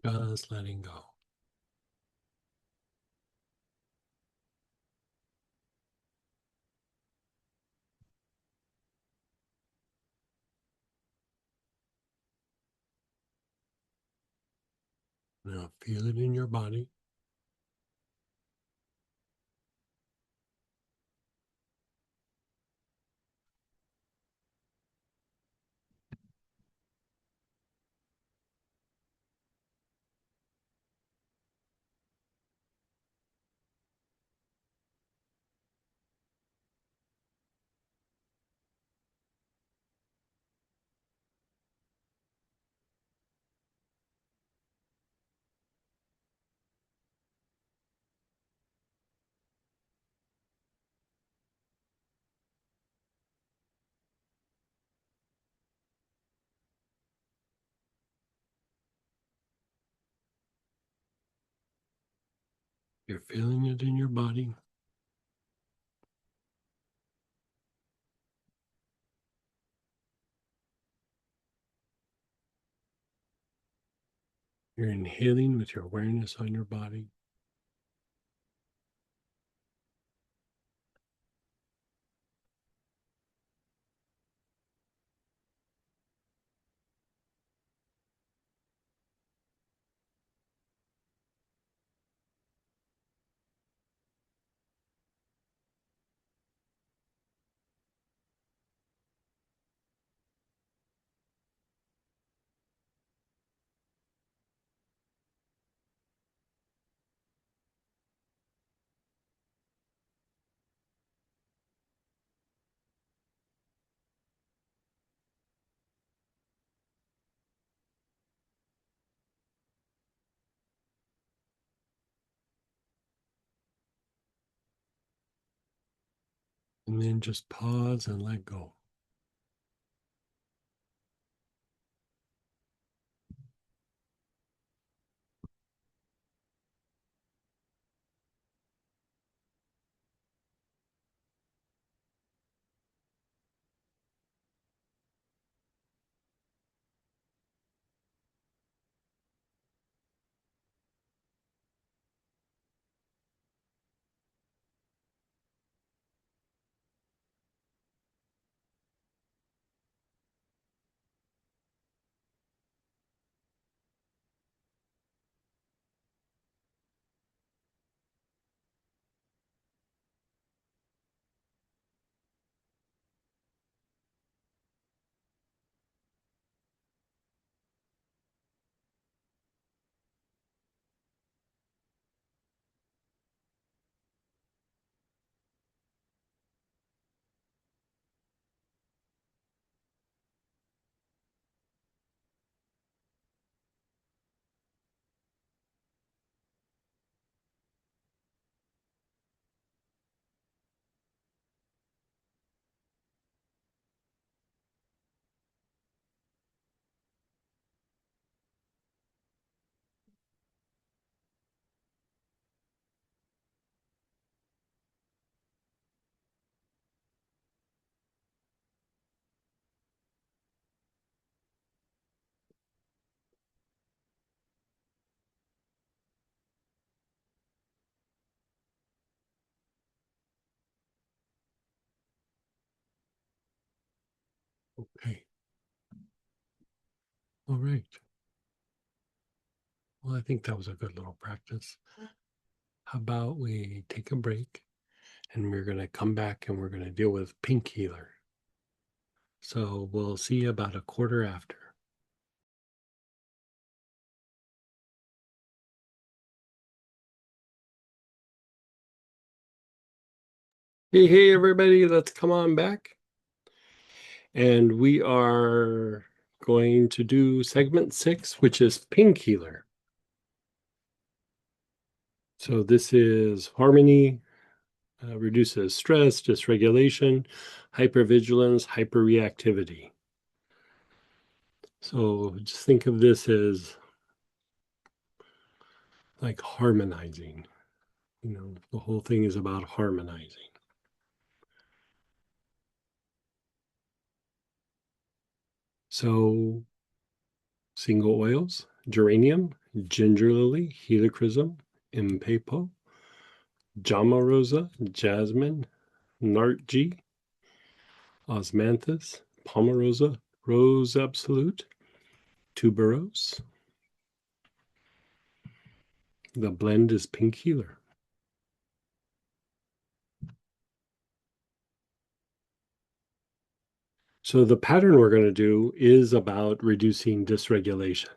Just letting go. Now feel it in your body. You're feeling it in your body. You're inhaling with your awareness on your body. And then just pause and let go. Okay. All right. Well, I think that was a good little practice. How about we take a break and we're going to come back and we're going to deal with pink healer. So we'll see you about a quarter after. Hey, everybody, let's come on back. And we are going to do segment 6, which is pink healer. So this is harmony, reduces stress, dysregulation, hypervigilance, hyperreactivity. So just think of this as like harmonizing. You know, the whole thing is about harmonizing. So single oils geranium, ginger lily, helichrysum, impapo, jamarosa, jasmine, nartji, osmanthus, pomarosa, rose absolute, tuberose. The blend is pink healer. So the pattern we're going to do is about reducing dysregulation.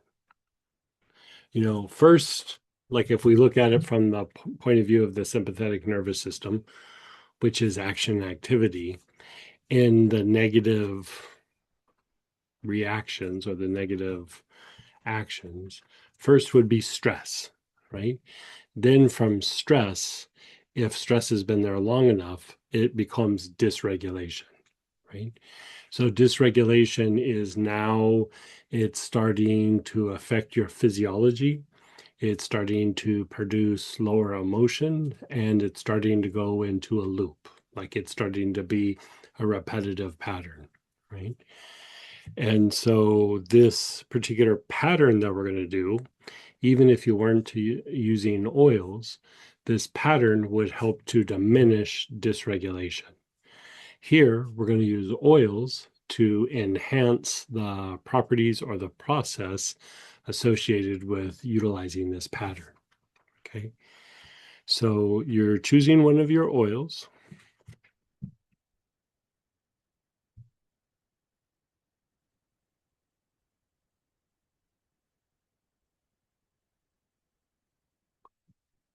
First, like if we look at it from the point of view of the sympathetic nervous system, which is action and activity, and the negative reactions or the negative actions, first would be stress, right? Then from stress, if stress has been there long enough, it becomes dysregulation, right? So dysregulation is now it's starting to affect your physiology. It's starting to produce lower emotion and it's starting to go into a loop. Like it's starting to be a repetitive pattern, right? And so this particular pattern that we're going to do, even if you weren't using oils, this pattern would help to diminish dysregulation. Here, we're going to use oils to enhance the properties or the process associated with utilizing this pattern. Okay, so you're choosing one of your oils.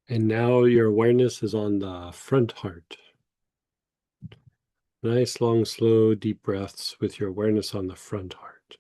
And now your awareness is on the front heart. Nice, long, slow, deep breaths with your awareness on the front heart.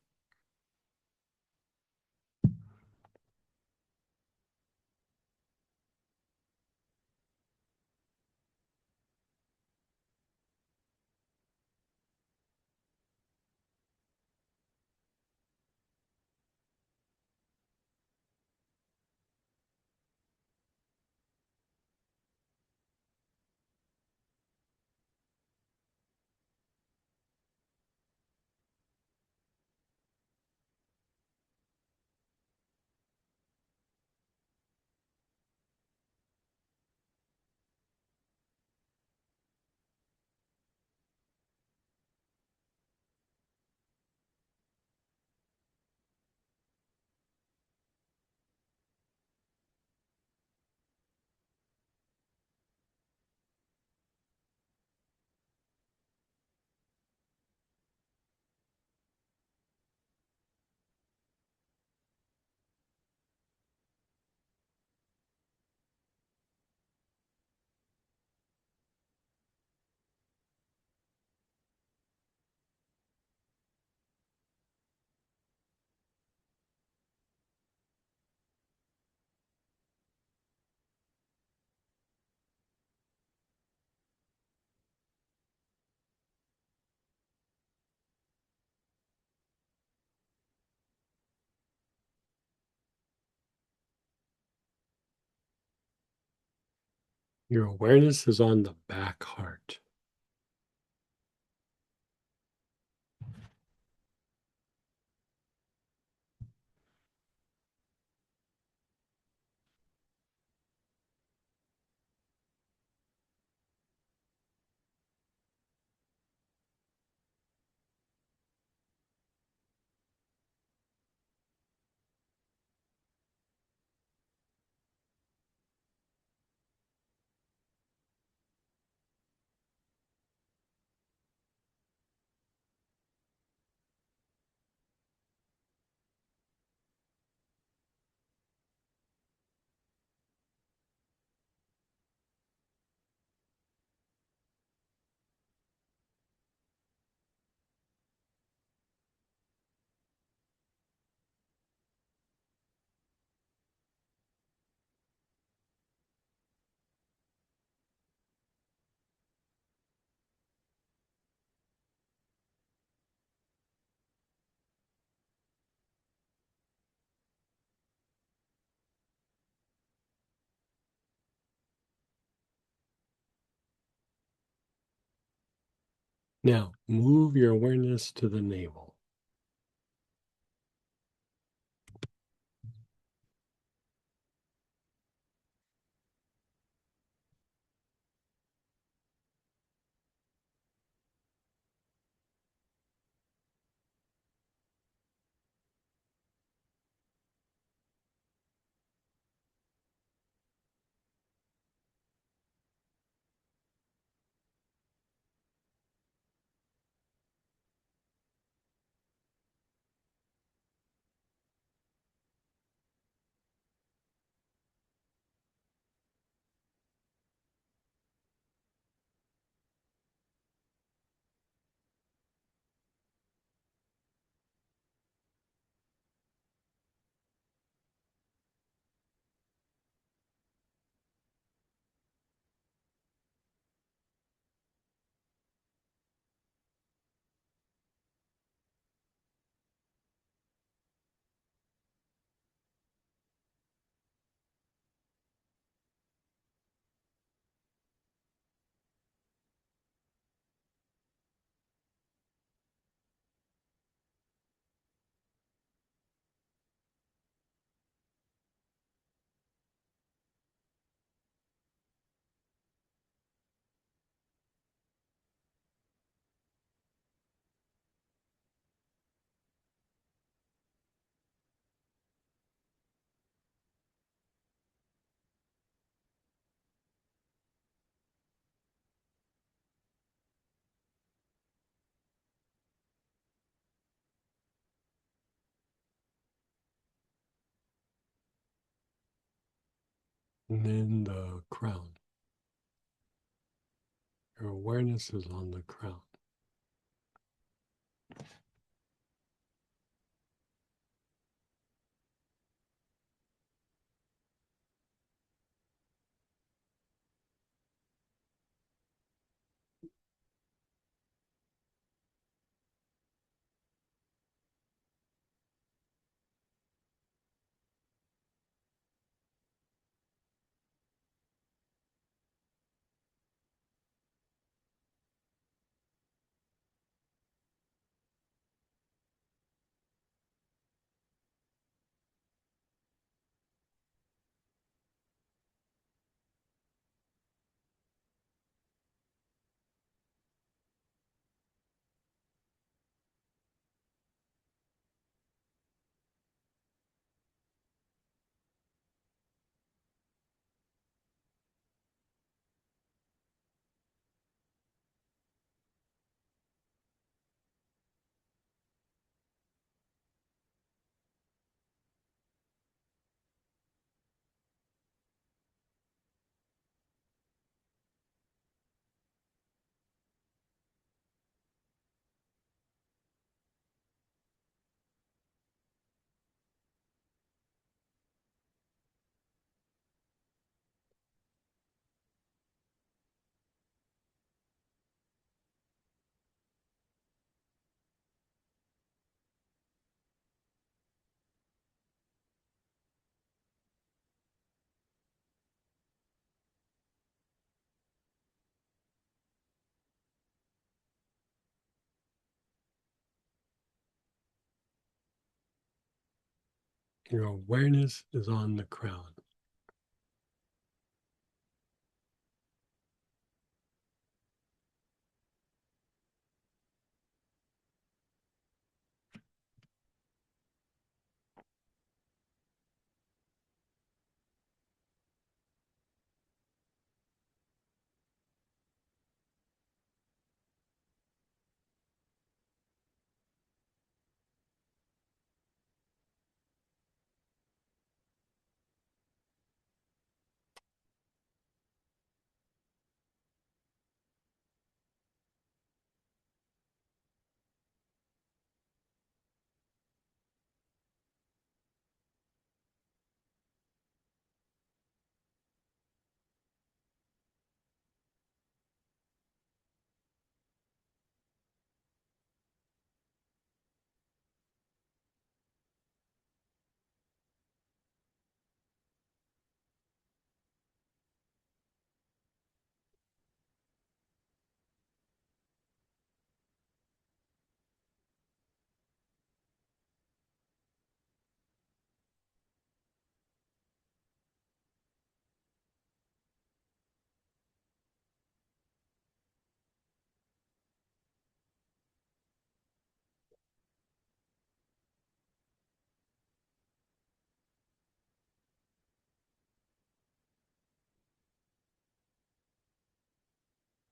Your awareness is on the back heart. Now, move your awareness to the navel. And then the crown. Your awareness is on the crown. Your awareness is on the crown.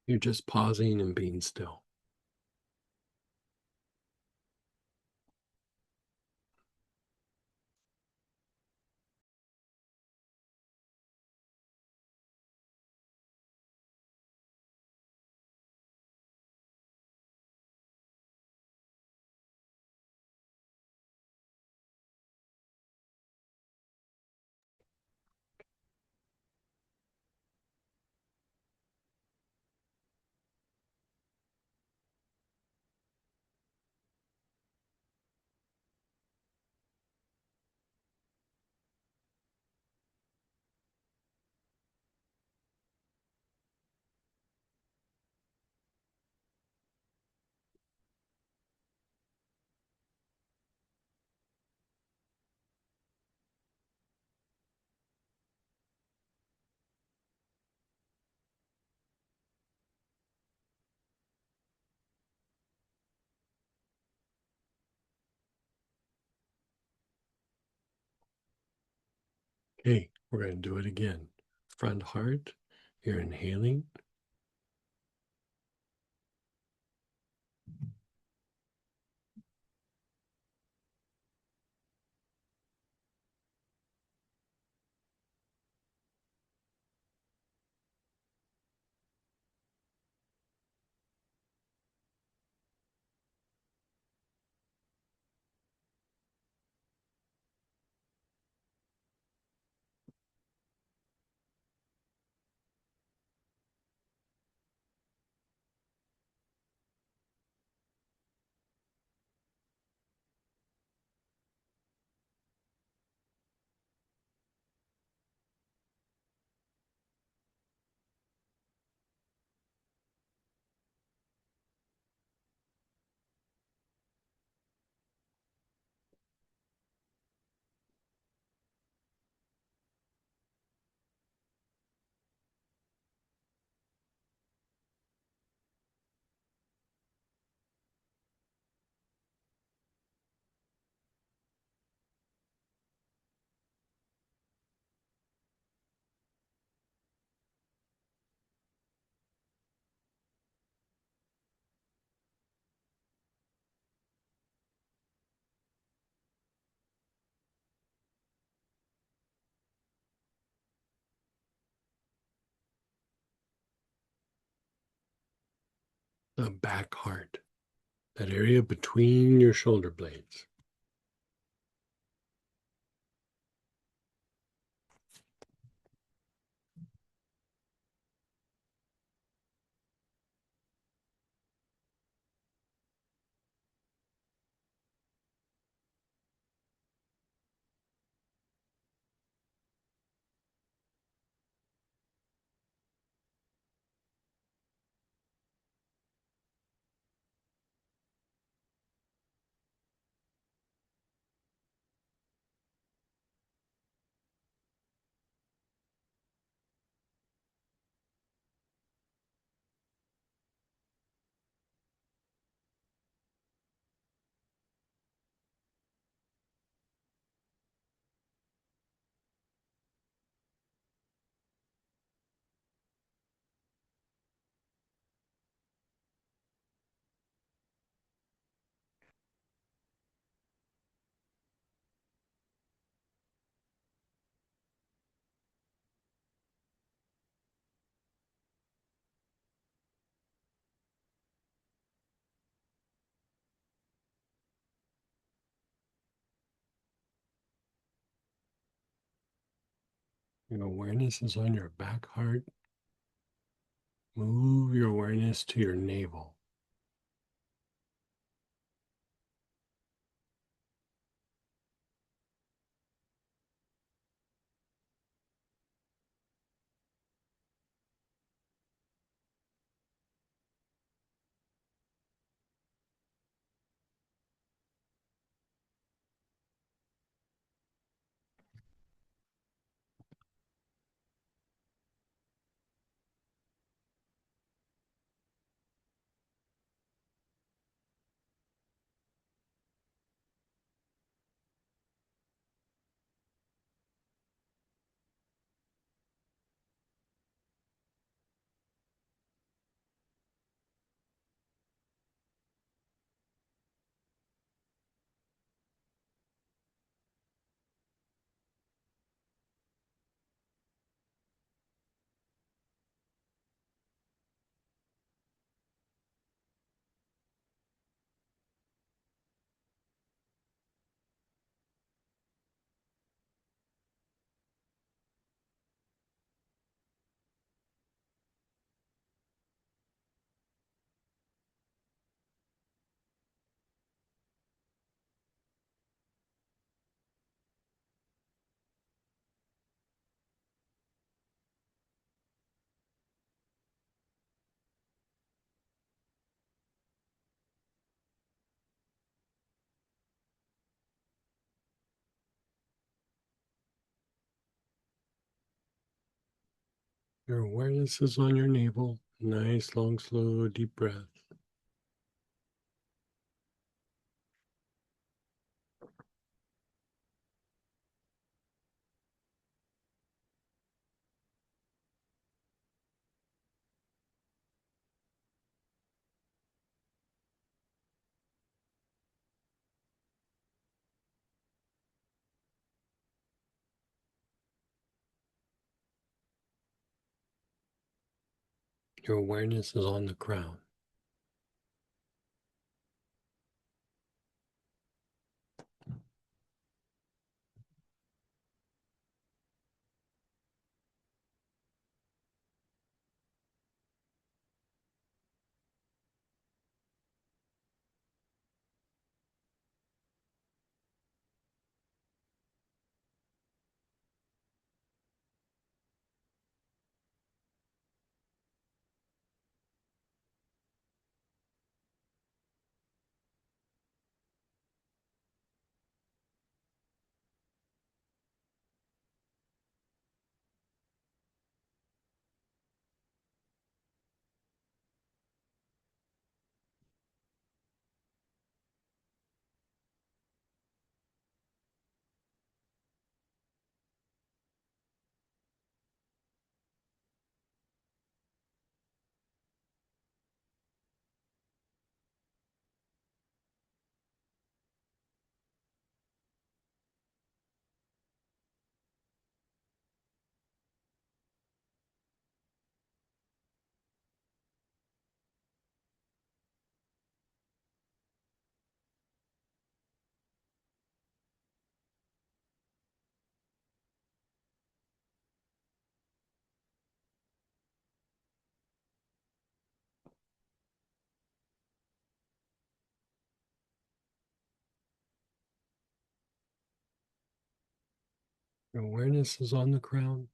You're just pausing and being still. Okay, we're going to do it again. Front heart, you're inhaling. the back heart, that area between your shoulder blades. Your awareness is on your back heart. Move your awareness to your navel. Your awareness is on your navel. Nice, long, slow, deep breath. Your awareness is on the crown. Your awareness is on the ground.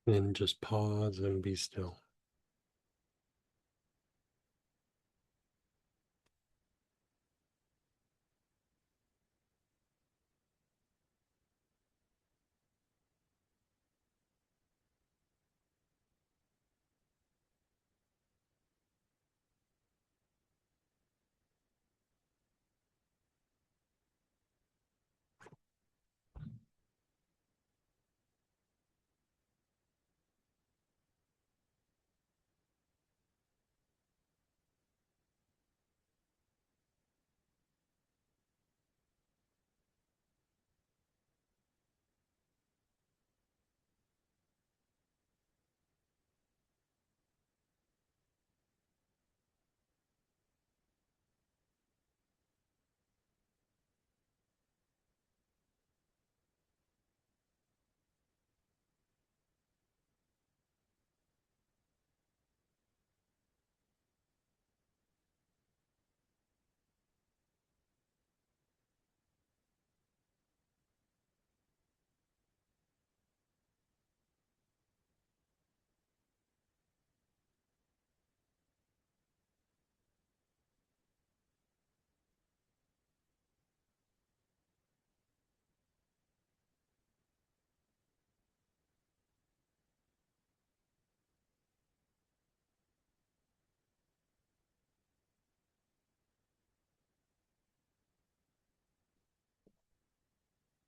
And just pause and be still.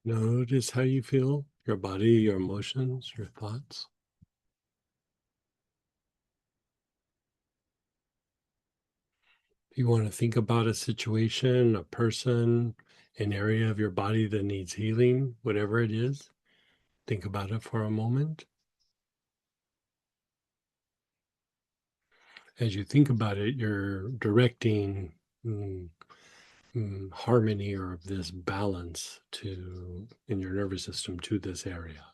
Notice how you feel, your body, your emotions, your thoughts. If you want to think about a situation, a person, an area of your body that needs healing, whatever it is, think about it for a moment. As you think about it, you're directing harmony or this balance to in your nervous system to this area.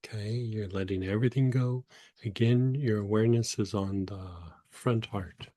Okay, you're letting everything go. Again, your awareness is on the front heart.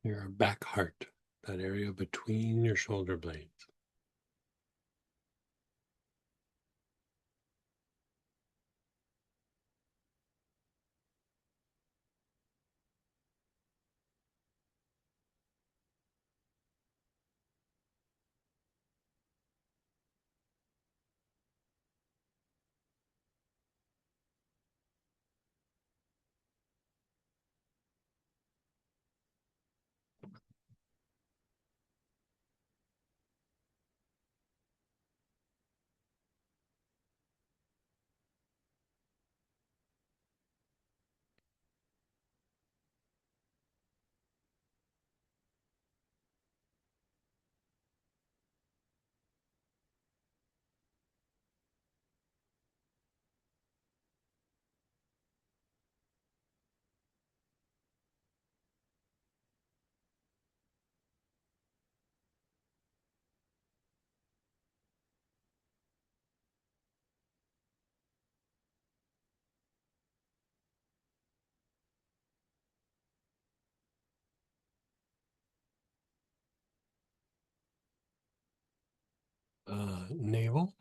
your back heart, that area between your shoulder blades. Navel.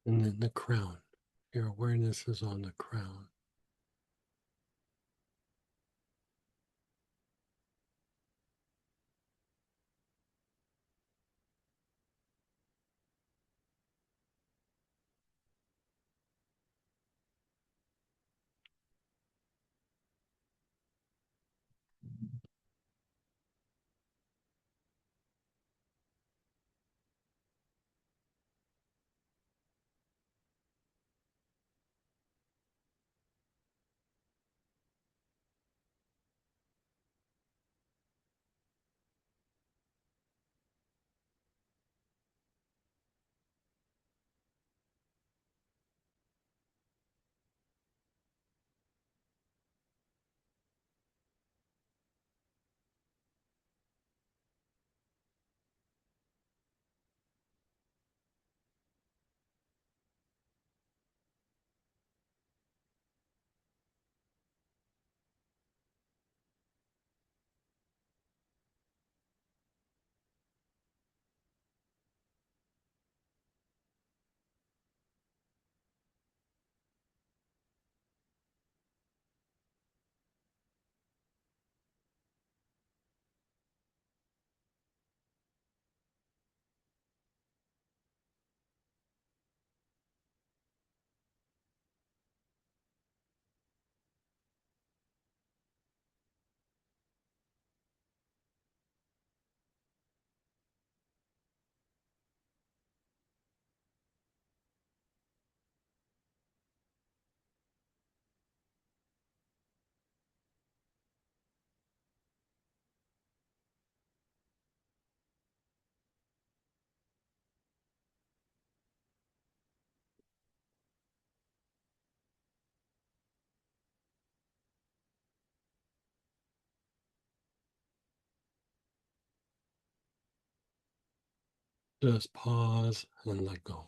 And then the crown. Your awareness is on the crown. Just pause and let go.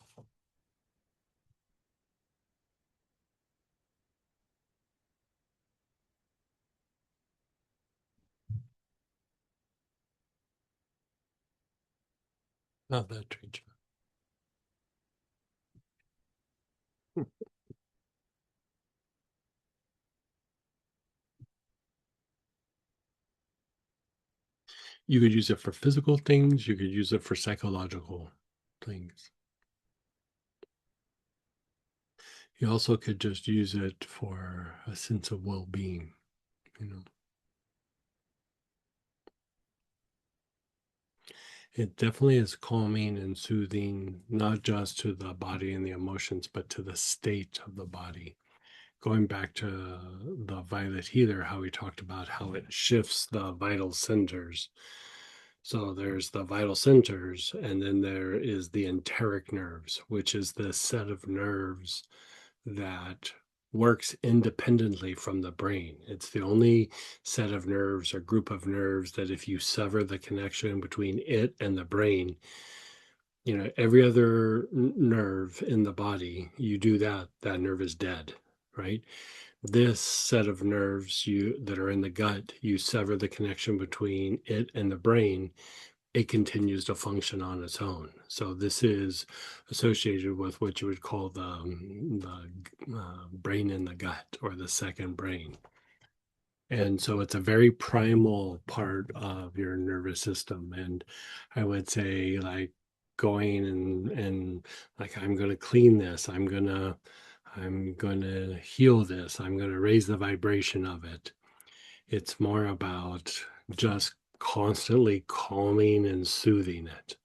Not that treat you. You could use it for physical things. You could use it for psychological things. You also could just use it for a sense of well-being, you know. It definitely is calming and soothing, not just to the body and the emotions, but to the state of the body. Going back to the violet healer, how we talked about how it shifts the vital centers. So there's the vital centers, and then there is the enteric nerves, which is the set of nerves that works independently from the brain. It's the only set of nerves or group of nerves that if you sever the connection between it and the brain, you know, every other nerve in the body, you do that, that nerve is dead, right? This set of nerves you that are in the gut, you sever the connection between it and the brain, it continues to function on its own. So this is associated with what you would call the brain in the gut, or the second brain. And so it's a very primal part of your nervous system. And I would say, like, going and like, I'm going to clean this, I'm going to heal this, I'm going to raise the vibration of it. It's more about just constantly calming and soothing it.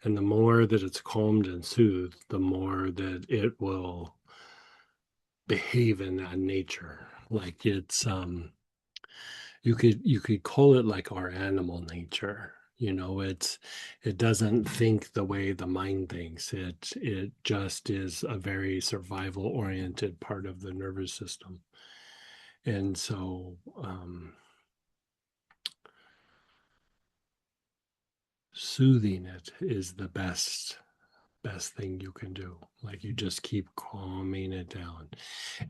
And the more that it's calmed and soothed, the more that it will behave in that nature. Like, it's you could call it like our animal nature. You know, it doesn't think the way the mind thinks. It just is a very survival oriented part of the nervous system. And so soothing it is the best thing you can do. Like, you just keep calming it down.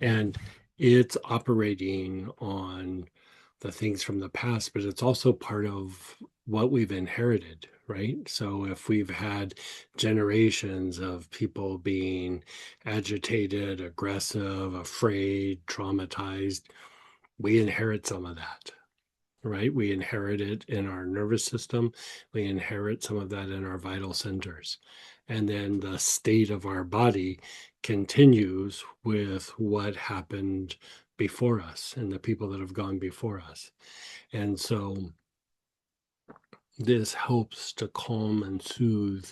And it's operating on the things from the past, but it's also part of what we've inherited, right? So if we've had generations of people being agitated, aggressive, afraid, traumatized, we inherit some of that, right? We inherit it in our nervous system. We inherit some of that in our vital centers. And then the state of our body continues with what happened before us and the people that have gone before us. And so this helps to calm and soothe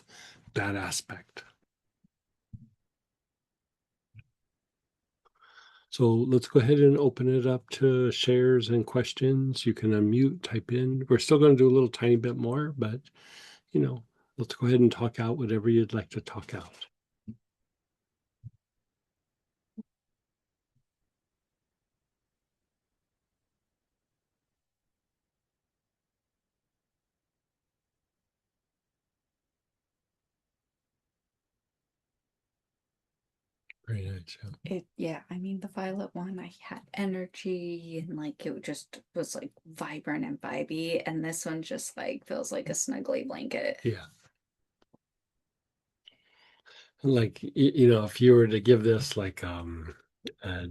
that aspect. So let's go ahead and open it up to shares and questions. You can unmute, type in. We're still going to do a little tiny bit more, but you know, let's go ahead and talk out whatever you'd like to talk out. Very nice. Yeah, I mean, the violet one, I had energy and like it just was like vibrant and vibey, and this one just like feels like a snuggly blanket. Yeah. Like, you know, if you were to give this like a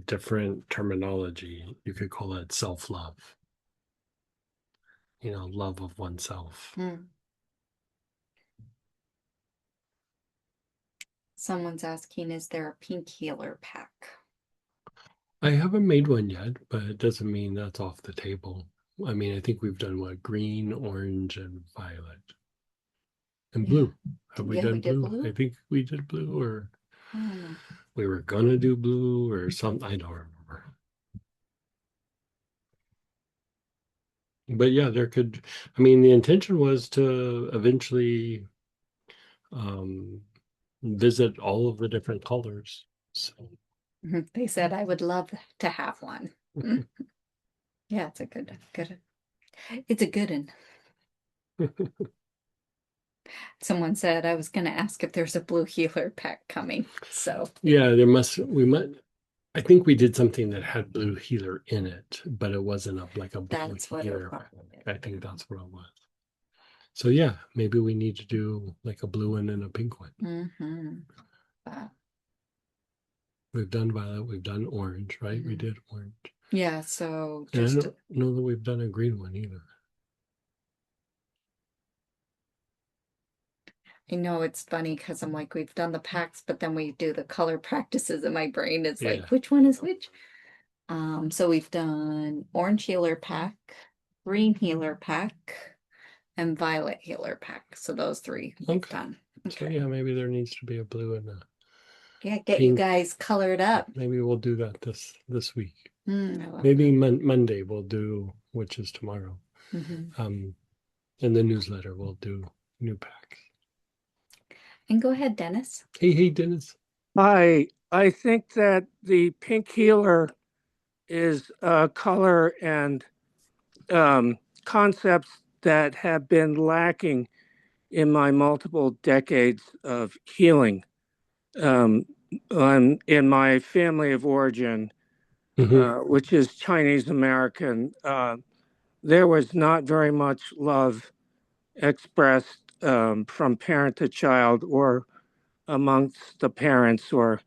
different terminology, you could call it self-love. You know, love of oneself. Someone's asking, is there a pink healer pack? I haven't made one yet, but it doesn't mean that's off the table. I mean, I think we've done what, green, orange, and violet. And blue. Have we Yeah, done we did blue? blue? I think we did blue, or I don't know. we were gonna do blue or something. I don't remember. But yeah, there could, I mean, the intention was to eventually visit all of the different colors. So They said I would love to have one. Yeah, it's a good, it's a good one. Someone said I was going to ask if there's a blue healer pack coming. So Yeah, we might. I think we did something that had blue healer in it, but it wasn't like a blue that's what it healer. probably is. I think that's what it was. So yeah, maybe we need to do like a blue one and a pink one. Mm-hmm. But, We've done violet, we've done orange, right? We Mhm. did orange. yeah, so And I just don't know that we've done a green one either. I know it's funny because I'm like, we've done the packs, but then we do the color practices in my brain. It's Yeah. like, which one is which? So we've done orange healer pack, green healer pack, and violet healer pack. So those three we've Okay. done. So Okay. yeah, maybe there needs to be a blue and a Yeah, get you pink. guys colored up. Maybe we'll do that this week. I love Maybe that. Monday we'll do, which is tomorrow. Mhm. In the newsletter we'll do new packs. And go ahead, Dennis. Hey, Dennis. I think that the pink healer is a color and concepts that have been lacking in my multiple decades of healing. In my family of origin, which is Chinese American, there was not very much love expressed from parent to child or amongst the parents, or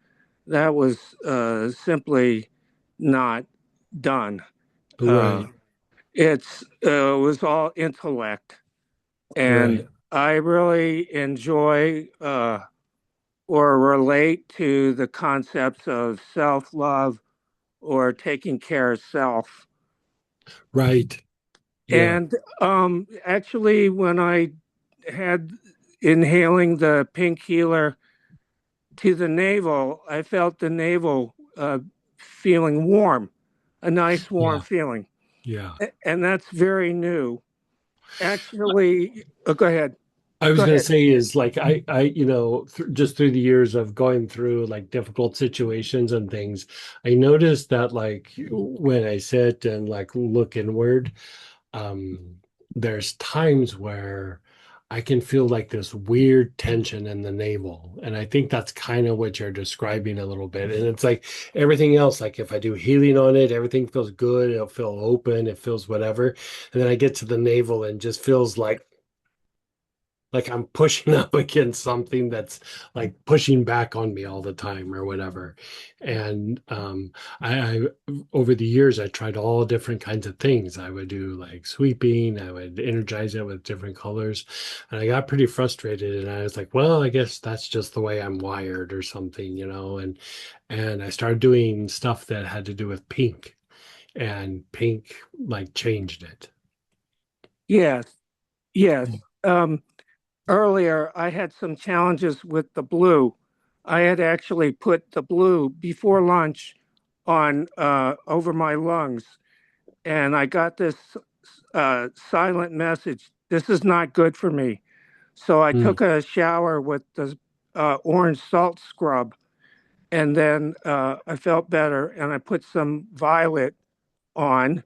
that was simply not done. Right. It was all intellect, and Right. I really enjoy or relate to the concepts of self love or taking care of self. Right. Yeah. And actually, when I had inhaling the pink healer to the navel, I felt the navel feeling warm, a nice warm Yeah. feeling. Yeah. And that's very new. Actually, go ahead. I was Go going to ahead. say is like just through the years of going through like difficult situations and things, I noticed that like when I sit and like look inward, um, there's times where I can feel like this weird tension in the navel, and I think that's kind of what you're describing a little bit. And it's like everything else, like if I do healing on it, everything feels good. It'll feel open. It feels whatever, and then I get to the navel and just feels like I'm pushing up against something that's like pushing back on me all the time or whatever. And I over the years I tried all different kinds of things. I would do like sweeping, I would energize it with different colors, and I got pretty frustrated. And I was like, well, I guess that's just the way I'm wired or something, And I started doing stuff that had to do with pink, and pink like changed it. Yes, yes. Earlier, I had some challenges with the blue. I had actually put the blue before lunch on over my lungs, and I got this silent message. This is not good for me. So I Mm. took a shower with the orange salt scrub, and then I felt better. And I put some violet on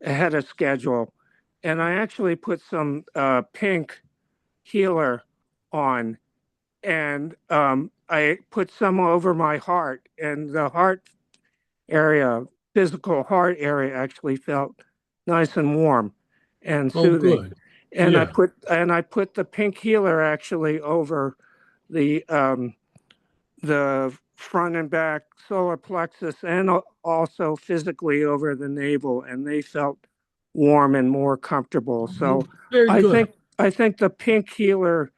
ahead of schedule, and I actually put some pink healer on, and I put some over my heart, and the heart area, physical heart area, actually felt nice and warm and Oh, soothing. good. And Yeah. I put the pink healer actually over the front and back solar plexus, and also physically over the navel, and they felt warm and more comfortable. So Very I good. think I think the pink healer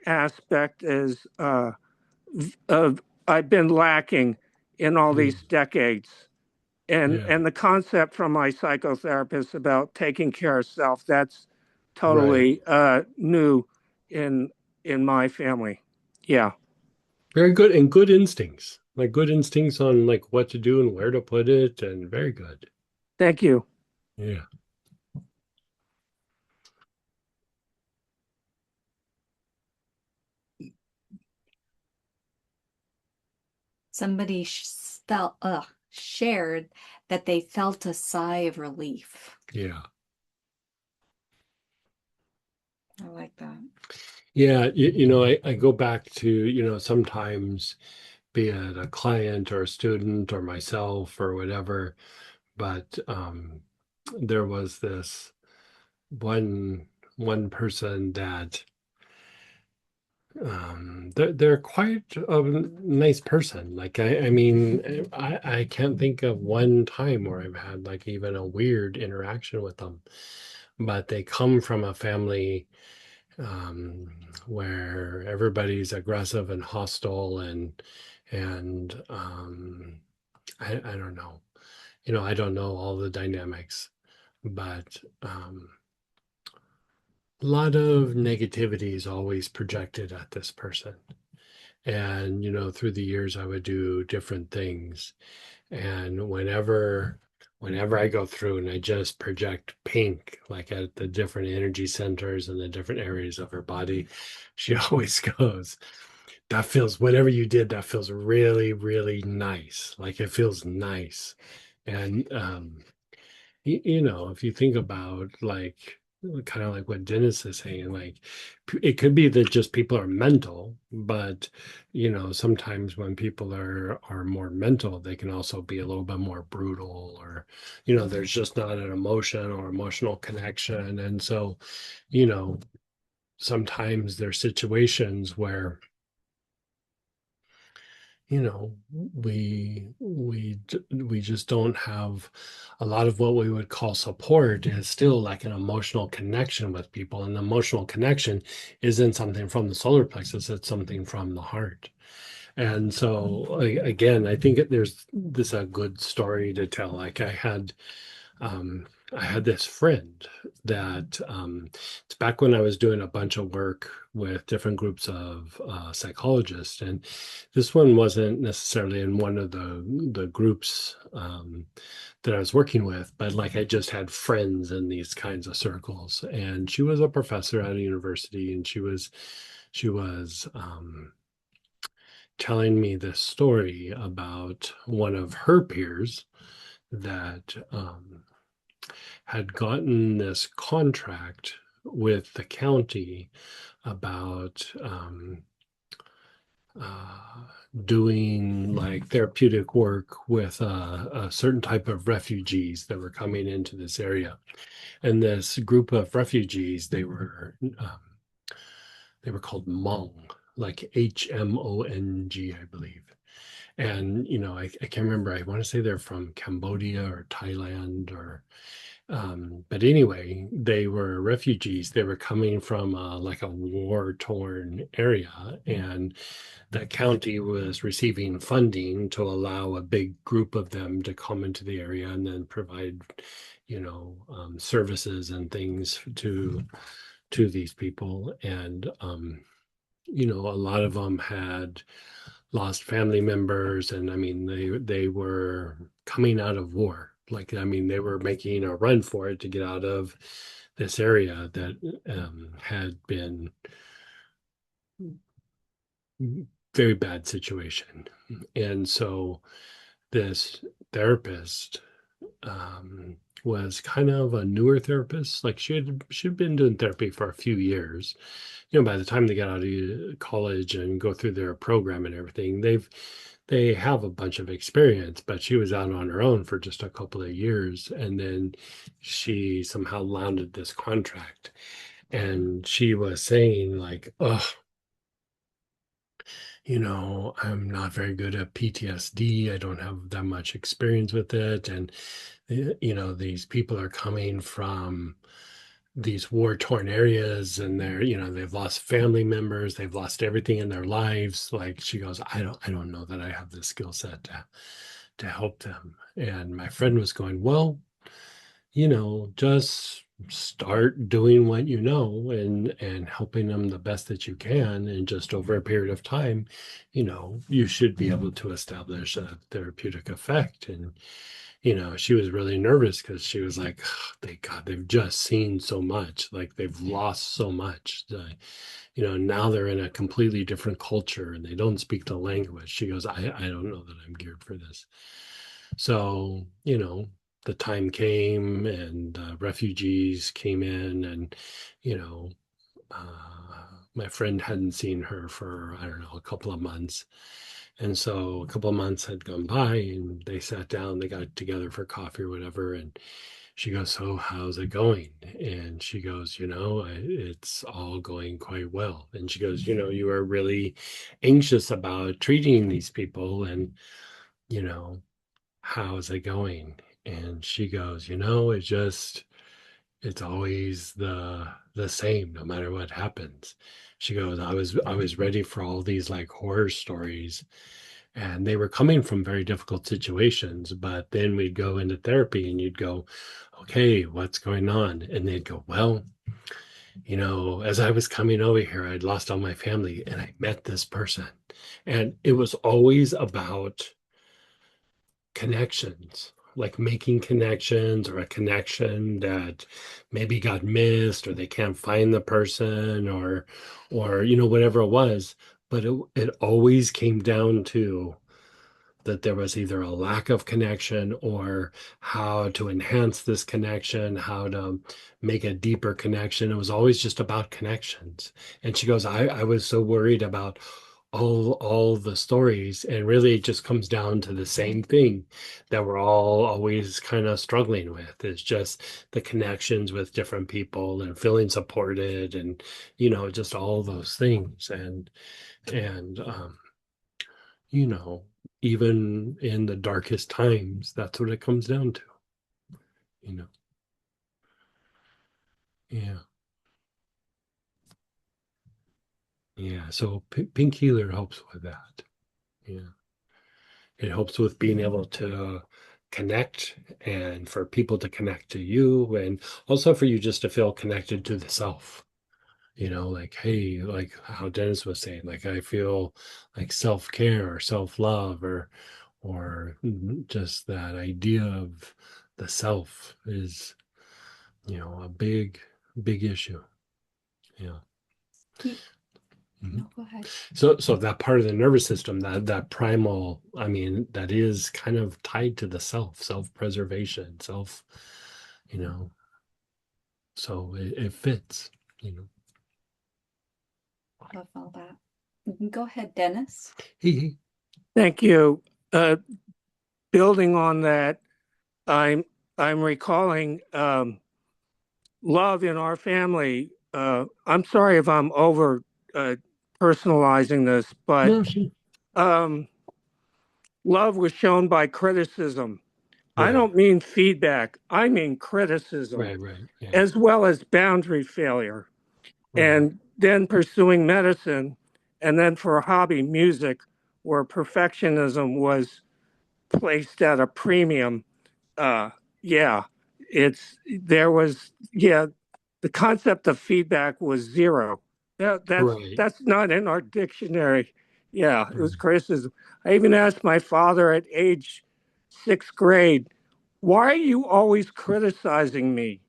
aspect is I've been lacking in all these decades. Yeah. And the concept from my psychotherapist about taking care of self, that's Right. totally new in in my family. Yeah. Very good, and good instincts. Like good instincts on like what to do and where to put it, and very good. Thank you. Yeah. Somebody shared that they felt a sigh of relief. Yeah. I like that. Yeah, I go back to, sometimes be it a client or a student or myself or whatever, but there was this one one person that they're quite a nice person. Like I mean, I can't think of one time where I've had like even a weird interaction with them, but they come from a family um, where everybody's aggressive and hostile and I don't know. I don't know all the dynamics, but a lot of negativity is always projected at this person. And, through the years, I would do different things. And whenever I go through and I just project pink, like at the different energy centers and the different areas of her body, she always goes, that feels, whatever you did, that feels really, really nice. Like it feels nice. And if you think about like kind of like what Dennis is saying, like it could be that just people are mental, but sometimes when people are more mental, they can also be a little bit more brutal, or there's just not an emotion or emotional connection. And so, you know, sometimes there's situations where we just don't have a lot of what we would call support is still like an emotional connection with people, and the emotional connection isn't something from the solar plexus, it's something from the heart. And so again, I think there's this a good story to tell. Like um, I had this friend that it's back when I was doing a bunch of work with different groups of psychologists, and this one wasn't necessarily in one of the groups that I was working with, but like I just had friends in these kinds of circles. And she was a professor at a university, and she was telling me this story about one of her peers that had gotten this contract with the county about uh, doing like therapeutic work with a certain type of refugees that were coming into this area. And this group of refugees, they were called Hmong, like Hmong, I believe. And I can't remember. I want to say they're from Cambodia or Thailand or but anyway, they were refugees. They were coming from like a war-torn area, and the county was receiving funding to allow a big group of them to come into the area and then provide, services and things to these people. And a lot of them had lost family members, and I mean they were coming out of war. Like I mean they were making a run for it to get out of this area that had been very bad situation. And so this therapist was kind of a newer therapist. Like she'd been doing therapy for a few years. By the time they got out of college and go through their program and everything, they have a bunch of experience, but she was out on her own for just a couple of years, and then she somehow landed this contract. And she was saying like, oh, I'm not very good at PTSD. I don't have that much experience with it. And, these people are coming from these war-torn areas, and they've lost family members. They've lost everything in their lives. Like she goes, I don't know that I have the skill set to help them. And my friend was going, well, just start doing what you know and helping them the best that you can, and just over a period of time you should be able to establish a therapeutic effect. And she was really nervous because she was like, "Oh, thank God, they've just seen so much, like they've lost so much, now they're in a completely different culture and they don't speak the language." She goes, I don't know that I'm geared for this. So, the time came and refugees came in, and, you know, my friend hadn't seen her for, I don't know, a couple of months. And so a couple of months had gone by and they sat down, they got together for coffee or whatever. And she goes, "So how's it going?" And she goes, "It's all going quite well." And she goes, "You are really anxious about treating these people and, you know, how's it going?" And she goes, it's always the same no matter what happens. She goes, I was ready for all these like horror stories, and they were coming from very difficult situations, but then we'd go into therapy and you'd go, "Okay, what's going on?" And they'd go, "Well, as I was coming over here, I'd lost all my family and I met this person." And it was always about connections, like making connections, or a connection that maybe got missed, or they can't find the person, or whatever it was. But it always came down to that there was either a lack of connection, or how to enhance this connection, how to make a deeper connection. It was always just about connections. And she goes, I was so worried about all the stories, and really it just comes down to the same thing that we're all always kind of struggling with. It's just the connections with different people and feeling supported, and just all those things. And you know, even in the darkest times, that's what it comes down to, you know. Yeah. Yeah. So Pink Healer helps with that. Yeah. It helps with being able to connect, and for people to connect to you, and also for you just to feel connected to the self. Like, hey, like how Dennis was saying, like I feel like self-care or self-love, or just that idea of the self is, a big issue. Yeah. You, Mhm. no, go ahead. So that part of the nervous system, that primal, I mean, that is kind of tied to the self-preservation, you know, so it fits, you know. Love all that. Go ahead, Dennis. He, Thank you. Building on that, I'm I'm recalling love in our family. I'm sorry if I'm over uh, personalizing this, but no, she, um, love was shown by criticism. I right, don't mean feedback. I mean criticism, right, yeah, as well as boundary failure. right, And then pursuing medicine, and then for a hobby, music, where perfectionism was placed at a premium. uh yeah, there was, yeah, the concept of feedback was zero. right, That's not in our dictionary. Yeah, it was right, criticism. I even asked my father at age 6th grade, "Why are you always criticizing me?"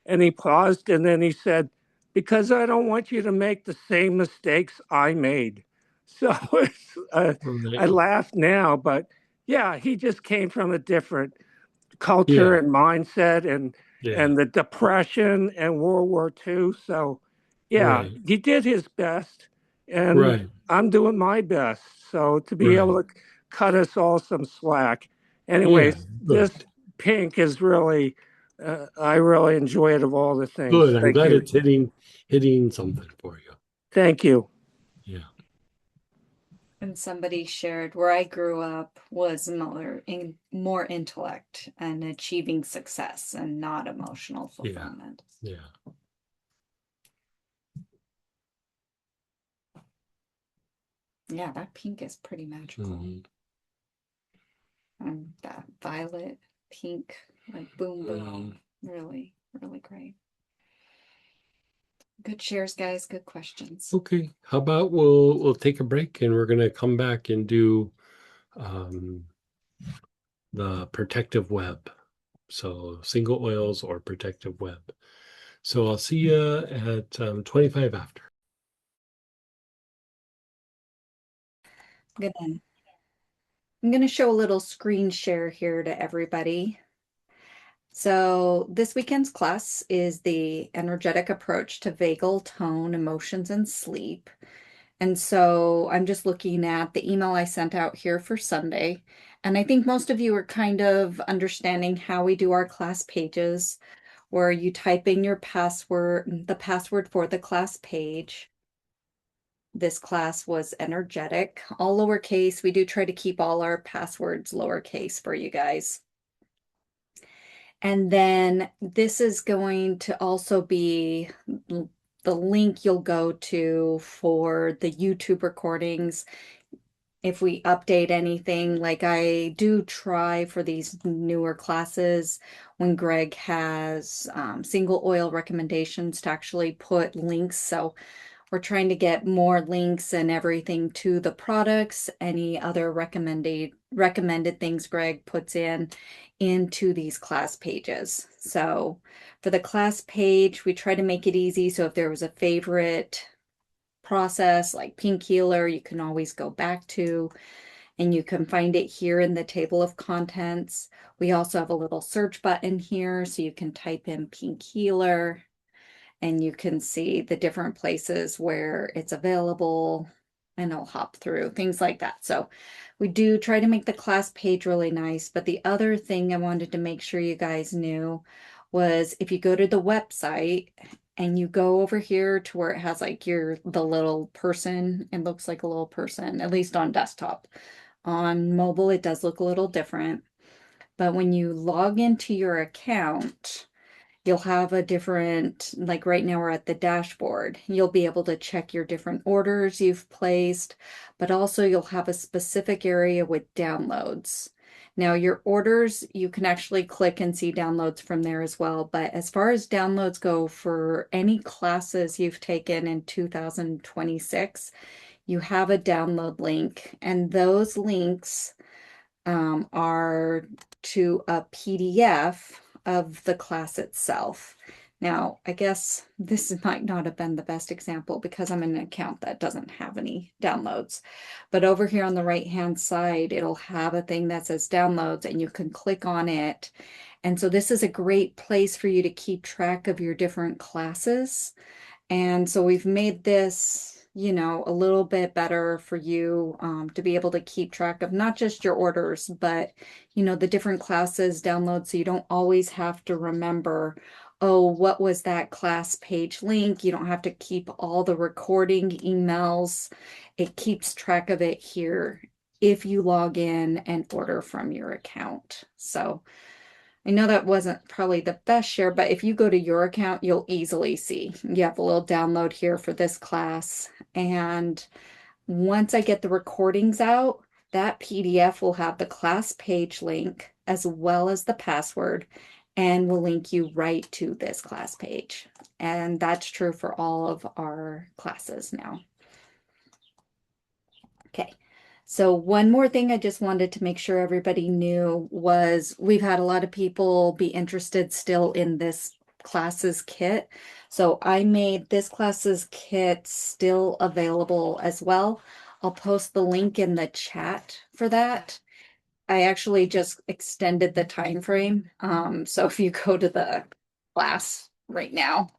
And he paused and then he said, "Because I don't want you to make the same mistakes I made." So I right, laugh now, but yeah, he just came from a different culture yeah, and mindset, and yeah, the depression and World War II. So yeah, right, he did his best, and right, I'm doing my best. So to be right, able to cut us all some slack. yeah, Anyways, this good, pink is really, I really enjoy it of all the things. good. I'm Thank glad you. it's hitting something for you. Thank you. Yeah, And somebody shared where I grew up was more intellect and achieving success and not emotional yeah, fulfillment. yeah. Yeah, that pink is pretty magical. Mhm. And that violet, pink, like boom, boom. Mm. Really, really great. Good shares, guys. Good questions. Okay, how about we'll take a break and we're gonna come back and do um, the protective web. So single oils or protective web. So I'll see you at 25 after. I'm gonna show a little screen share here to everybody. So this weekend's class is the energetic approach to vagal tone, emotions, and sleep. And so I'm just looking at the email I sent out here for Sunday. And I think most of you are kind of understanding how we do our class pages, where you type in your password, the password for the class page. This class was energetic, all lowercase. We do try to keep all our passwords lowercase for you guys. And then this is going to also be the link you'll go to for the YouTube recordings. If we update anything, like I do try for these newer classes when Greg has single oil recommendations to actually put links. So we're trying to get more links and everything to the products, any other recommended things Greg puts into these class pages. So for the class page, we try to make it easy. So if there was a favorite process like pink healer, you can always go back to, and you can find it here in the table of contents. We also have a little search button here, so you can type in pink healer and you can see the different places where it's available, and I'll hop through things like that. So we do try to make the class page really nice. But the other thing I wanted to make sure you guys knew was if you go to the website and you go over here to where it has like the little person, it looks like a little person, at least on desktop. On mobile, it does look a little different. But when you log into your account, you'll have a different, like right now we're at the dashboard. You'll be able to check your different orders you've placed, but also you'll have a specific area with downloads. Now your orders, you can actually click and see downloads from there as well. But as far as downloads go for any classes you've taken in 2026, you have a download link, and those links are to a PDF of the class itself. Now, I guess this might not have been the best example because I'm in an account that doesn't have any downloads. But over here on the right-hand side, it'll have a thing that says downloads, and you can click on it. And so this is a great place for you to keep track of your different classes. And so we've made this, a little bit better for you to be able to keep track of not just your orders, but, the different classes download. So you don't always have to remember, oh, what was that class page link? You don't have to keep all the recording emails. It keeps track of it here if you log in and order from your account. So I know that wasn't probably the best share, but if you go to your account, you'll easily see. You have a little download here for this class. And once I get the recordings out, that PDF will have the class page link as well as the password, and will link you right to this class page. And that's true for all of our classes now. Okay. So one more thing I just wanted to make sure everybody knew was we've had a lot of people be interested still in this classes kit. So I made this classes kit still available as well. I'll post the link in the chat for that. I actually just extended the time frame. So if you go to the class right now,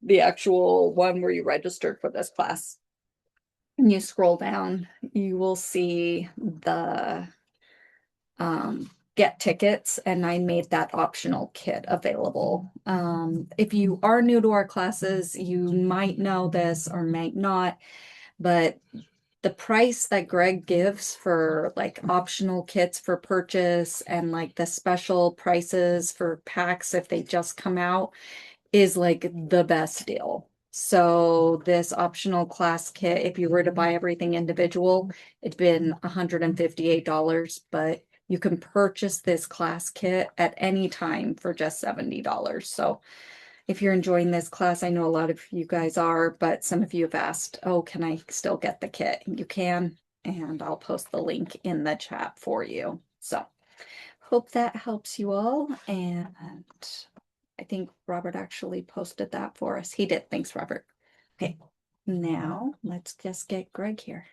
the actual one where you registered for this class, and you scroll down, you will see the get tickets, and I made that optional kit available. If you are new to our classes, you might know this or might not, but the price that Greg gives for like optional kits for purchase and like the special prices for packs if they just come out is like the best deal. So this optional class kit, if you were to buy everything individual, it'd been $158, but you can purchase this class kit at any time for just $70. So if you're enjoying this class, I know a lot of you guys are, but some of you have asked, oh, can I still get the kit? You can, and I'll post the link in the chat for you. So hope that helps you all. And I think Robert actually posted that for us. He did. Thanks, Robert. Okay, now let's just get Greg here.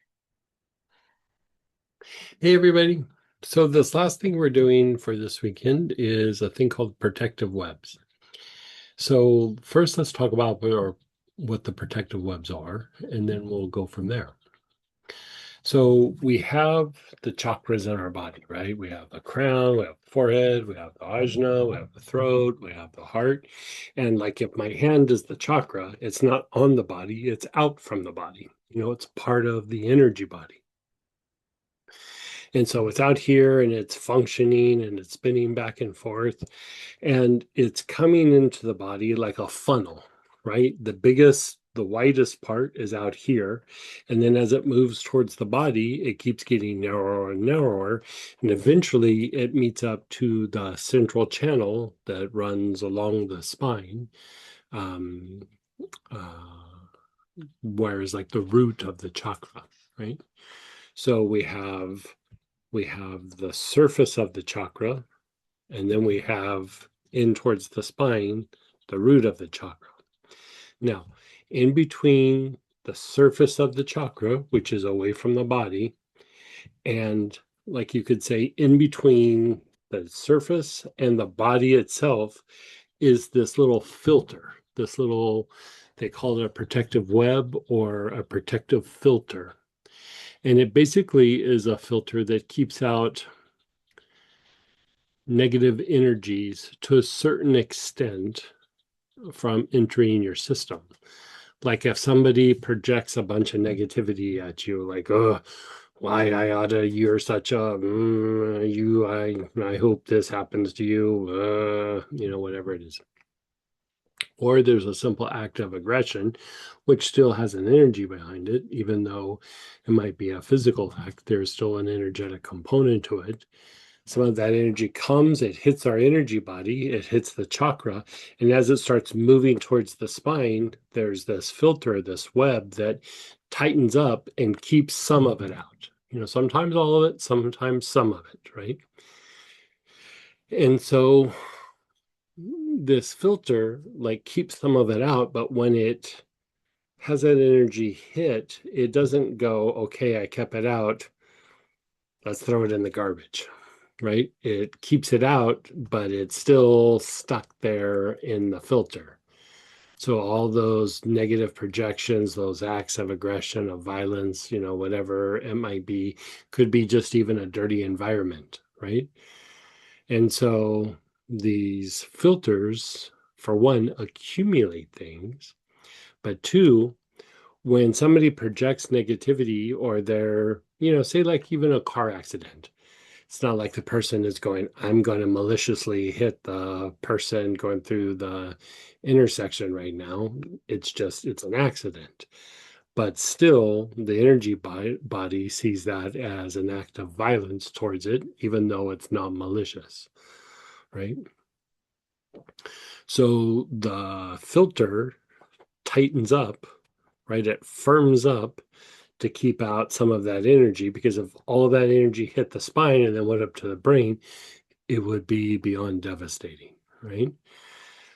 Hey, everybody. So this last thing we're doing for this weekend is a thing called protective webs. So first, let's talk about what the protective webs are, and then we'll go from there. So we have the chakras in our body, right? We have the crown, we have the forehead, we have the ajna, we have the throat, we have the heart. And like if my hand is the chakra, it's not on the body, it's out from the body. It's part of the energy body. And so it's out here and it's functioning and it's spinning back and forth and it's coming into the body like a funnel, right? The widest part is out here. And then as it moves towards the body, it keeps getting narrower and narrower. And eventually it meets up to the central channel that runs along the spine. Um, whereas like the root of the chakra, right? So we have the surface of the chakra, and then we have in towards the spine, the root of the chakra. Now, in between the surface of the chakra, which is away from the body, and like you could say, in between the surface and the body itself is this little filter, they call it a protective web or a protective filter. And it basically is a filter that keeps out negative energies to a certain extent from entering your system. Like if somebody projects a bunch of negativity at you, like, oh, why you're such a, I hope this happens to you, whatever it is. Or there's a simple act of aggression, which still has an energy behind it, even though it might be a physical act, there's still an energetic component to it. Some of that energy comes, it hits our energy body, it hits the chakra, and as it starts moving towards the spine, there's this filter, this web that tightens up and keeps some of it out. Sometimes all of it, sometimes some of it, right? And so this filter like keeps some of it out, but when it has that energy hit, it doesn't go, okay, I kept it out, let's throw it in the garbage. Right? It keeps it out, but it's still stuck there in the filter. So all those negative projections, those acts of aggression, of violence, whatever it might be, could be just even a dirty environment, right? And so these filters, for one, accumulate things, but two, when somebody projects negativity or they're, say like even a car accident, it's not like the person is going, I'm going to maliciously hit the person going through the intersection right now. It's an accident. But still, the energy body sees that as an act of violence towards it, even though it's not malicious, right? So the filter tightens up, right? It firms up to keep out some of that energy, because if all of that energy hit the spine and then went up to the brain, it would be beyond devastating, right?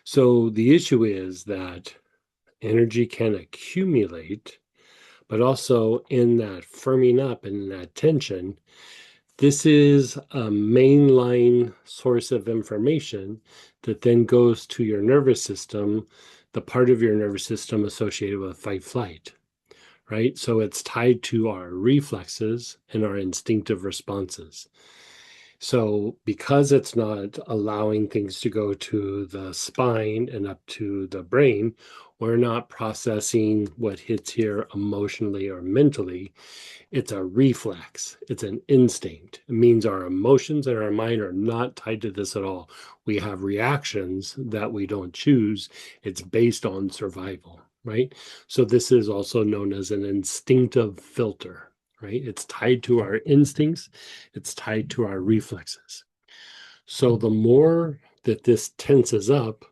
So the issue is that energy can accumulate, but also in that firming up and in that tension, this is a mainline source of information that then goes to your nervous system, the part of your nervous system associated with fight flight, right? So it's tied to our reflexes and our instinctive responses. So because it's not allowing things to go to the spine and up to the brain, we're not processing what hits here emotionally or mentally. It's a reflex. It's an instinct. It means our emotions and our mind are not tied to this at all. We have reactions that we don't choose. It's based on survival, right? So this is also known as an instinctive filter, right? It's tied to our instincts. It's tied to our reflexes. So the more that this tenses up,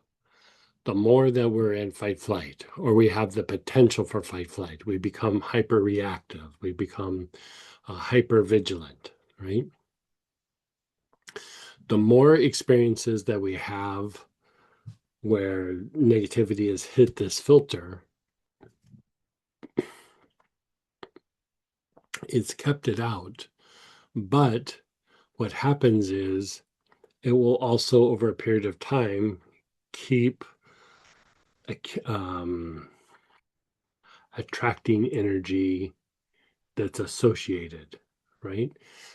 the more that we're in fight flight, or we have the potential for fight flight, we become hyper reactive, we become hyper vigilant, right? The more experiences that we have where negativity has hit this filter, it's kept it out, but what happens is it will also, over a period of time, keep um, attracting energy that's associated, right?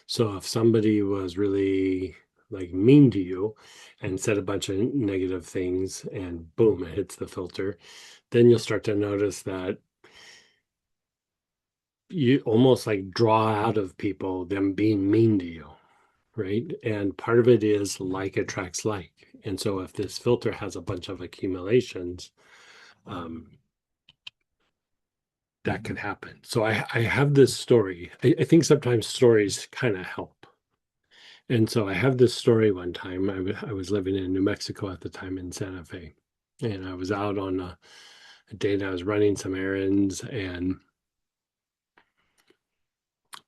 So if somebody was really like mean to you and said a bunch of negative things and boom, it hits the filter, then you'll start to notice that you almost like draw out of people them being mean to you, right? And part of it is like attracts like. And so if this filter has a bunch of accumulations, um, that can happen. So I have this story. I think sometimes stories kind of help. And so I have this story one time. I was living in New Mexico at the time in Santa Fe. And I was out on a date. I was running some errands, and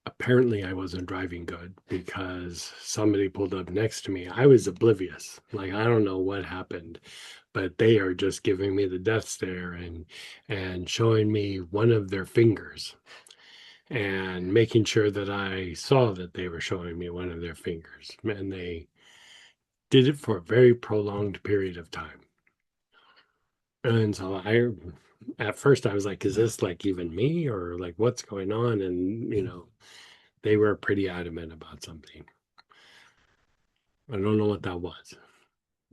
apparently I wasn't driving good because somebody pulled up next to me. I was oblivious. Like, I don't know what happened, but they are just giving me the death stare and showing me one of their fingers and making sure that I saw that they were showing me one of their fingers. And they did it for a very prolonged period of time. And so at first I was like, is this like even me, or like what's going on? And, they were pretty adamant about something. I don't know what that was.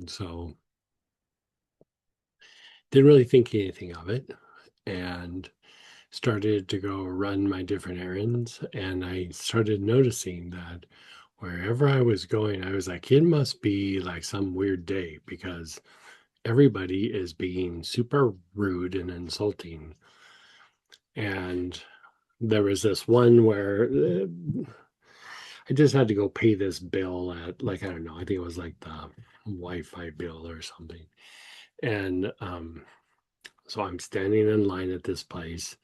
So didn't really think anything of it, and started to go run my different errands. And I started noticing that wherever I was going, I was like, it must be like some weird day because everybody is being super rude and insulting. And there was this one where I just had to go pay this bill at, like, I don't know, I think it was like the Wi-Fi bill or something. And so I'm standing in line at this place,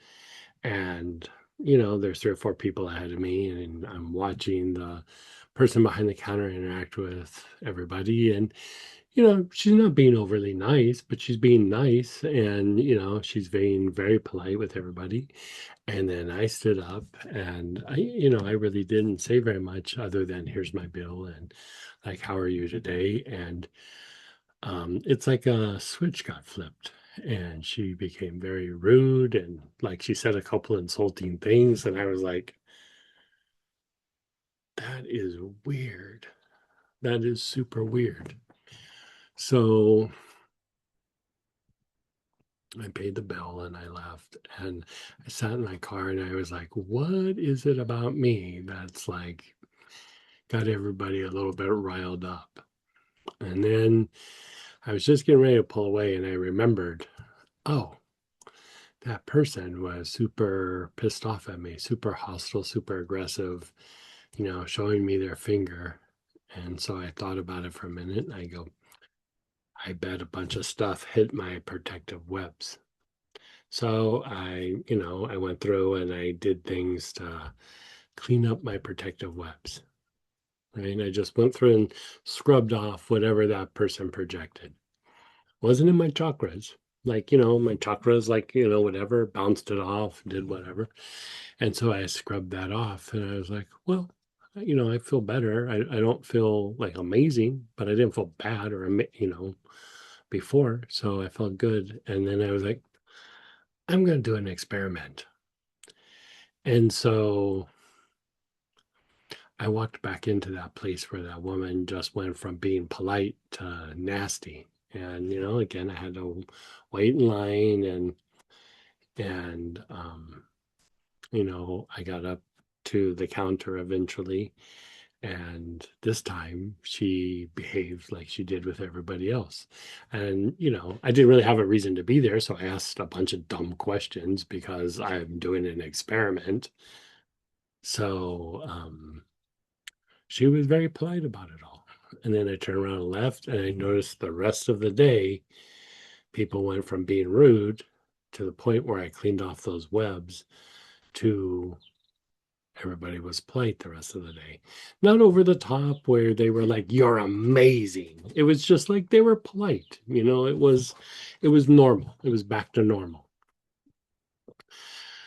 and there's 3 or 4 people ahead of me, and I'm watching the person behind the counter interact with everybody. And she's not being overly nice, but she's being nice, and she's being very polite with everybody. And then I stood up, and I really didn't say very much other than here's my bill, and like, how are you today? And it's like a switch got flipped, and she became very rude, and like she said a couple insulting things, and I was like, that is weird. That is super weird. So I paid the bill and I left, and I sat in my car, and I was like, what is it about me that's like got everybody a little bit riled up? And then I was just getting ready to pull away, and I remembered, oh, that person was super pissed off at me, super hostile, super aggressive, showing me their finger. And so I thought about it for a minute, and I go, I bet a bunch of stuff hit my protective webs. So I went through and I did things to clean up my protective webs. Right. I just went through and scrubbed off whatever that person projected. Wasn't in my chakras. Like, my chakras, like, whatever, bounced it off, did whatever. And so I scrubbed that off, and I was like, well, I feel better. I don't feel like amazing, but I didn't feel bad or, before. So I felt good. And then I was like, I'm going to do an experiment. And so I walked back into that place where that woman just went from being polite to nasty. And, again, I had to wait in line, and I got up to the counter eventually. And this time she behaved like she did with everybody else. And, I didn't really have a reason to be there. So I asked a bunch of dumb questions because I'm doing an experiment. So she was very polite about it all. And then I turned around and left, and I noticed the rest of the day, people went from being rude to the point where I cleaned off those webs to everybody was polite the rest of the day. Not over the top where they were like, you're amazing. It was just like they were polite. It was normal. It was back to normal.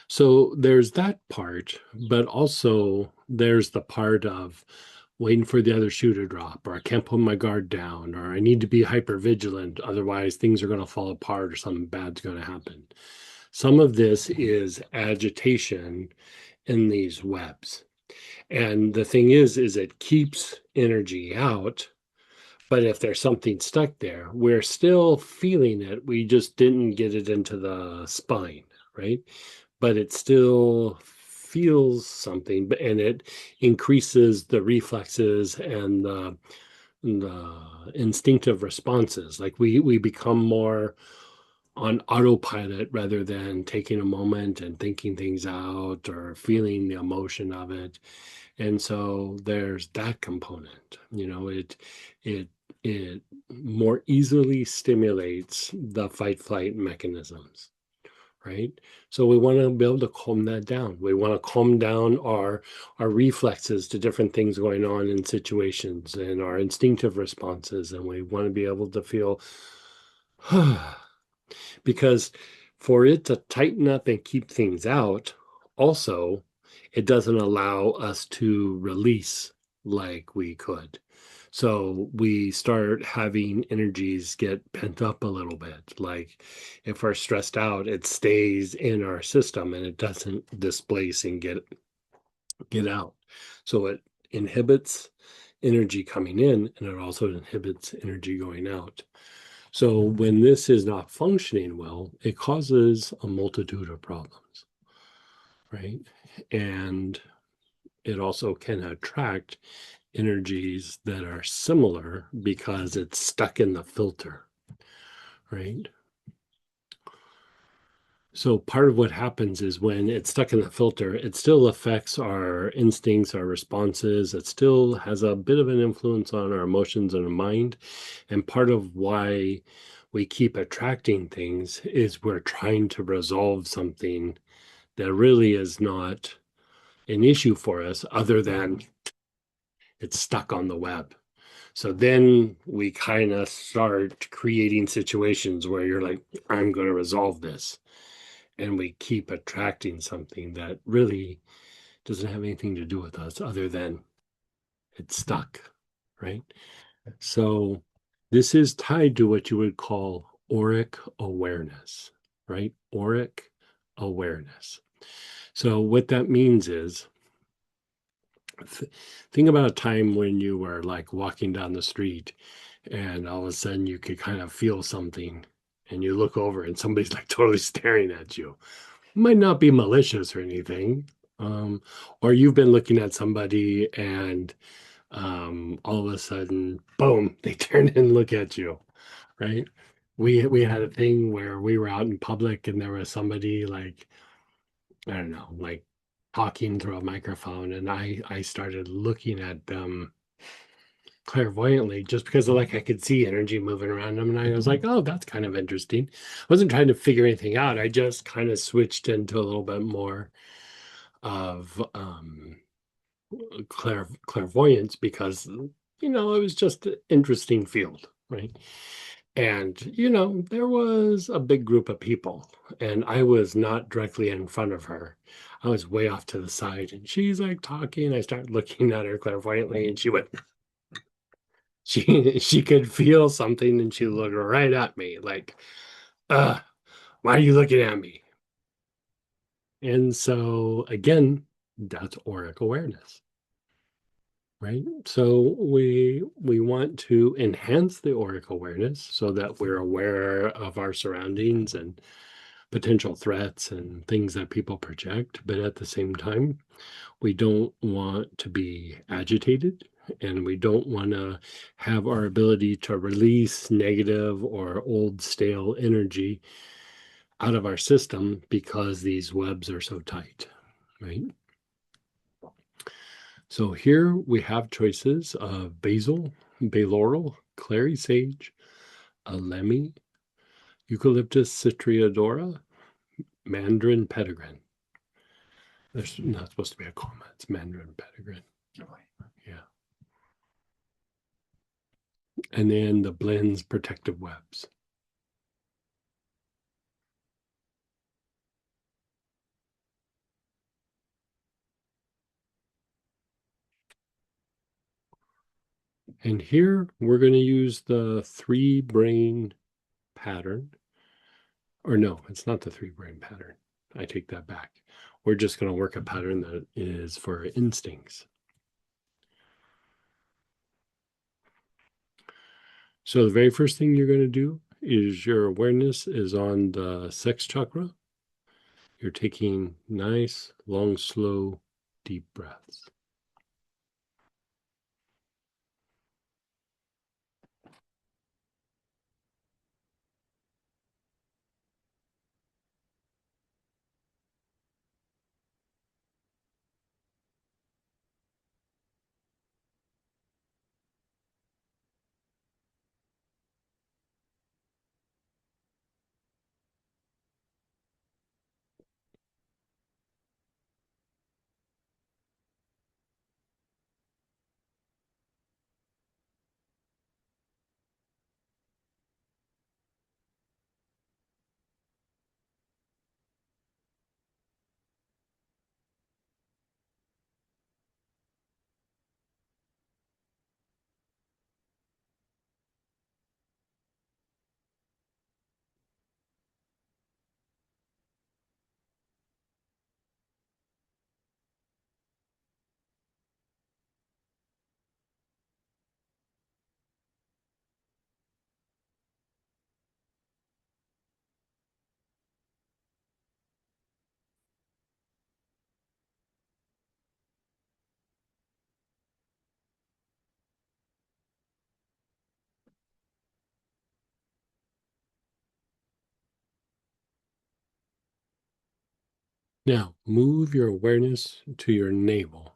So there's that part, but also there's the part of waiting for the other shoe to drop, or I can't put my guard down, or I need to be hyper vigilant, otherwise things are going to fall apart or something bad's going to happen. Some of this is agitation in these webs. And the thing is it keeps energy out. But if there's something stuck there, we're still feeling it. We just didn't get it into the spine, right? But it still feels something, and it increases the reflexes and the instinctive responses. Like we become more on autopilot rather than taking a moment and thinking things out or feeling the emotion of it. And so there's that component. It it more easily stimulates the fight flight mechanisms, right? So we want to be able to calm that down. We want to calm down our reflexes to different things going on in situations and our instinctive responses, and we want to be able to feel because for it to tighten up and keep things out, also, it doesn't allow us to release like we could. So we start having energies get pent up a little bit. Like if we're stressed out, it stays in our system and it doesn't displace and get out. So it inhibits energy coming in, and it also inhibits energy going out. So when this is not functioning well, it causes a multitude of problems, right? And it also can attract energies that are similar because it's stuck in the filter, right? So part of what happens is when it's stuck in the filter, it still affects our instincts, our responses. It still has a bit of an influence on our emotions and our mind. And part of why we keep attracting things is we're trying to resolve something that really is not an issue for us other than it's stuck on the web. So then we kind of start creating situations where you're like, I'm going to resolve this. And we keep attracting something that really doesn't have anything to do with us other than it's stuck, right? So this is tied to what you would call auric awareness, right? Auric awareness. So what that means is think about a time when you were like walking down the street and all of a sudden you could kind of feel something and you look over and somebody's like totally staring at you. Might not be malicious or anything. Or you've been looking at somebody and all of a sudden, boom, they turn and look at you, right? We had a thing where we were out in public and there was somebody like, I don't know, like talking through a microphone, and I started looking at them clairvoyantly just because like I could see energy moving around them, and I was like, oh, that's kind of interesting. I wasn't trying to figure anything out. I just kind of switched into a little bit more of clairvoyance because it was just an interesting field, right? And there was a big group of people, and I was not directly in front of her. I was way off to the side, and she's like talking. I started looking at her clairvoyantly, and she went, she could feel something, and she looked right at me like, why are you looking at me? And so again, that's auric awareness, right? So we want to enhance the auric awareness so that we're aware of our surroundings and potential threats and things that people project, but at the same time, we don't want to be agitated, and we don't want to have our ability to release negative or old stale energy out of our system because these webs are so tight, right? So here we have choices of basil, baylaurel, clary sage, alemi, Eucalyptus citriodora, mandarin petitgrin. There's not supposed to be a comma. It's mandarin petitgrin. Yeah. And then the blends protective webs. And here we're going to use the 3-brain pattern. Or no, it's not the 3-brain pattern. I take that back. We're just going to work a pattern that is for instincts. So the very first thing you're going to do is your awareness is on the sex chakra. You're taking nice, long, slow, deep breaths. Now, move your awareness to your navel.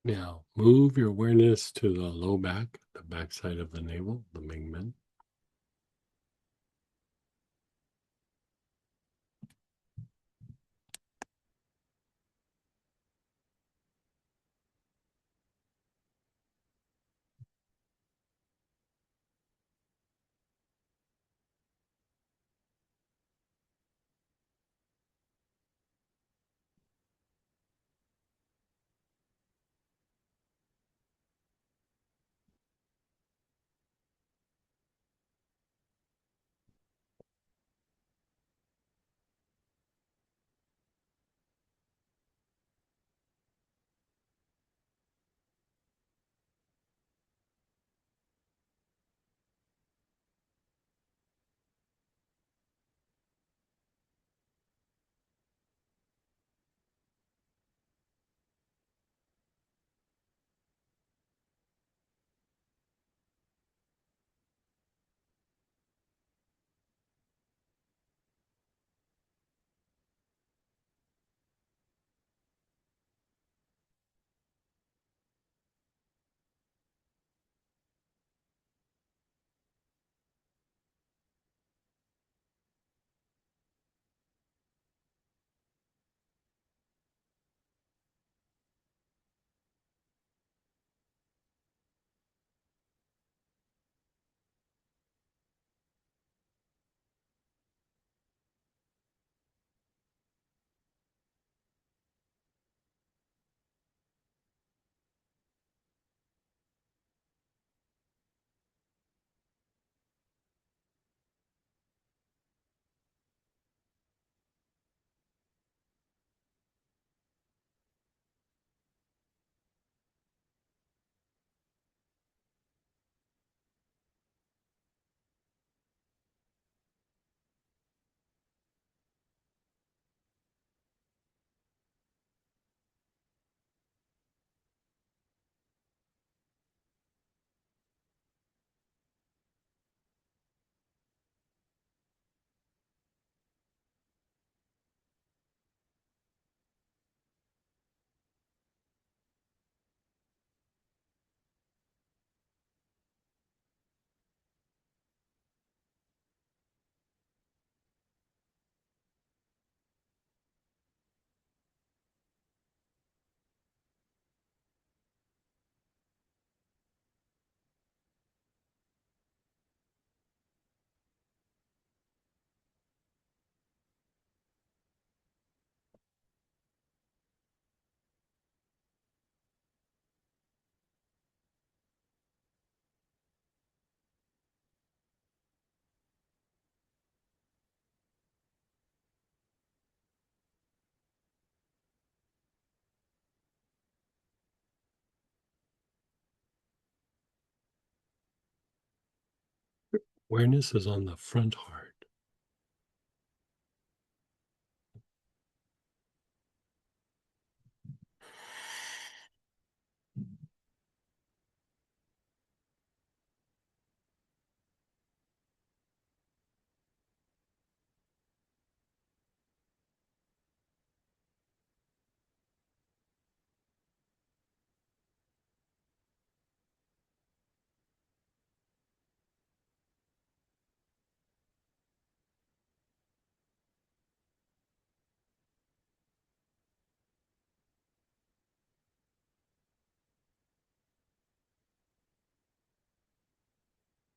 Now, move your awareness to the low back, the backside of the navel, the Mingmen. Awareness is on the front heart.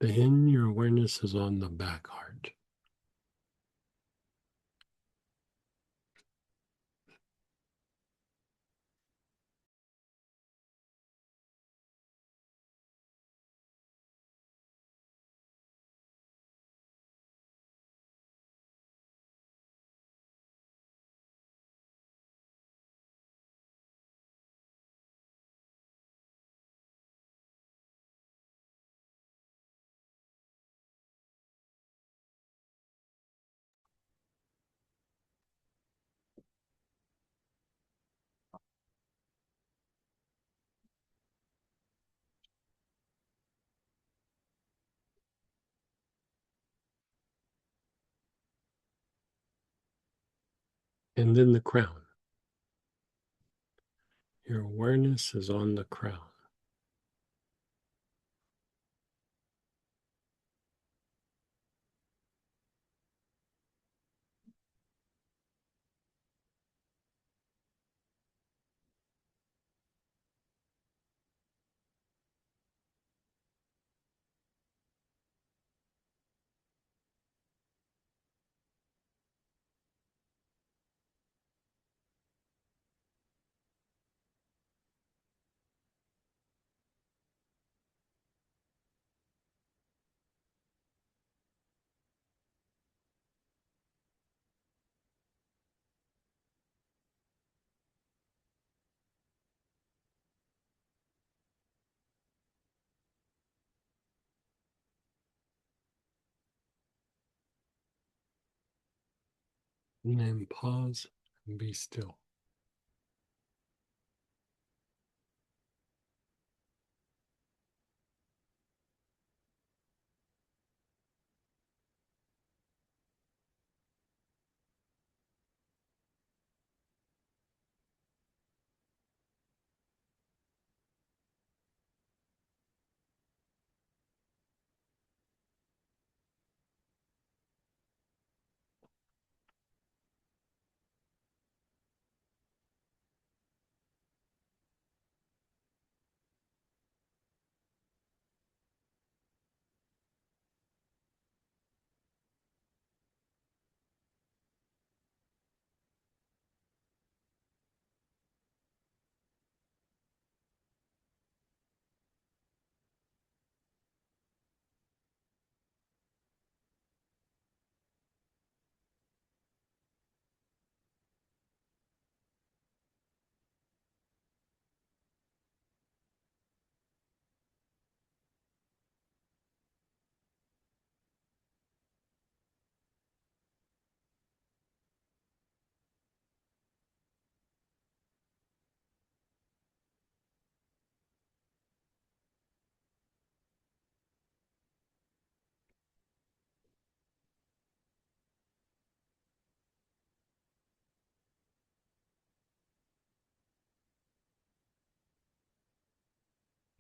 Then your awareness is on the back heart. And then the crown. Your awareness is on the crown. And then pause and be still.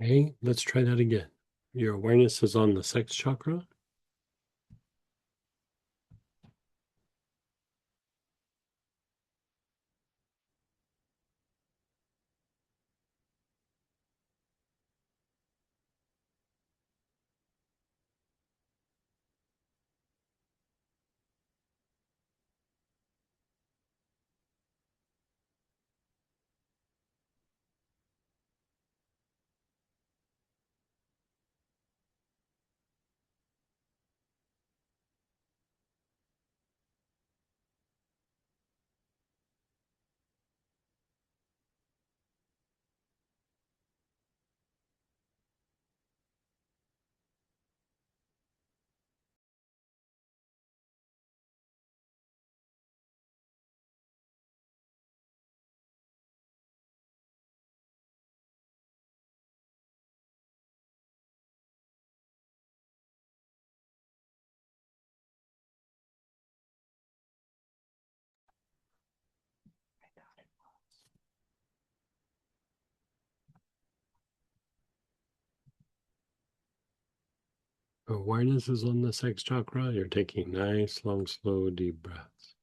Okay, let's try that again. Your awareness is on the sex chakra. Awareness is on the sex chakra. You're taking nice, long, slow, deep breaths.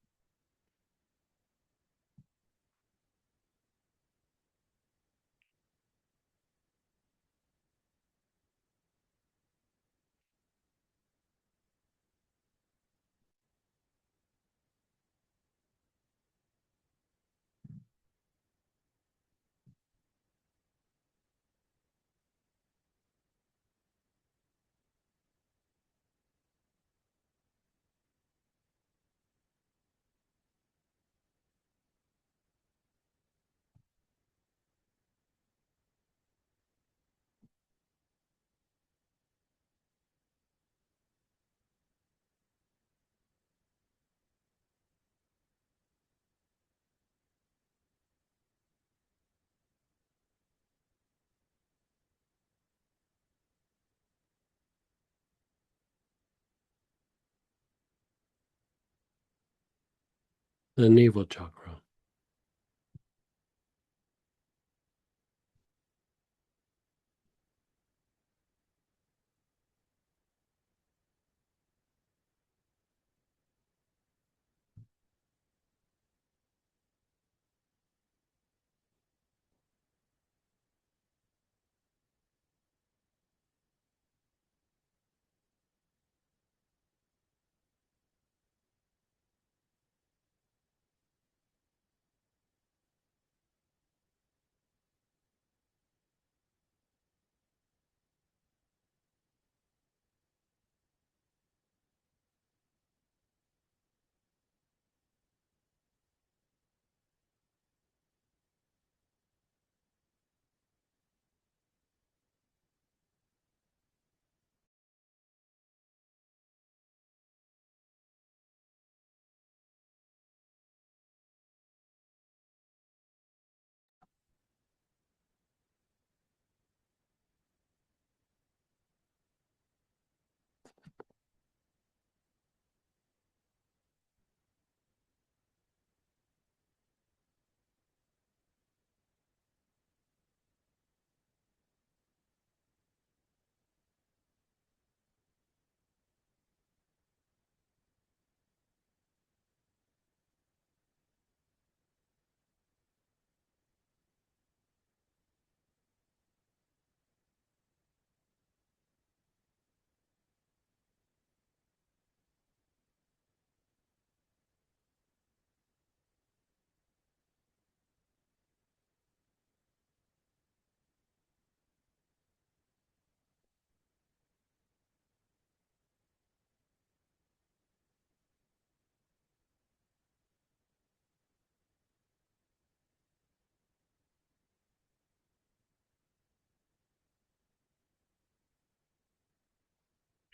The navel chakra.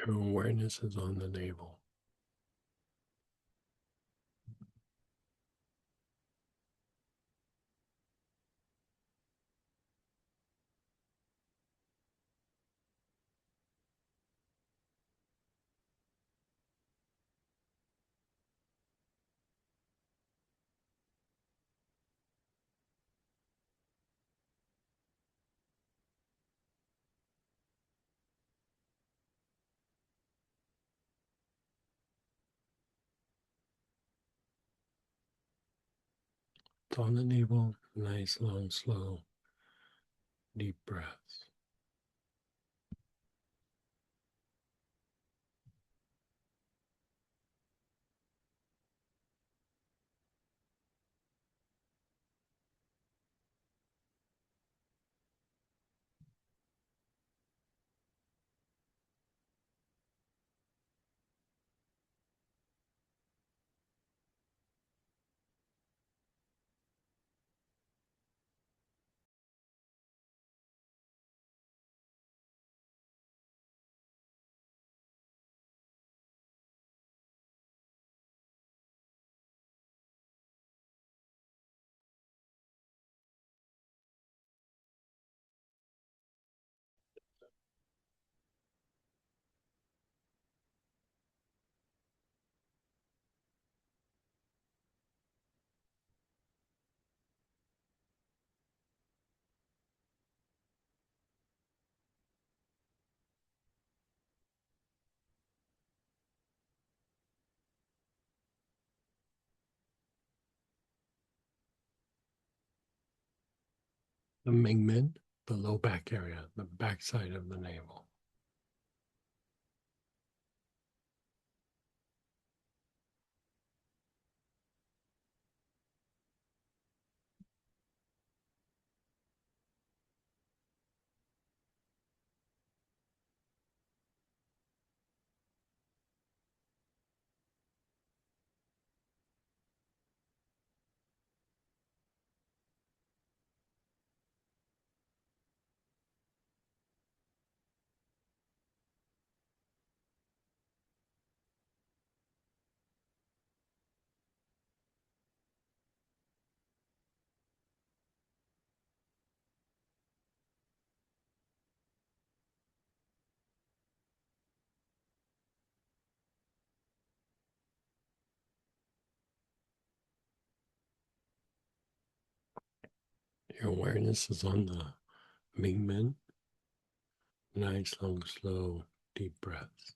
Your awareness is on the navel. It's on the navel. Nice, long, slow, deep breaths. The Mingmen, the low back area, the backside of the navel. Your awareness is on the Mingmen. Nice, long, slow, deep breaths.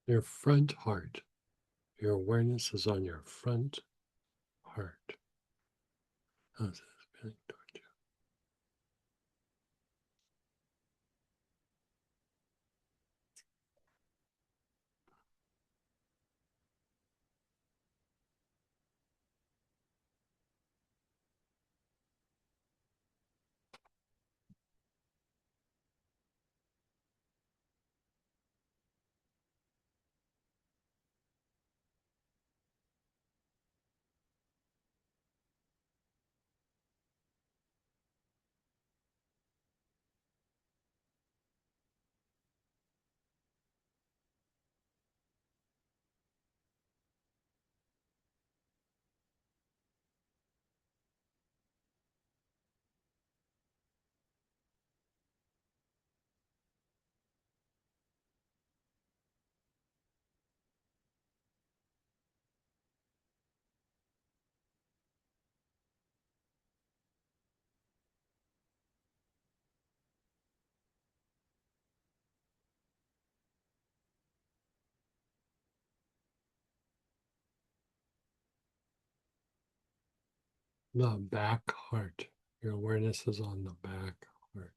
Your front heart. Your awareness is on your front heart. How's this feeling toward you? The back heart. Your awareness is on the back heart.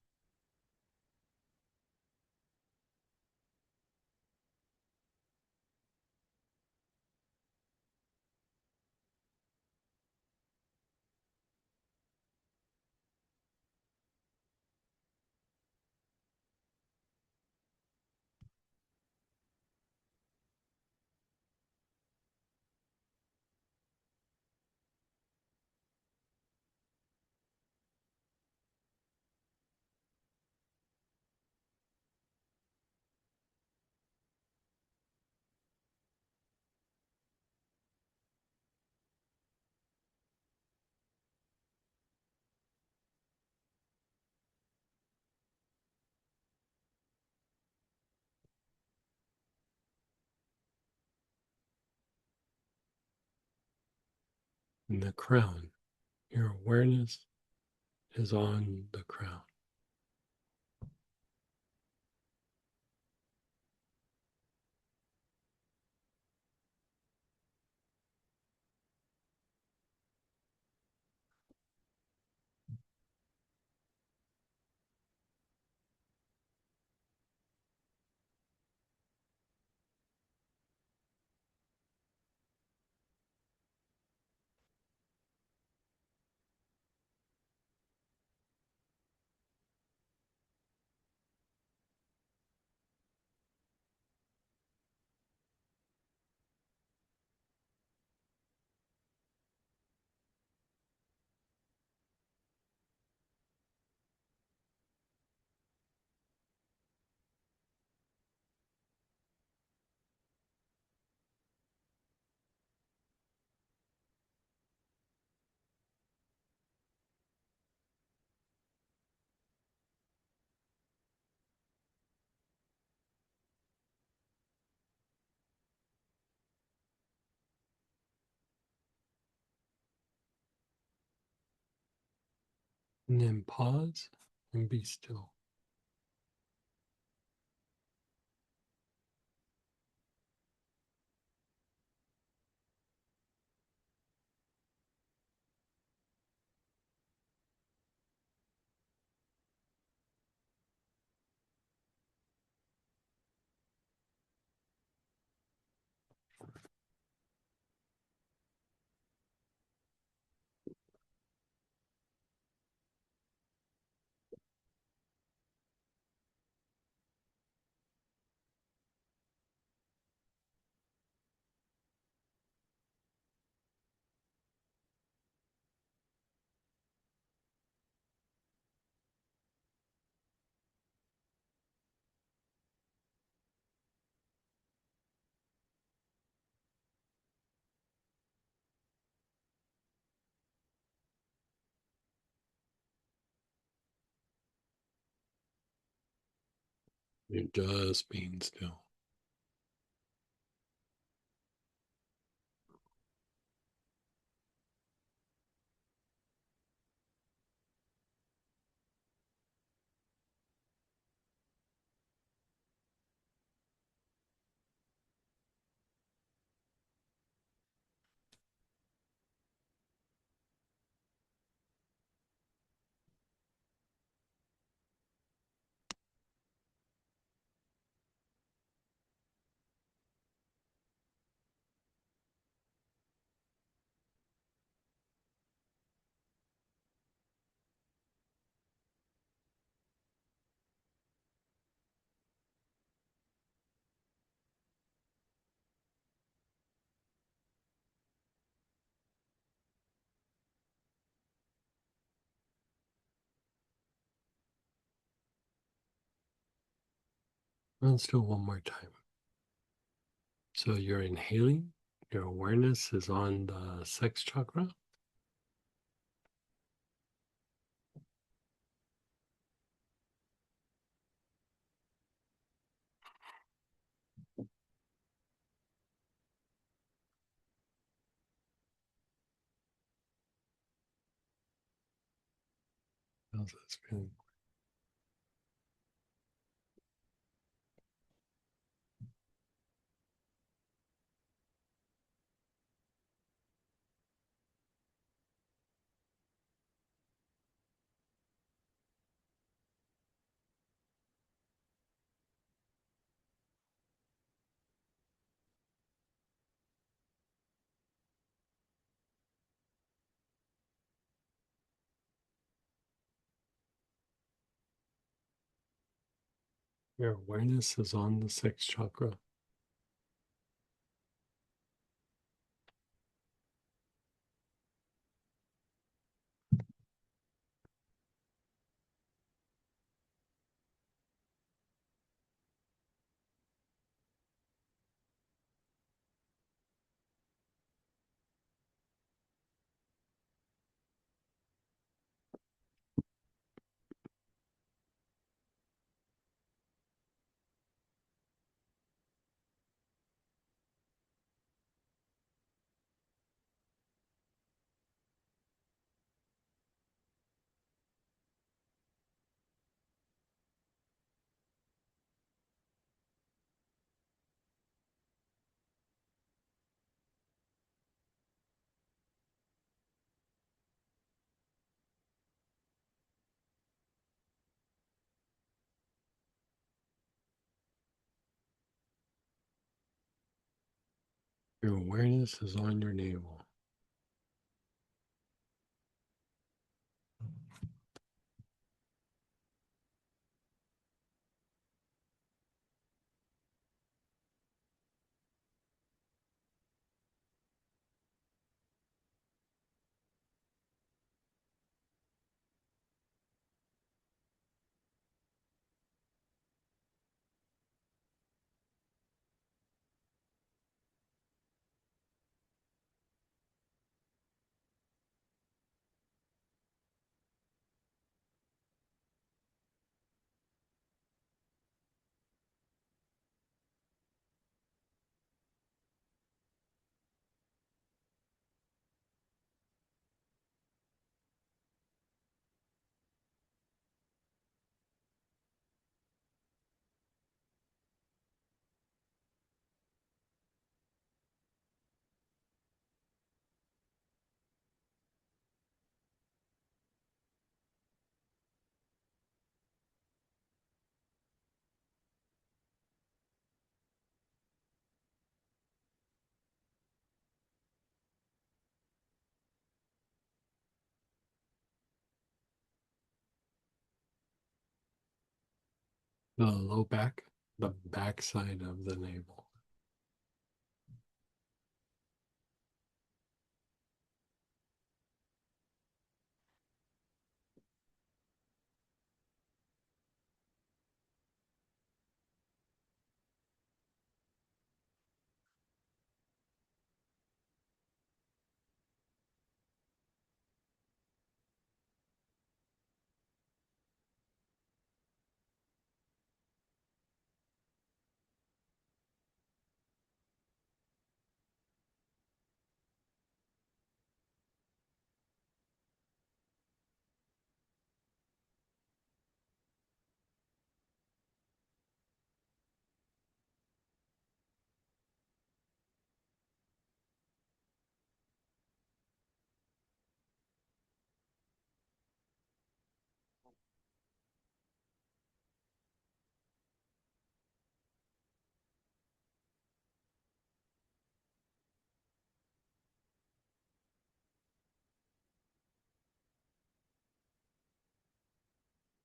And the crown. Your awareness is on the crown. And then pause and be still. You're just being still. Let's do it one more time. So you're inhaling, your awareness is on the sex chakra. How's that feeling? Your awareness is on the sex chakra. Your awareness is on your navel. The low back, the back side of the navel.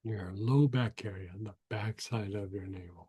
Your low back area, the back side of your navel.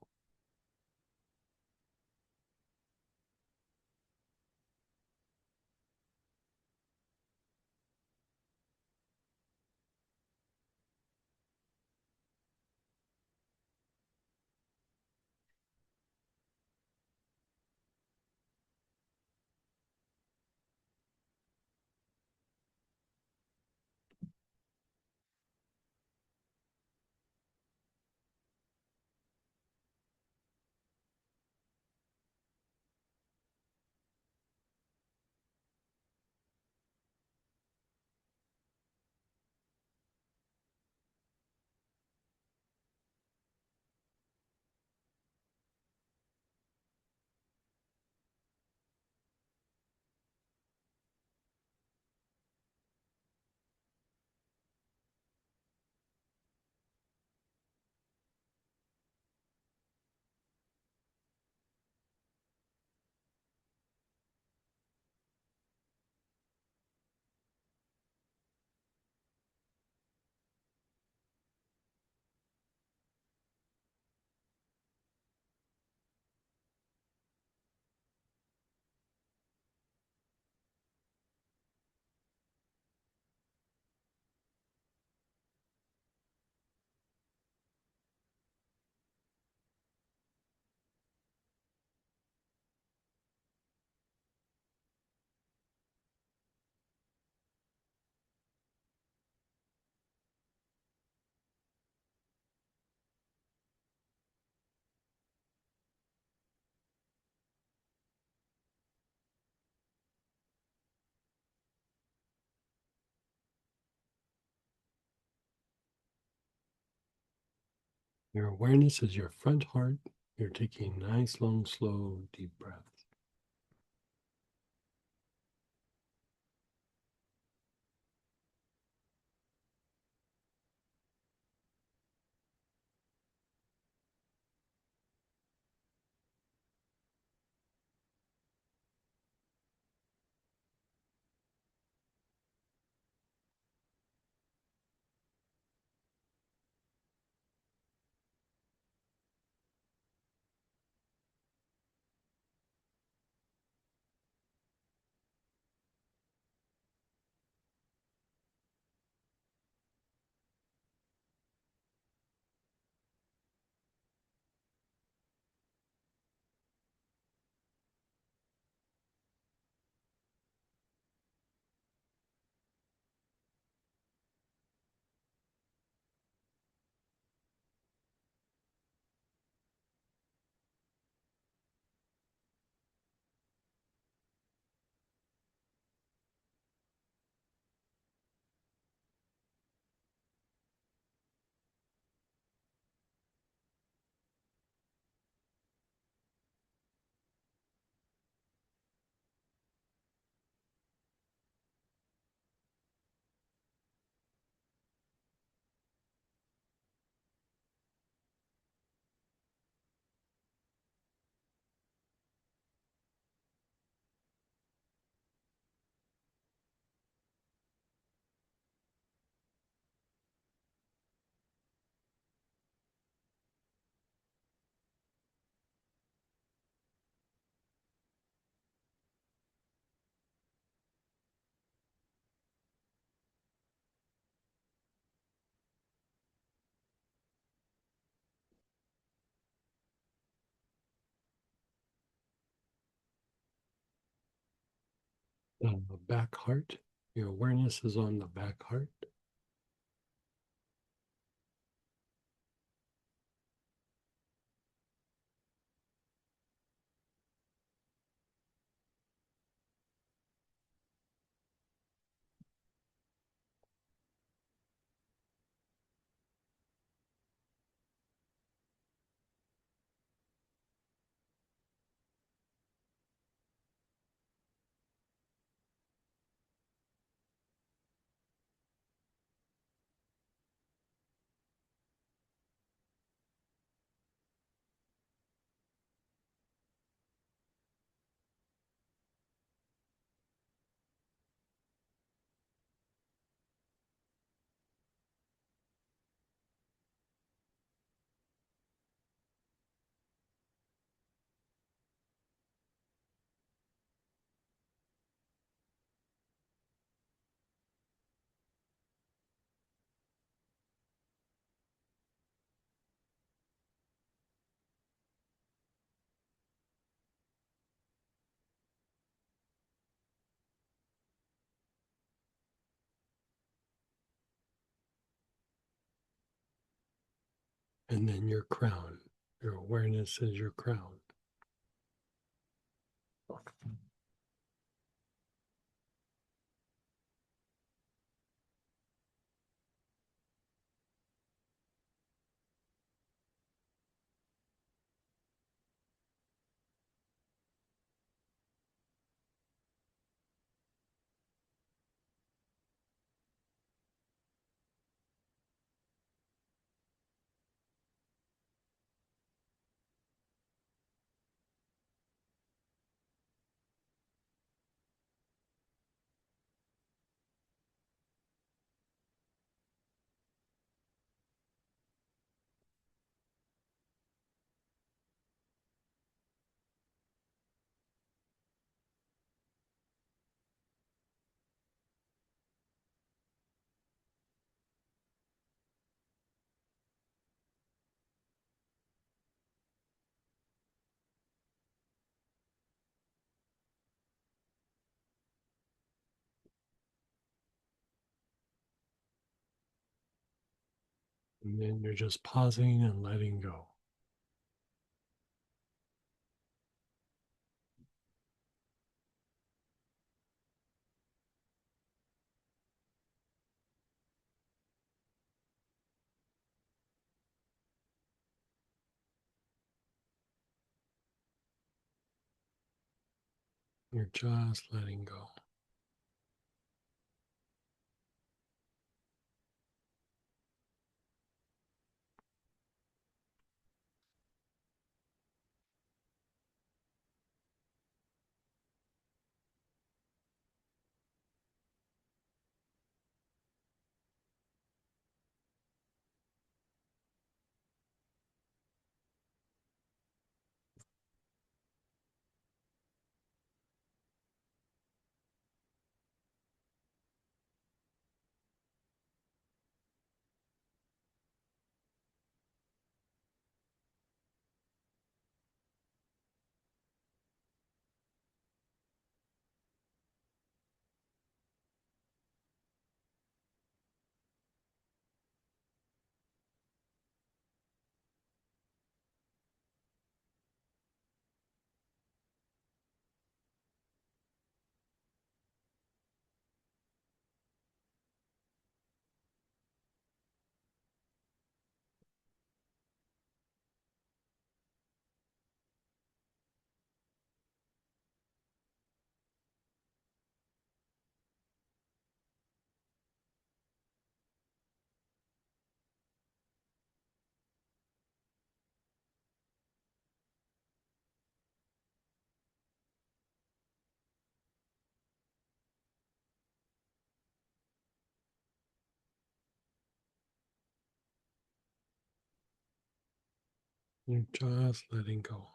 Your awareness is your front heart. You're taking nice, long, slow, deep breaths. Back heart. Your awareness is on the back heart. And then your crown. Your awareness is your crown. And then you're just pausing and letting go. You're just letting go. You're just letting go.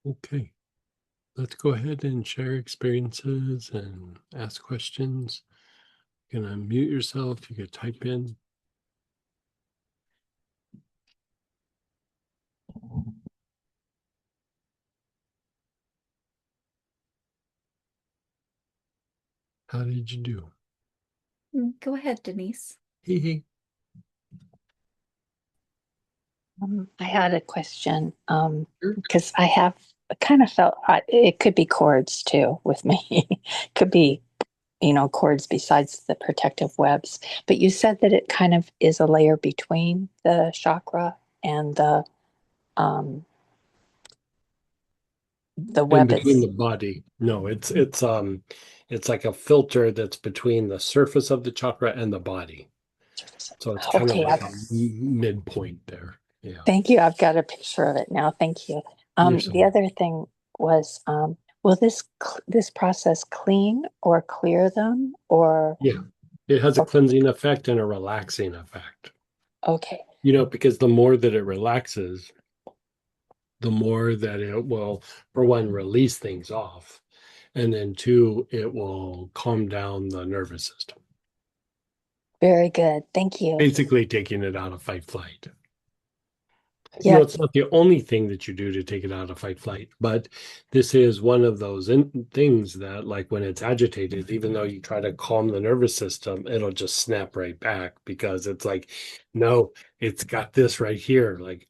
Okay. Let's go ahead and share experiences and ask questions. You can unmute yourself. You could type in. How did you do? Go ahead, Denise. Hee hee. I had a question Sure. because I have kind of felt it could be cords too with me. Could be, cords besides the protective webs. But you said that it kind of is a layer between the chakra and um, the In web. between the It's body. No, it's like a filter that's between the surface of the chakra and the body. So it's kind of okay. like a midpoint there. Yeah. Thank you. I've got a picture of it now. Thank you. You're The so other thing was, will this process clean or clear them or yeah. It has a cleansing effect and a relaxing effect. okay, Because the more that it relaxes, the more that it will, for one, release things off. And then two, it will calm down the nervous system, very good. Thank you. basically taking it out of fight flight. Yeah, It's not the only thing that you do to take it out of fight flight, but this is one of those things that, like, when it's agitated, even though you try to calm the nervous system, it'll just snap right back because it's like, no, it's got this right here. Like,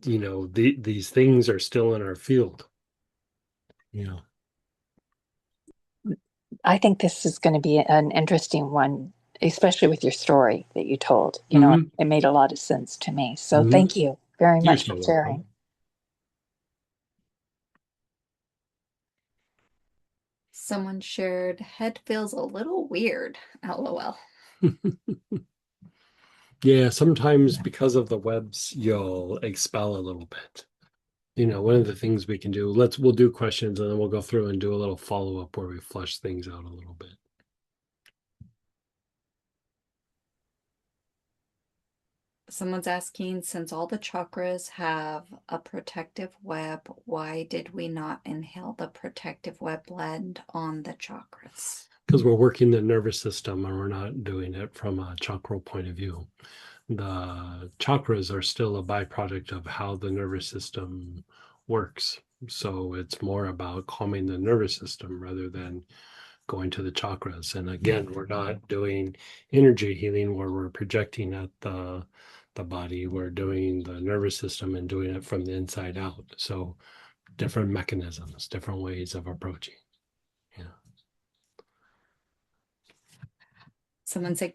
these things are still in our field. Yeah. I think this is going to be an interesting one, especially with your story that you told. Hmm. It made a lot of sense to me. So Hmm. thank you very You're much so for sharing. welcome. Someone shared, head feels a little weird. LOL. Yeah, sometimes because of the webs, you'll expel a little bit. One of the things we can do, we'll do questions and then we'll go through and do a little follow-up where we flush things out a little bit. Someone's asking, since all the chakras have a protective web, why did we not inhale the protective web blend on the chakras? Because we're working the nervous system and we're not doing it from a chakral point of view. The chakras are still a byproduct of how the nervous system works. So it's more about calming the nervous system rather than going to the chakras. And again, we're not doing energy healing where we're projecting at the body. We're doing the nervous system and doing it from the inside out. So different mechanisms, different ways of approaching. Yeah. Someone said,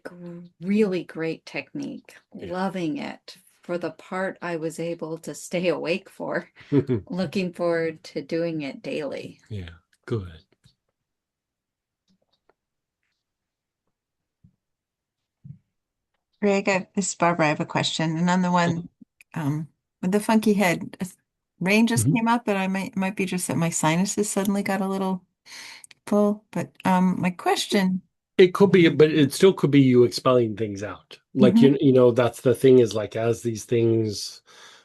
really great technique. Yeah. Loving it. For the part I was able to stay awake for. Looking forward to doing it daily. Yeah, good. Greg, this is Barbara. I have a question. And on the one with the funky head, rain just Mhm. came up, but I might be just that my sinuses suddenly got a little full. But my question. It could be, but it still could be you expelling things out. Like, Mhm. that's the thing is, like, as these things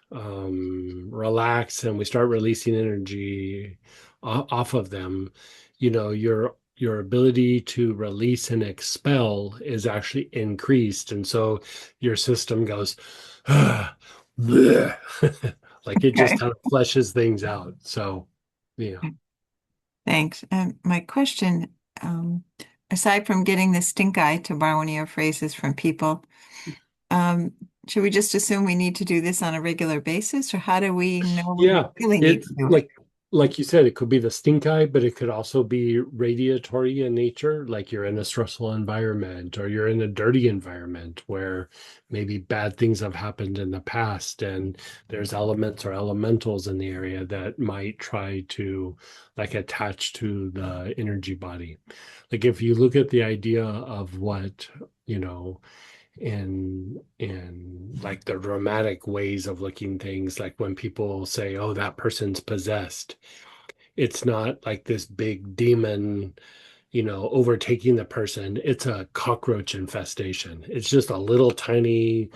relax and we start releasing energy off of them, your ability to release and expel is actually increased, and so your system goes bleh. Like it just Okay. kind of fleshes things out. So yeah. Thanks. And my question, um, aside from getting the stink eye, to borrow one of your phrases from people, um, should we just assume we need to do this on a regular basis, or how do we know we Yeah, really need it's to do it? like you said, it could be the stink eye, but it could also be radiatory in nature, like you're in a stressful environment or you're in a dirty environment where maybe bad things have happened in the past and there's elements or elementals in the area that might try to, like, attach to the energy body. Like if you look at the idea of what, you know, in like the dramatic ways of looking things, like when people say, oh, that person's possessed, it's not like this big demon, overtaking the person. It's a cockroach infestation. It's just a little tiny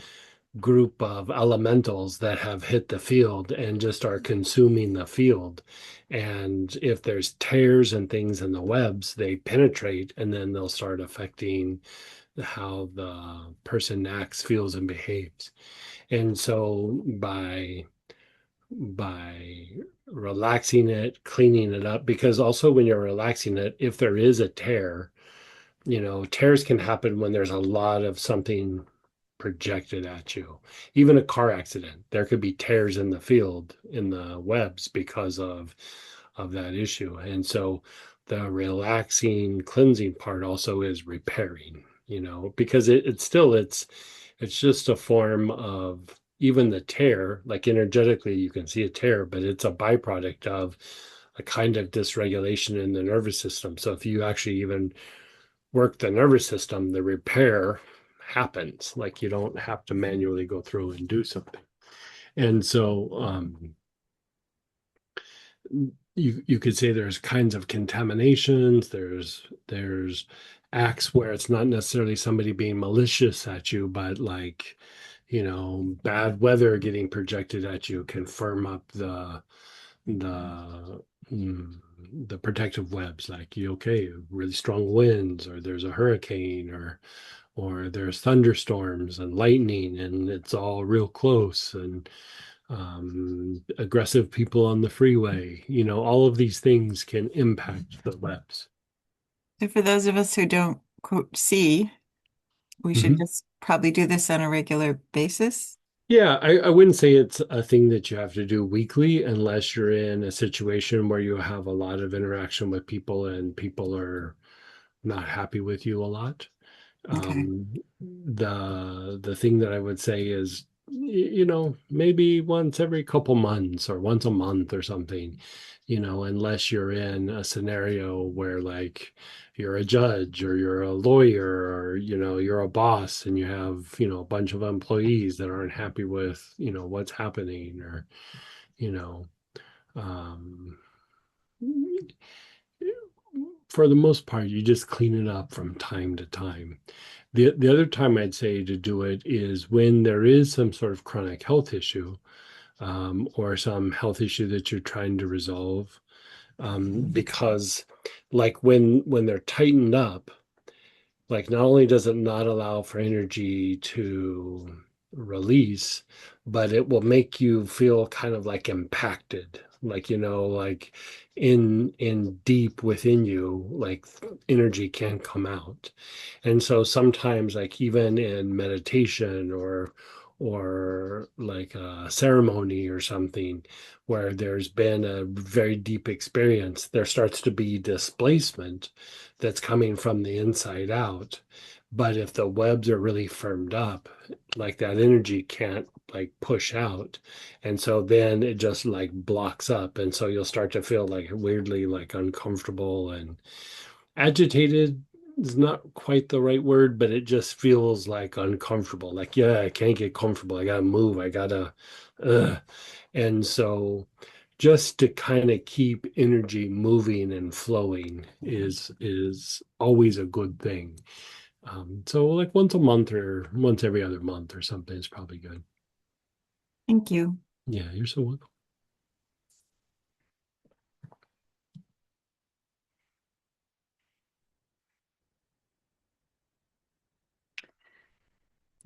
group of elementals that have hit the field and just are consuming the field. And if there's tears and things in the webs, they penetrate and then they'll start affecting how the person acts, feels, and behaves. And so by relaxing it, cleaning it up, because also when you're relaxing it, if there is a tear, tears can happen when there's a lot of something projected at you. Even a car accident, there could be tears in the field, in the webs because of that issue. And so the relaxing, cleansing part also is repairing, because it's just a form of even the tear, like energetically you can see a tear, but it's a byproduct of a kind of dysregulation in the nervous system. So if you actually even work the nervous system, the repair happens. Like you don't have to manually go through and do something. And so you could say there's kinds of contaminations, there's acts where it's not necessarily somebody being malicious at you, but like, bad weather getting projected at you can firm up the mm, the protective webs, like okay, really strong winds, or there's a hurricane, or there's thunderstorms and lightning and it's all real close, and aggressive people on the freeway, all of these things can impact the webs. So for those of us who don't quote see, we should Mhm. just probably do this on a regular basis. Yeah, I wouldn't say it's a thing that you have to do weekly unless you're in a situation where you have a lot of interaction with people and people are not happy with you a lot. Okay. The thing that I would say is, maybe once every couple months or once a month or something, unless you're in a scenario where like you're a judge or you're a lawyer or you're a boss and you have a bunch of employees that aren't happy with what's happening, or you know um for the most part, you just clean it up from time to time. The other time I'd say to do it is when there is some sort of chronic health issue, or some health issue that you're trying to resolve. Because like when they're tightened up, like not only does it not allow for energy to release, but it will make you feel kind of like impacted, like like in deep within you, like energy can come out. And so sometimes like even in meditation or like a ceremony or something where there's been a very deep experience, there starts to be displacement that's coming from the inside out. But if the webs are really firmed up, like that energy can't like push out. And so then it just like blocks up. And so you'll start to feel like weirdly like uncomfortable and agitated is not quite the right word, but it just feels like uncomfortable. Like, yeah, I can't get comfortable. I gotta move. Uh. And so just to kind of keep energy moving and flowing is always a good thing. So like once a month or once every other month or something is probably good. Thank you. Yeah, you're so welcome.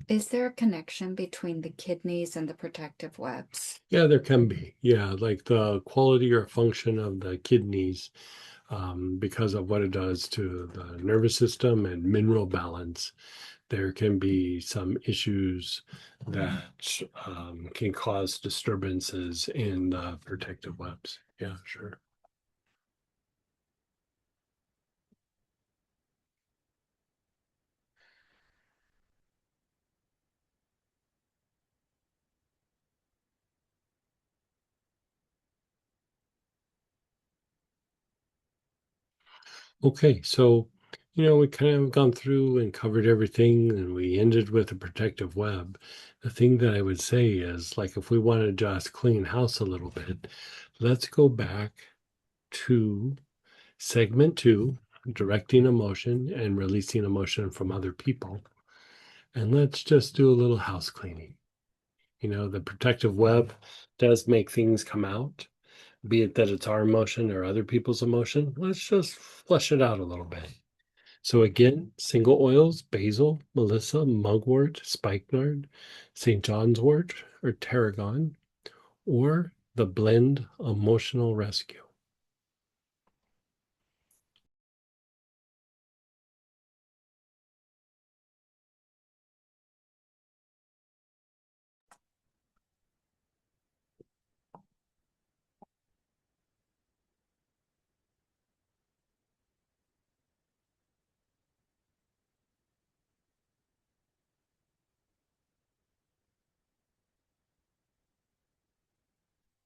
Is there a connection between the kidneys and the protective webs? Yeah, there can be. Yeah, like the quality or function of the kidneys, because of what it does to the nervous system and mineral balance. There can be some issues that can cause disturbances in the protective webs. Yeah, sure. Okay, so we kind of gone through and covered everything, and we ended with a protective web. The thing that I would say is, like, if we want to just clean house a little bit, let's go back to segment 2, directing emotion and releasing emotion from other people. And let's just do a little house cleaning. The protective web does make things come out, be it that it's our emotion or other people's emotion. Let's just flush it out a little bit. So again, single oils, basil, melissa, mugwort, spikenard, St. John's wort, or tarragon, or the blend emotional rescue.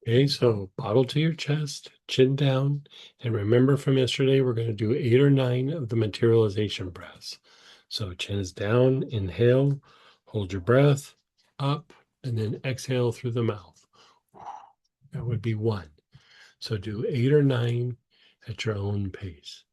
Okay, so bottle to your chest, chin down, and remember from yesterday, we're going to do 8 or 9 of the materialization breaths. So chin is down, inhale, hold your breath, up, and then exhale through the mouth. That would be 1. So do 8 or 9 at your own pace.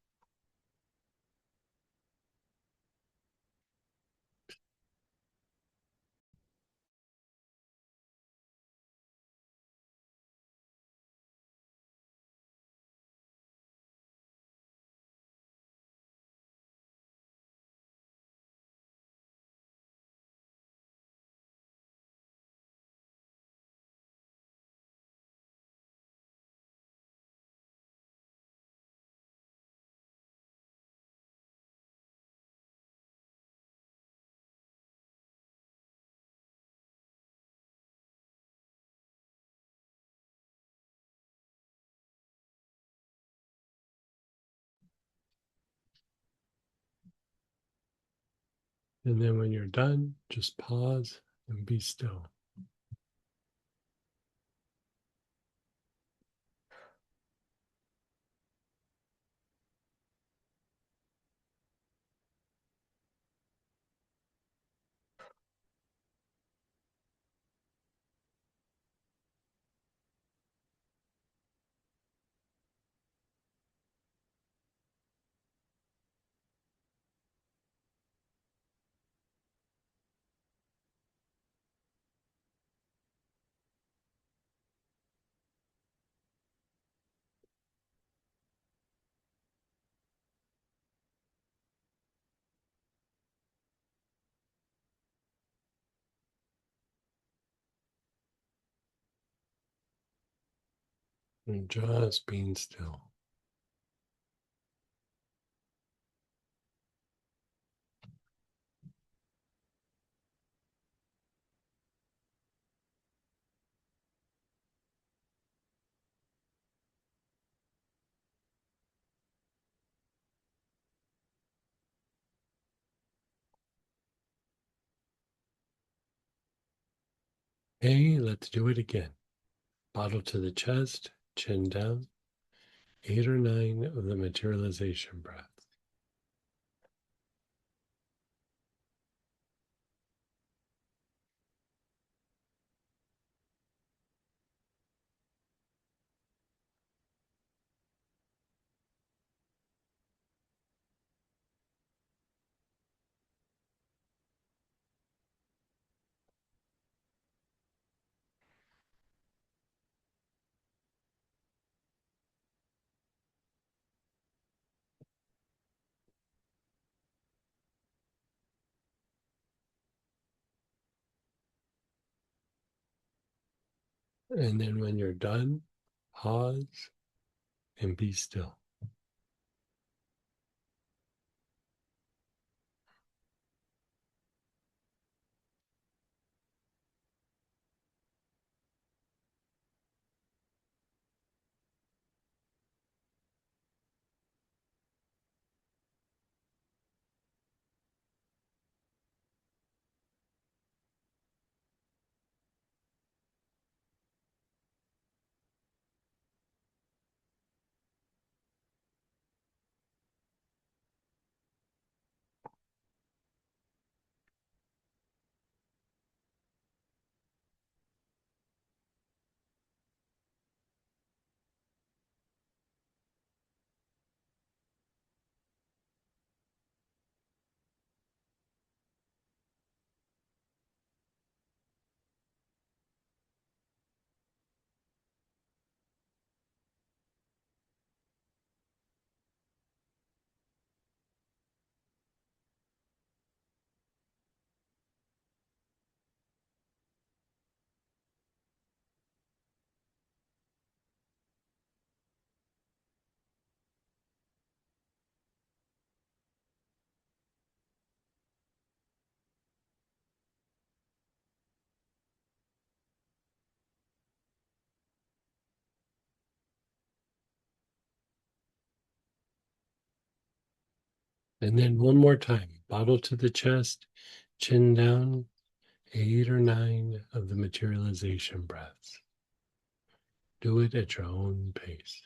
And then when you're done, just pause and be still. And just being still. Okay, let's do it again. Bottle to the chest, chin down, 8 or 9 of the materialization breath. And then when you're done, pause and be still. And then one more time, bottle to the chest, chin down, 8 or 9 of the materialization breaths. Do it at your own pace.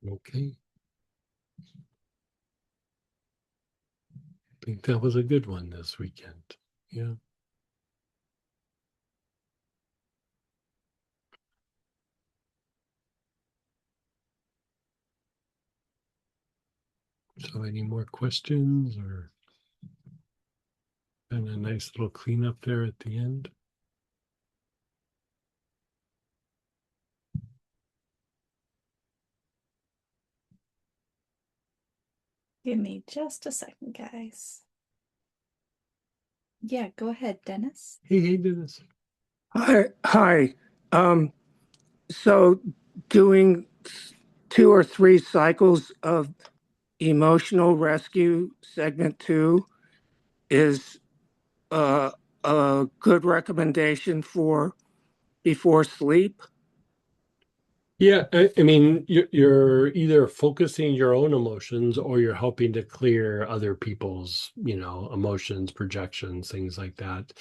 Okay. I think that was a good one this weekend. Yeah. So any more questions or and a nice little cleanup there at the end? Give me just a second, guys. Yeah, go ahead, Dennis. Hey, Dennis. Hi. Um, so doing 2 or 3 cycles of emotional rescue segment 2 is a good recommendation for before sleep. Yeah, I mean, you're either focusing your own emotions or you're helping to clear other people's, emotions, projections, things like that.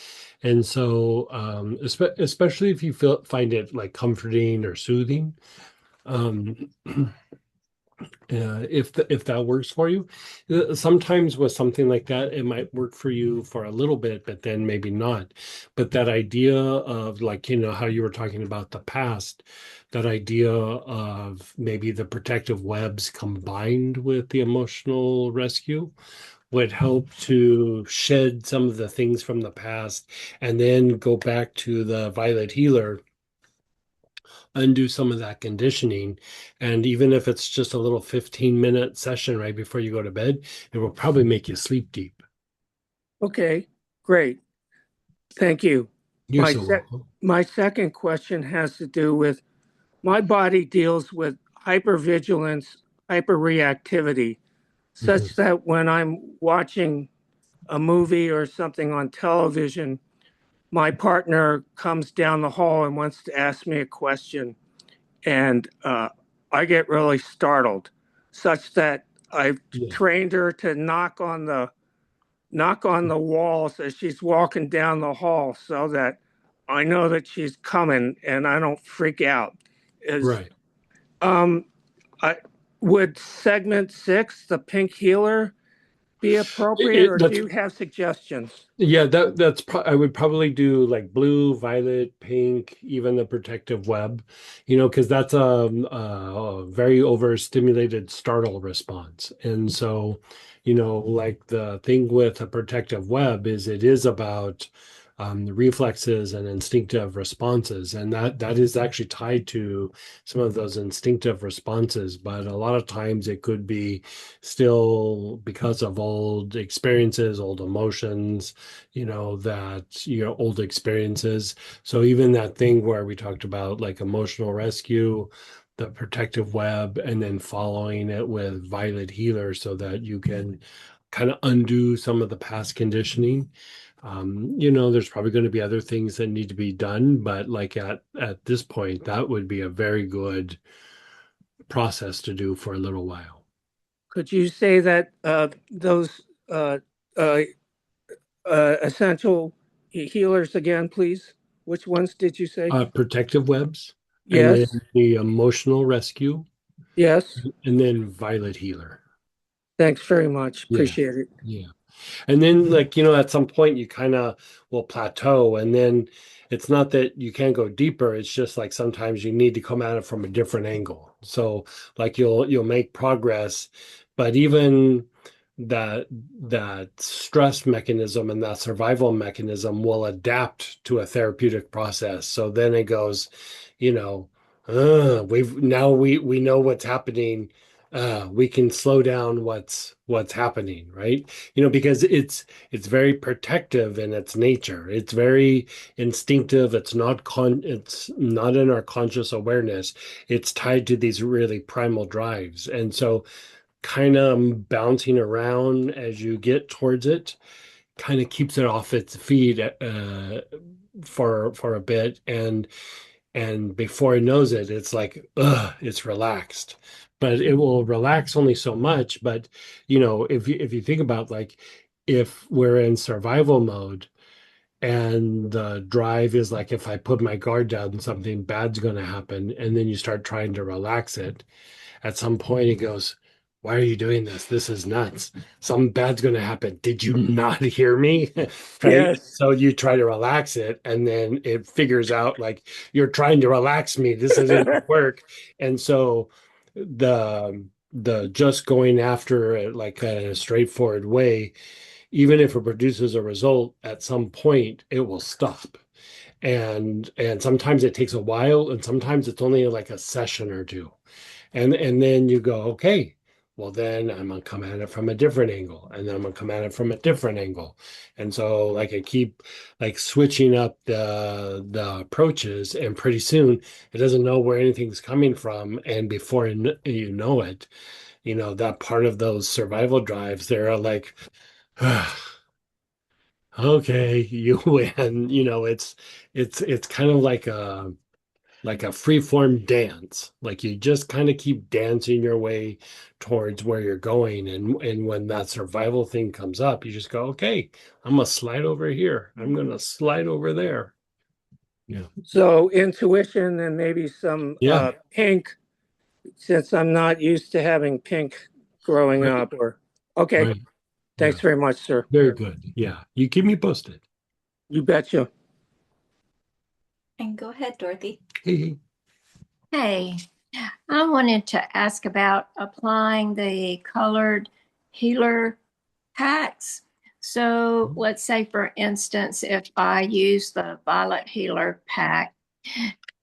And so, especially if you find it like comforting or soothing, um, if that works for you. Sometimes with something like that, it might work for you for a little bit, but then maybe not. But that idea of like, how you were talking about the past, that idea of maybe the protective webs combined with the emotional rescue would help to shed some of the things from the past and then go back to the Violet Healer, undo some of that conditioning. And even if it's just a little 15-minute session right before you go to bed, it will probably make you sleep deep. Okay, great. Thank you. You're so welcome. My second question has to do with my body deals with hypervigilance, hyperreactivity, such that when I'm watching a movie or something on television, my partner comes down the hall and wants to ask me a question, and I get really startled, such that I've trained her to knock on the walls as she's walking down the hall, so that I know that she's coming and I don't freak out. Right. I would segment 6, the pink healer, be appropriate, or do you have suggestions? Yeah, I would probably do like blue, violet, pink, even the protective web, because that's a very overstimulated startle response. And so, like the thing with a protective web is it is about reflexes and instinctive responses, and that is actually tied to some of those instinctive responses. But a lot of times it could be still because of old experiences, old emotions, old experiences. So even that thing where we talked about like emotional rescue, the protective web, and then following it with violet healer so that you can kind of undo some of the past conditioning. There's probably going to be other things that need to be done, but like at this point, that would be a very good process to do for a little while. Could you say that those uh, uh, essential healers again, please? Which ones did you say? Protective webs, and Yes, then the emotional rescue, yes. and then violet healer. Thanks very much. Yeah, Appreciate it. yeah. And then, like, at some point you kind of will plateau. And then it's not that you can't go deeper. It's just like sometimes you need to come at it from a different angle. So, like, you'll make progress, but even that stress mechanism and that survival mechanism will adapt to a therapeutic process. So then it goes, you know, we know what's happening. We can slow down what's happening, right? Because it's very protective in its nature. It's very instinctive. It's not in our conscious awareness. It's tied to these really primal drives. And so kind of bouncing around as you get towards it kind of keeps it off its feet for a bit, and before it knows it, it's like, it's relaxed. But it will relax only so much. But if you think about, like, if we're in survival mode and the drive is like, if I put my guard down, something bad's going to happen, and then you start trying to relax it, at some point he goes, why are you doing this? This is nuts. Something bad's going to happen. Did you not hear me? Right? Yes. So you try to relax it, and then it figures out, like, you're trying to relax me. This isn't going to work. And so the just going after it like in a straightforward way, even if it produces a result, at some point it will stop. And sometimes it takes a while, and sometimes it's only like a session or two. And then you go, okay, well, then I'm gonna come at it from a different angle, and then I'm gonna come at it from a different angle. And so, like, I keep like switching up the approaches, and pretty soon it doesn't know where anything's coming from. And before you know it, that part of those survival drives, they're like, okay, you win. It's kind of like a free form dance. Like, you just kind of keep dancing your way towards where you're going. And when that survival thing comes up, you just go, okay, I'm gonna slide over here. I'm gonna slide over there. Yeah. So intuition and maybe some Yeah. pink, since I'm not used to having pink growing Right. up. Or okay. Right. Yeah. Thanks very much, sir. Very good. Yeah. You keep me posted. You betcha. And go ahead, Dorothy. Hey. Hey, I wanted to ask about applying the colored healer packs. So let's say, for instance, if I use the violet healer pack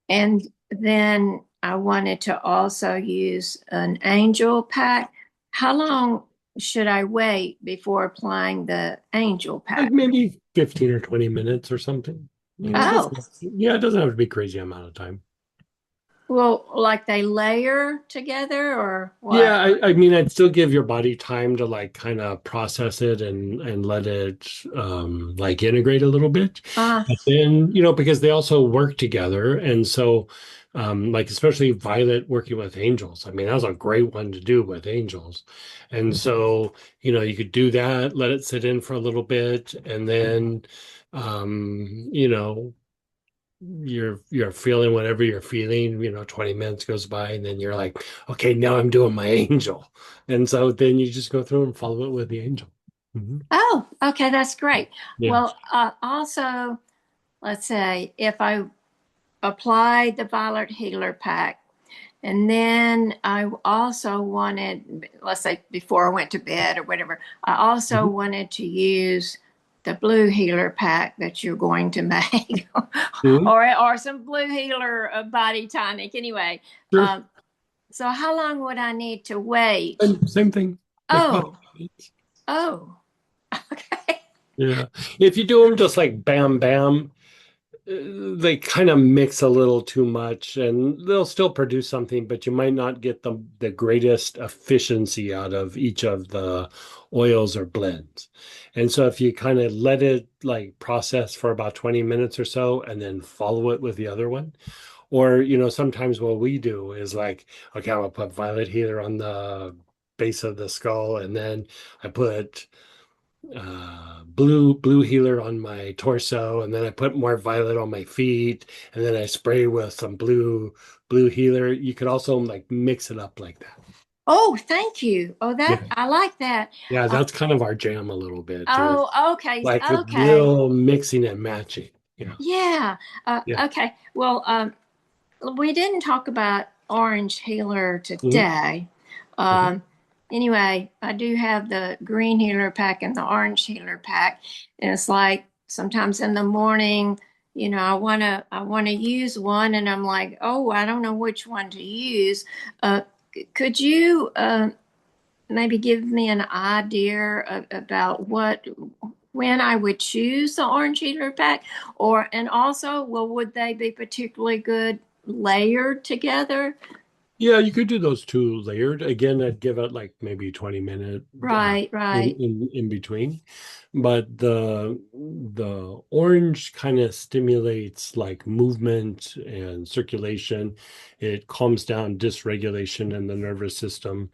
and then I wanted to also use an angel pack, how long should I wait before applying the angel Like pack? maybe 15 or 20 minutes or something. Oh, Yeah, it doesn't have to be crazy amount of time. well, like they layer together or Yeah, what? I mean, I'd still give your body time to like kind of process it and let it like integrate a little bit. Uh, But then, because they also work together. And so like, especially Violet working with angels. I mean, that was a great one to do with angels. And so, you could do that, let it sit in for a little bit, and then you're feeling whatever you're feeling, 20 minutes goes by, and then you're like, okay, now I'm doing my angel. And so then you just go through and follow it with the angel. Mhm. oh, okay, that's great. Yeah. Well, also, let's say if I applied the Violet Healer Pack, and then I also wanted, let's say before I went to bed or whatever, I also Mhm. wanted to use the blue healer pack that you're going to make, Mhm. or some blue healer body tonic. Anyway, Sure. so how long would I need to wait? Same thing. Like about Oh, oh, okay. yeah. If you do them just like bam, bam, they kind of mix a little too much and they'll still produce something, but you might not get the greatest efficiency out of each of the oils or blends. And so if you kind of let it like process for about 20 minutes or so and then follow it with the other one, or sometimes what we do is like, okay, I'm gonna put violet healer on the base of the skull, and then I put blue healer on my torso, and then I put more violet on my feet, and then I spray with some blue healer. You could also like mix it up like that. Oh, thank you. Oh, Yeah, I like that. yeah, Uh, that's kind of our jam a little bit, is oh, okay, like a okay. little mixing and matching. Yeah, Yeah. yeah. Okay. Well, we didn't talk about orange healer Mhm, today. mhm. Um, anyway, I do have the green healer pack and the orange healer pack, and it's like sometimes in the morning, I wanna use one, and I'm like, oh, I don't know which one to use. Could you maybe give me an idea about when I would choose the orange healer pack, and also, well, would they be particularly good layered together? Yeah, you could do those two layered. Again, I'd give it like maybe 20 minute Right, right. in between. But the orange kind of stimulates like movement and circulation. It calms down dysregulation in the nervous system.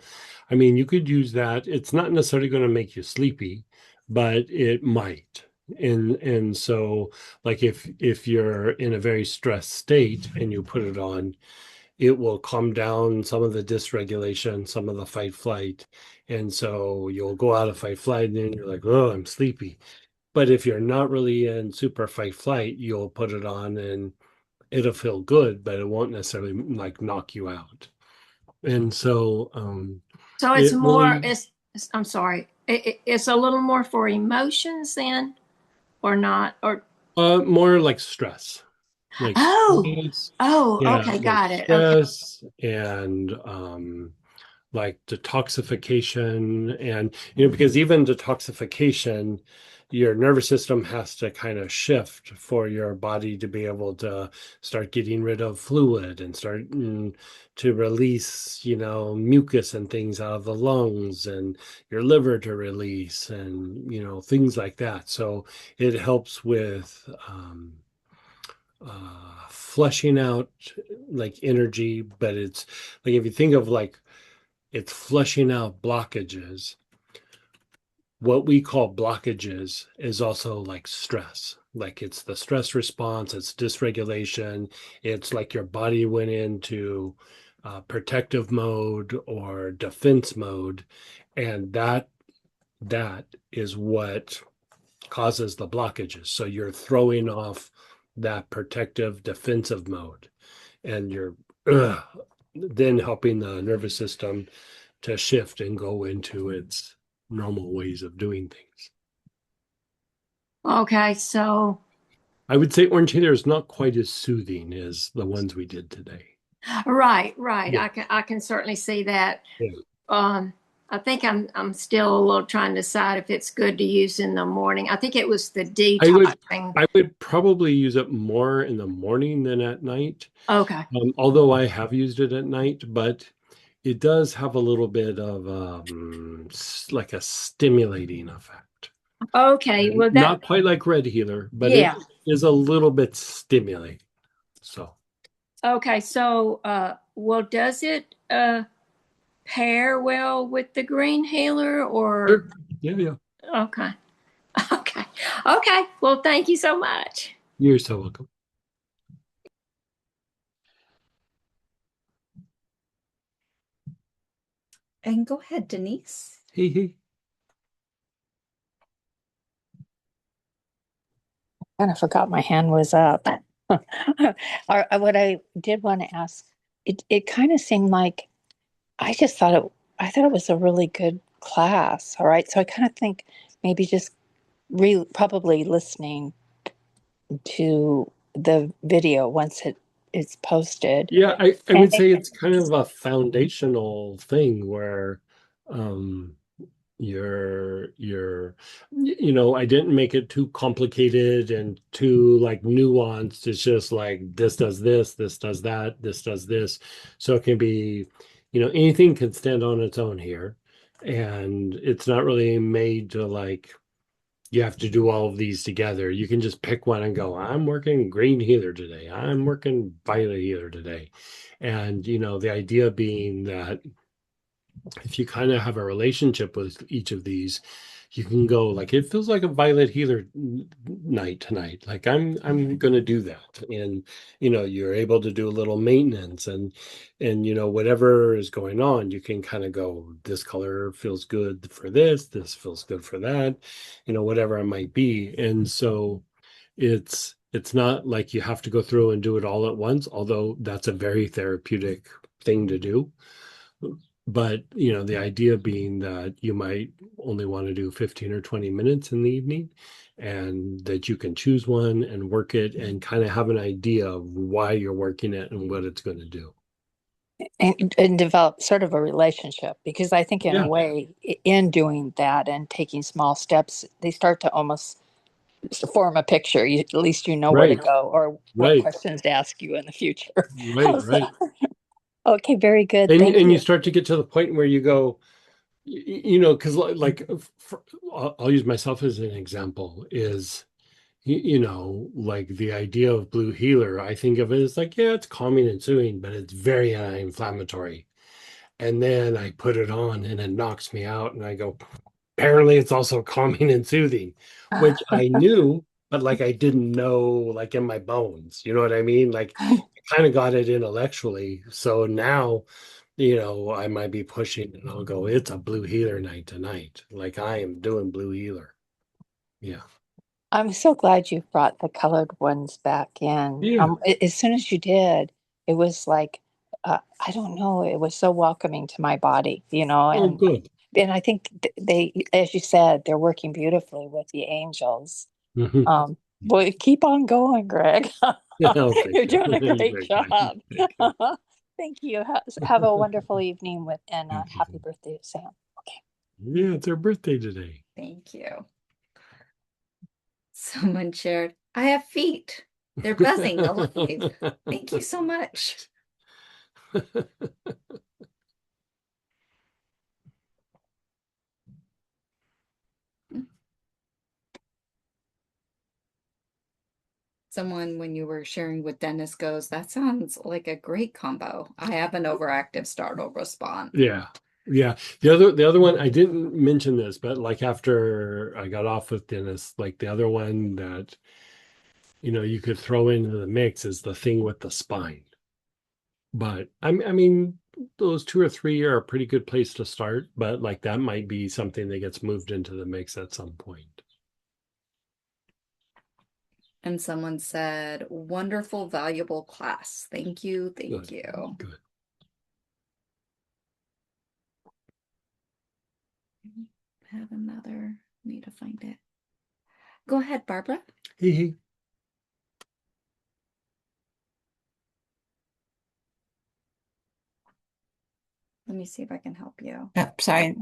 I mean, you could use that. It's not necessarily going to make you sleepy, but it might. And so like if you're in a very stressed state and you put it on, it will calm down some of the dysregulation, some of the fight flight. And so you'll go out of fight flight and then you're like, oh, I'm sleepy. But if you're not really in super fight flight, you'll put it on and it'll feel good, but it won't necessarily like knock you out. And so So it's it more, really I'm sorry, it's a little more for emotions then, or not? Or, more like stress. Like oh, stress, oh, yeah, okay, like got it. Okay. stress and like detoxification. And because even detoxification, your nervous system has to kind of shift for your body to be able to start getting rid of fluid and start to release mucus and things out of the lungs, and your liver to release, and things like that. So it helps with flushing out like energy. But it's like, if you think of like it's flushing out blockages. What we call blockages is also like stress. Like it's the stress response, it's dysregulation. It's like your body went into protective mode or defense mode. And that is what causes the blockages. So you're throwing off that protective defensive mode, and you're then helping the nervous system to shift and go into its normal ways of doing things. Okay, so, I would say orange healer is not quite as soothing as the ones we did today. right, right. Yeah. I can certainly see that. Yeah. Um, I think I'm still a little trying to decide if it's good to use in the morning. I think it was the I would detoxing. I would probably use it more in the morning than at night. Okay. Although I have used it at night, but it does have a little bit of like a stimulating effect. Okay. Well, Not quite like red healer, but it yeah. is a little bit stimulating. So Okay. So, well, does it pair well with the green healer, or? sure. Yeah. Okay. Okay. Okay. Well, thank you so much. You're so welcome. And go ahead, Denise. Hey. Kind of forgot my hand was up. What I did want to ask, it kind of seemed like I thought it was a really good class. All right. So I kind of think maybe just probably listening to the video once it's posted. Yeah, I And would say it's kind of a foundational thing where um I didn't make it too complicated and too like nuanced. It's just like this does this, this does that, this does this. So it can be, anything can stand on its own here. And it's not really made to like you have to do all of these together. You can just pick one and go, I'm working green healer today. I'm working violet healer today. And, the idea being that if you kind of have a relationship with each of these, you can go like it feels like a violet healer night tonight. Like I'm gonna do that. And you're able to do a little maintenance and whatever is going on, you can kind of go, this color feels good for this feels good for that, whatever it might be. And so it's not like you have to go through and do it all at once, although that's a very therapeutic thing to do. But, the idea being that you might only want to do 15 or 20 minutes in the evening and that you can choose one and work it and kind of have an idea of why you're working it and what it's going to do. and develop sort of a relationship, because I think in a Yeah, way, in doing that and taking small steps, they start to almost form a picture. At least you know where to right, go or what right, questions to ask you in the future. right, How's right. that? Okay, very good. And Thank and you you. start to get to the point where you go, because like I'll use myself as an example is like the idea of blue healer, I think of it as like, yeah, it's calming and soothing, but it's very anti-inflammatory. And then I put it on and it knocks me out. And I go, apparently it's also calming and soothing, which I knew, but like I didn't know, like in my bones. You know what I mean? Like I kind of got it intellectually. So now, I might be pushing and I'll go, it's a blue healer night tonight. Like I am doing blue healer. Yeah. I'm so glad you brought the colored ones back in. Yeah. As soon as you did, it was like, I don't know, it was so welcoming to my body, Oh, good. and I think they, as you said, they're working beautifully with the angels. Hmm. Boy, keep on going, Greg. Oh, thank You're you. doing a You're great very kind. job. Thank you. Thank you. Have a wonderful evening and Thank you. happy birthday, Sam. Okay. Yeah, it's her birthday today. Thank you. Someone shared, I have feet. They're buzzing alive. Thank you so much. Someone, when you were sharing with Dennis, goes, that sounds like a great combo. I have an overactive startle response. Yeah. Yeah. The other one, I didn't mention this, but like after I got off with Dennis, like the other one that you could throw into the mix is the thing with the spine. But I mean, those two or three are a pretty good place to start, but like that might be something that gets moved into the mix at some point. And someone said, wonderful, valuable class. Thank you. Thank Good. you. Good. Have another, need to find it. Go ahead, Barbara. Hee hee. Let me see if I can help you. Sorry.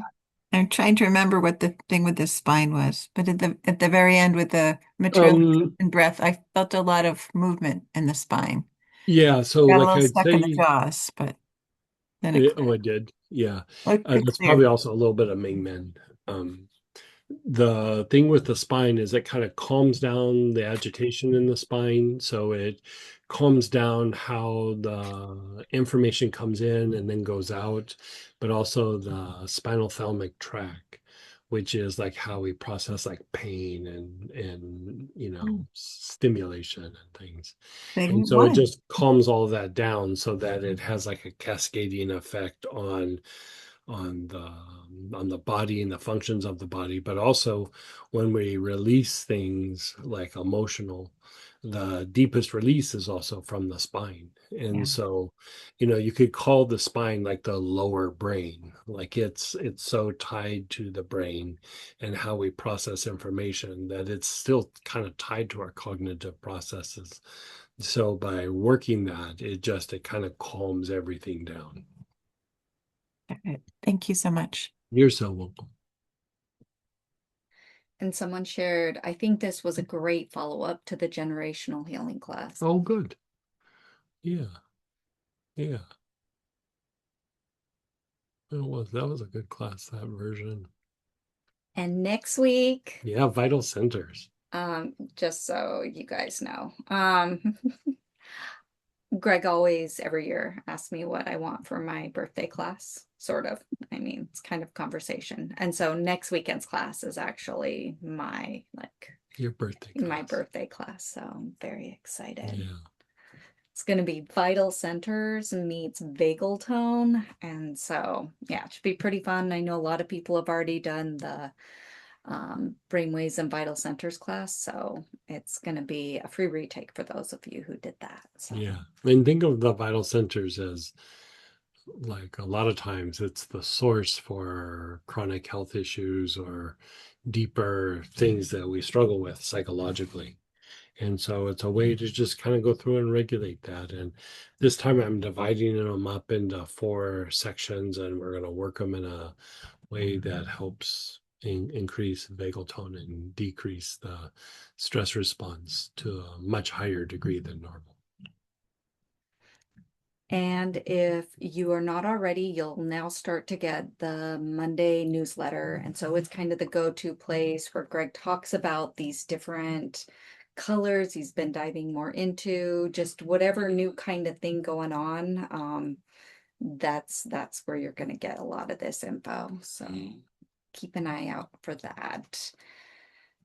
I'm trying to remember what the thing with the spine was, but at the very end with the material and breath, I felt a lot of movement in the spine. Yeah, so Got a like little I'd stuck in the say, jaws, but then it oh, cleared. I did. Yeah. It That's cleared. probably also a little bit of Ming Men. The thing with the spine is it kind of calms down the agitation in the spine. So it calms down how the information comes in and then goes out, but also the spinal thalamic tract, which is like how we process like pain and stimulation and things. And Segment so it one. just calms all of that down so that it has like a cascading effect on the body and the functions of the body, but also when we release things like emotional, the deepest release is also from the spine. And Yeah. so, you could call the spine like the lower brain, like it's so tied to the brain and how we process information that it's still kind of tied to our cognitive processes. So by working that, it kind of calms everything down. Thank you so much. You're so welcome. And someone shared, I think this was a great follow-up to the generational healing class. Oh, good. Yeah. Yeah. That was a good class, that version. And next week, Yeah, vital centers. just so you guys know, Greg always every year asks me what I want for my birthday class, sort of. I mean, it's kind of conversation. And so next weekend's class is actually Your birthday my class. birthday class. So I'm very excited. Yeah. It's going to be Vital Centers meets Vagal Tone. And so, yeah, it should be pretty fun. I know a lot of people have already done the Brainwaves and Vital Centers class. So it's going to be a free retake for those of you who did that. So. Yeah. And think of the vital centers as like a lot of times it's the source for chronic health issues or deeper things that we struggle with psychologically. And so it's a way to just kind of go through and regulate that. And this time I'm dividing them up into 4 sections, and we're going to work them in a way that helps increase vagal tone and decrease the stress response to a much higher degree than normal. And if you are not already, you'll now start to get the Monday newsletter. And so it's kind of the go-to place where Greg talks about these different colors he's been diving more into, just whatever new kind of thing going on. That's where you're going to get a lot of this info. So keep an eye out for that.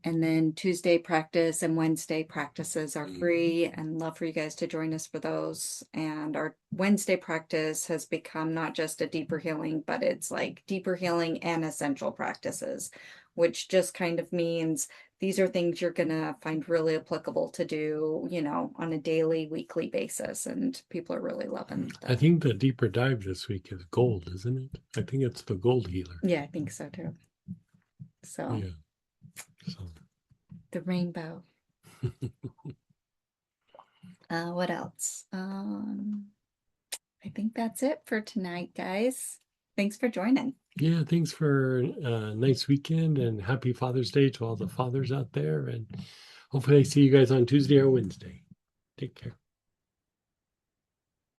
And then Tuesday practice and Wednesday practices are free, and love for you guys to join us for those. And our Wednesday practice has become not just a deeper healing, but it's like deeper healing and essential practices, which just kind of means these are things you're going to find really applicable to do, on a daily, weekly basis. And people are really loving I think the deeper dive this week is gold, isn't it? I think it's the gold healer. Yeah, I think so too. So. Yeah. So. The rainbow. What else? I think that's it for tonight, guys. Thanks for joining. Yeah, thanks for a nice weekend, and happy Father's Day to all the fathers out there. And hopefully I see you guys on Tuesday or Wednesday. Take care.